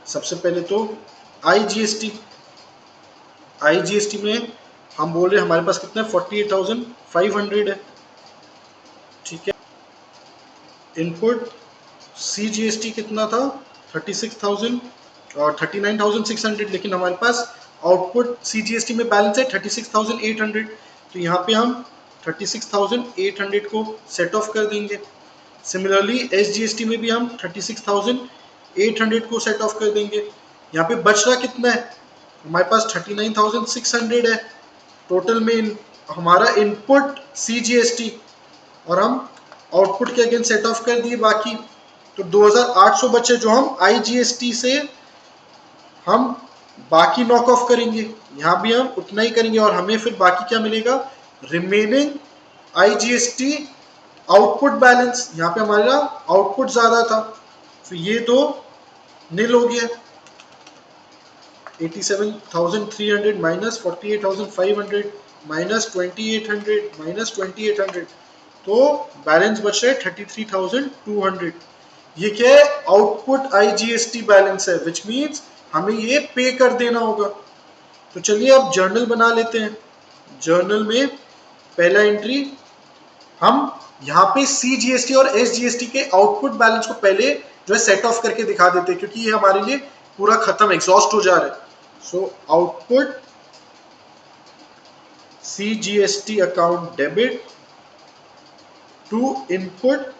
सबसे पहले तो आईजीएसटी, आईजीएसटी में हम बोल रहे हैं हमारे पास कितना है 48,500 है, ठीक है। इनपुट सीजीएसटी कितना था 36,000 और 39,600, लेकिन हमारे पास आउटपुट सीजीएसटी में बैलेंस है 36,800। तो यहाँ पे हम 36,800 को सेट ऑफ कर देंगे। सिमिलरली एसजीएसटी में भी हम 36,800 को सेट ऑफ कर देंगे। यहाँ पे बच रहा कितना है हमारे पास 39,600 है टोटल में हमारा इनपुट सीजीएसटी, और हम आउटपुट के अगेंस्ट सेट ऑफ कर दिए बाकी। तो 2,800 बचे जो हम आईजीएसटी से हम बाकी नॉक ऑफ करेंगे। यहाँ भी हम उतना ही करेंगे और हमें फिर बाकी क्या मिलेगा, रिमेनिंग आईजीएसटी आउटपुट बैलेंस। यहाँ पे हमारा आउटपुट ज्यादा था, तो ये तो नील हो गया। 87,300 माइनस 48,500 माइनस 2,800 माइनस 2,800, तो बैलेंस बच रहा है 33,200। ये क्या है, आउटपुट आईजीएसटी बैलेंस है, विच मीन्स हमें ये पे कर देना होगा। तो चलिए अब जर्नल बना लेते हैं। जर्नल में पहला एंट्री हम यहाँ पे सीजीएसटी और एसजीएसटी के आउटपुट बैलेंस को पहले जो है सेट ऑफ करके दिखा देते हैं, क्योंकि ये हमारे लिए पूरा खत्म एग्जॉस्ट हो जा रहा है। So output CGST account debit to input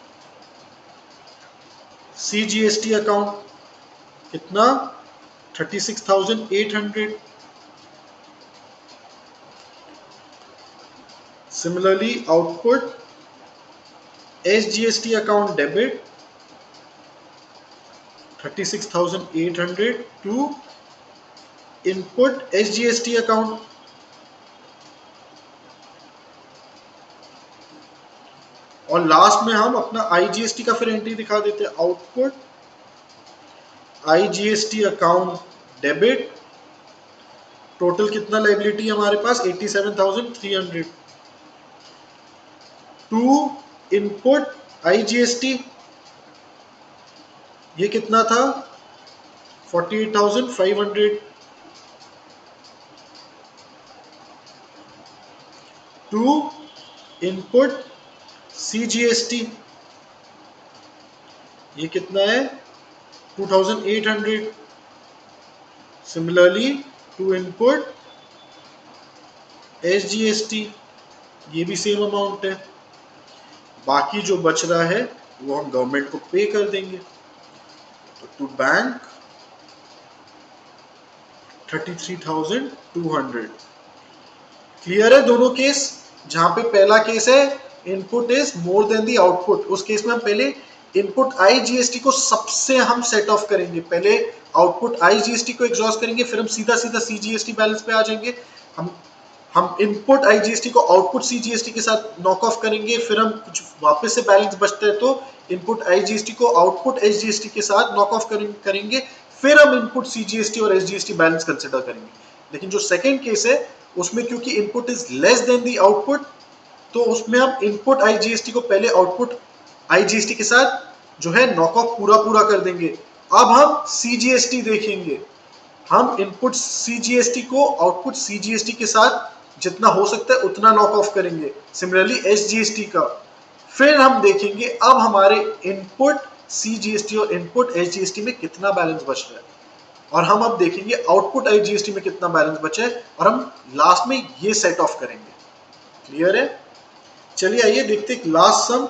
CGST account कितना 36,800। Similarly output SGST account debit 36,800 to input SGST account. और लास्ट में हम अपना आईजीएसटी का फिर एंट्री दिखा देते हैं। Output IGST account debit, total कितना लायबिलिटी है हमारे पास 87,300 टू इनपुट आईजीएसटी, ये कितना था 48,500 टू इनपुट CGST, ये कितना है 2,800। सिमिलरली टू इनपुट SGST, ये भी सेम अमाउंट है। बाकी जो बच रहा है वो हम गवर्नमेंट को पे कर देंगे। तो टू बैंक 33,200। क्लियर है दोनों केस? जहां पे पहला केस है input is more then the output, उस केस में हम पहले इनपुट IGST को सबसे हम सेट ऑफ करेंगे, पहले आउटपुट IGST को एग्जॉस्ट करेंगे, फिर हम सीधा सीधा CGST बैलेंस पे आ जाएंगे। हम इनपुट IGST को आउटपुट CGST के साथ नॉक ऑफ करेंगे, फिर हम कुछ वापस से बैलेंस बचता है तो इनपुट IGST को आउटपुट SGST के साथ नॉक ऑफ करेंगे, फिर हम इनपुट CGST और SGST बैलेंस कंसिडर करेंगे। लेकिन जो सेकंड केस है उसमें क्योंकि input is less than the output, तो उसमें हम इनपुट IGST को पहले आउटपुट IGST के साथ जो है नॉक ऑफ पूरा कर देंगे। अब हम CGST देखेंगे, हम इनपुट CGST को आउटपुट CGST के साथ जितना हो सकता है उतना नॉक ऑफ करेंगे, सिमिलरली SGST का। फिर हम देखेंगे अब हमारे इनपुट CGST और इनपुट SGST में कितना बैलेंस बच रहा है, और हम अब देखेंगे आउटपुट IGST में कितना बैलेंस बचा है, और हम लास्ट में ये सेट ऑफ करेंगे। क्लियर है? चलिए आइए देखते हैं last some.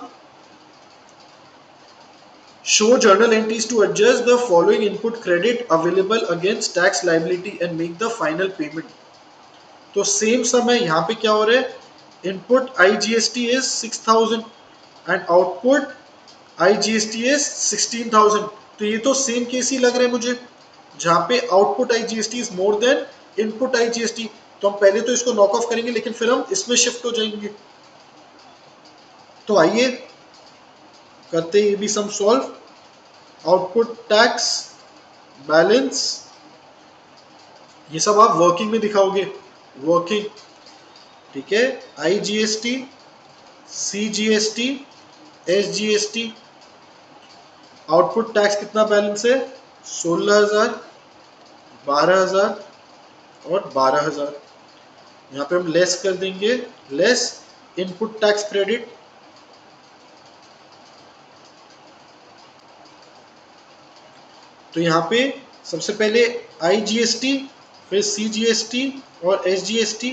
Show journal entries to adjust the following input credit available against tax liability and make the final payment। तो सेम सम है, यहाँ पे क्या हो रहा है, input IGST is 6,000 and output IGST is 16,000। तो ये तो सेम केस ही लग रहा है मुझे, जहाँ पे output IGST is more than input IGST। तो हम पहले तो इसको नॉक ऑफ करेंगे, लेकिन फिर हम इसमें शिफ्ट हो जाएंगे। तो आइए करते ये भी sum solve. Output tax balance, ये सब आप वर्किंग में दिखाओगे, वर्किंग, ठीक है। IGST, CGST, SGST, output tax कितना बैलेंस है 16,000, 12,000 और 12,000। यहाँ पे हम लेस कर देंगे, लेस इनपुट टैक्स क्रेडिट। तो यहाँ पे सबसे पहले IGST, फिर CGST और SGST।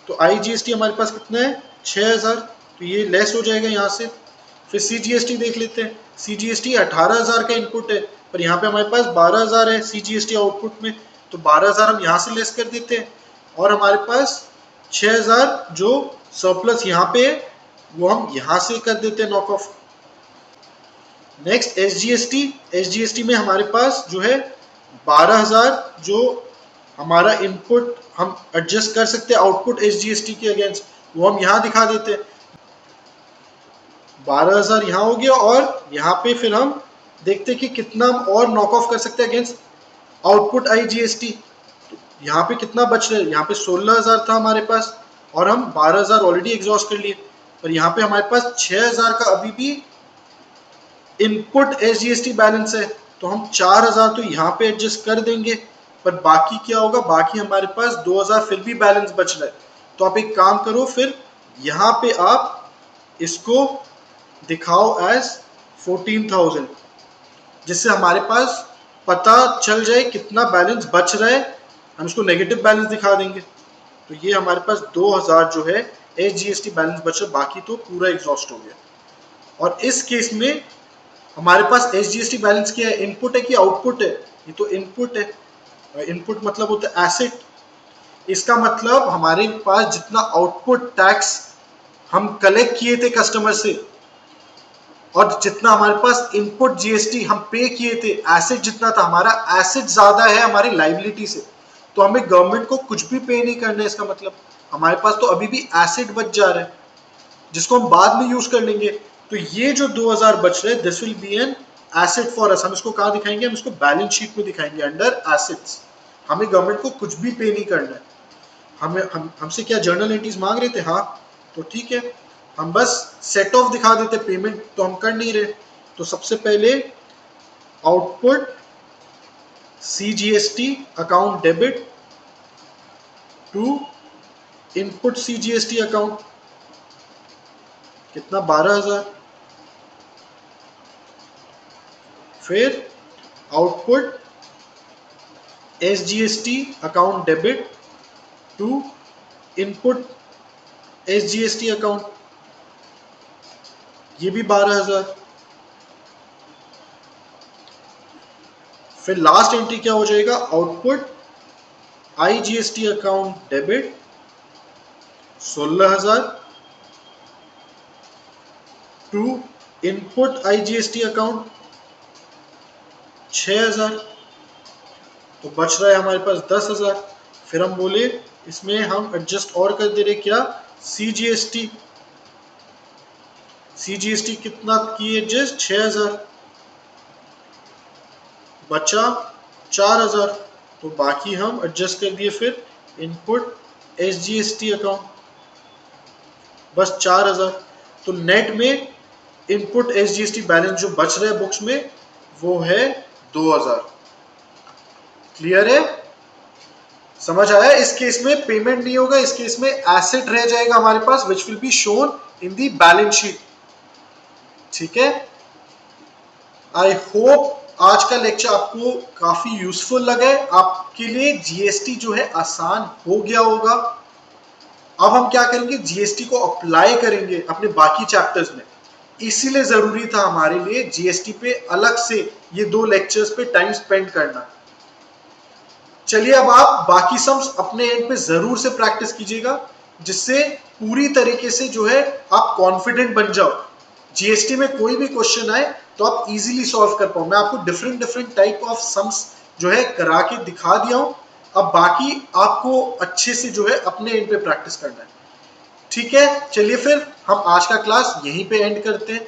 तो IGST हमारे पास कितना है 6,000, तो ये लेस हो जाएगा यहाँ से। फिर CGST देख लेते हैं, CGST 18,000 का इनपुट है, पर यहाँ पे हमारे पास 12,000 है CGST आउटपुट में, तो 12,000 हम यहाँ से लेस कर देते हैं, और हमारे पास 6,000 जो सरप्लस यहाँ पे है वो हम यहाँ से कर देते हैं नॉक ऑफ। नेक्स्ट SGST में हमारे पास जो है 12,000 जो हमारा इनपुट हम एडजस्ट कर सकते हैं आउटपुट SGST के अगेंस्ट, वो हम यहाँ दिखा देते हैं। 12,000 यहाँ हो गया, और यहाँ पे फिर हम देखते हैं कि कितना हम और नॉक ऑफ कर सकते हैं अगेंस्ट आउटपुट IGST। तो यहाँ पे कितना बच रहा है, यहाँ पे 16,000 था हमारे पास, और हम 12,000 ऑलरेडी एग्जॉस्ट कर लिए, पर यहाँ पे हमारे पास 6,000 का अभी भी इनपुट SGST बैलेंस है, तो हम 4,000 तो यहाँ पे एडजस्ट कर देंगे, पर बाकी क्या होगा, बाकी हमारे पास 2,000 फिर भी बैलेंस बच रहा है। तो आप एक काम करो, फिर यहाँ पे आप इसको दिखाओ एज 14,000, जिससे हमारे पास पता चल जाए कितना बैलेंस बच रहा है, हम इसको नेगेटिव बैलेंस दिखा देंगे। तो ये हमारे पास 2,000 जो है SGST बैलेंस बचा, बाकी तो पूरा एग्जॉस्ट हो गया। और इस केस में हमारे पास SGST बैलेंस क्या है, इनपुट है कि आउटपुट है, ये तो इनपुट है। इनपुट मतलब होता है एसेट, इसका मतलब हमारे पास जितना आउटपुट टैक्स हम कलेक्ट किए थे कस्टमर से, और जितना हमारे पास इनपुट GST हम पे किए थे, एसेट जितना था, हमारा एसेट ज्यादा है हमारी लाइबिलिटी से, तो हमें गवर्नमेंट को कुछ भी पे नहीं करना है। इसका मतलब हमारे पास तो अभी भी एसेट बच जा रहा है, जिसको हम बाद में यूज कर लेंगे। तो ये जो 2,000 बच रहे हैं, this will be an asset for us. हम इसको कहाँ दिखाएंगे, हम इसको बैलेंस शीट में दिखाएंगे अंडर एसेट्स। हमें गवर्नमेंट को कुछ भी पे नहीं करना है। हमसे क्या जर्नल एंट्रीज मांग रहे थे, हाँ तो ठीक है, हम बस सेट ऑफ दिखा देते, पेमेंट तो हम कर नहीं रहे। तो सबसे पहले output CGST account debit to input CGST account, कितना 12,000। फिर output SGST account debit to input SGST account, ये भी 12,000। फिर लास्ट एंट्री क्या हो जाएगा, output IGST account debit 16,000 to input IGST account 6,000, तो बच रहा है हमारे पास 10,000। फिर हम बोले इसमें हम एडजस्ट और कर दे रहे, क्या, CGST कितना किए एडजस्ट, 6,000, बचा 4,000, तो बाकी हम एडजस्ट कर दिए फिर इनपुट SGST अकाउंट, बस 4,000। तो नेट में इनपुट SGST बैलेंस जो बच रहा है बुक्स में वो है 2,000। क्लियर है, समझ आया। इस केस में पेमेंट नहीं होगा, इस केस में एसेट रह जाएगा हमारे पास which will be shown in the balance sheet. ठीक है, आई होप आज का लेक्चर आपको काफी यूजफुल लगे, आपके लिए जीएसटी जो है आसान हो गया होगा। अब हम क्या करेंगे, जीएसटी को अप्लाई करेंगे अपने बाकी चैप्टर्स में, इसीलिए जरूरी था हमारे लिए जीएसटी पे अलग से ये 2 लेक्चर्स पे टाइम स्पेंड करना। चलिए अब आप बाकी सम्स अपने एंड पे जरूर से प्रैक्टिस कीजिएगा, जिससे पूरी तरीके से जो है आप कॉन्फिडेंट बन जाओ, जीएसटी में कोई भी क्वेश्चन आए तो आप इजीली सॉल्व कर पाओ। मैं आपको डिफरेंट टाइप ऑफ सम्स जो है करा के दिखा दिया हूं, अब बाकी आपको अच्छे से जो है अपने एंड पे प्रैक्टिस करना है। ठीक है, चलिए फिर हम आज का क्लास यहीं पे एंड करते हैं।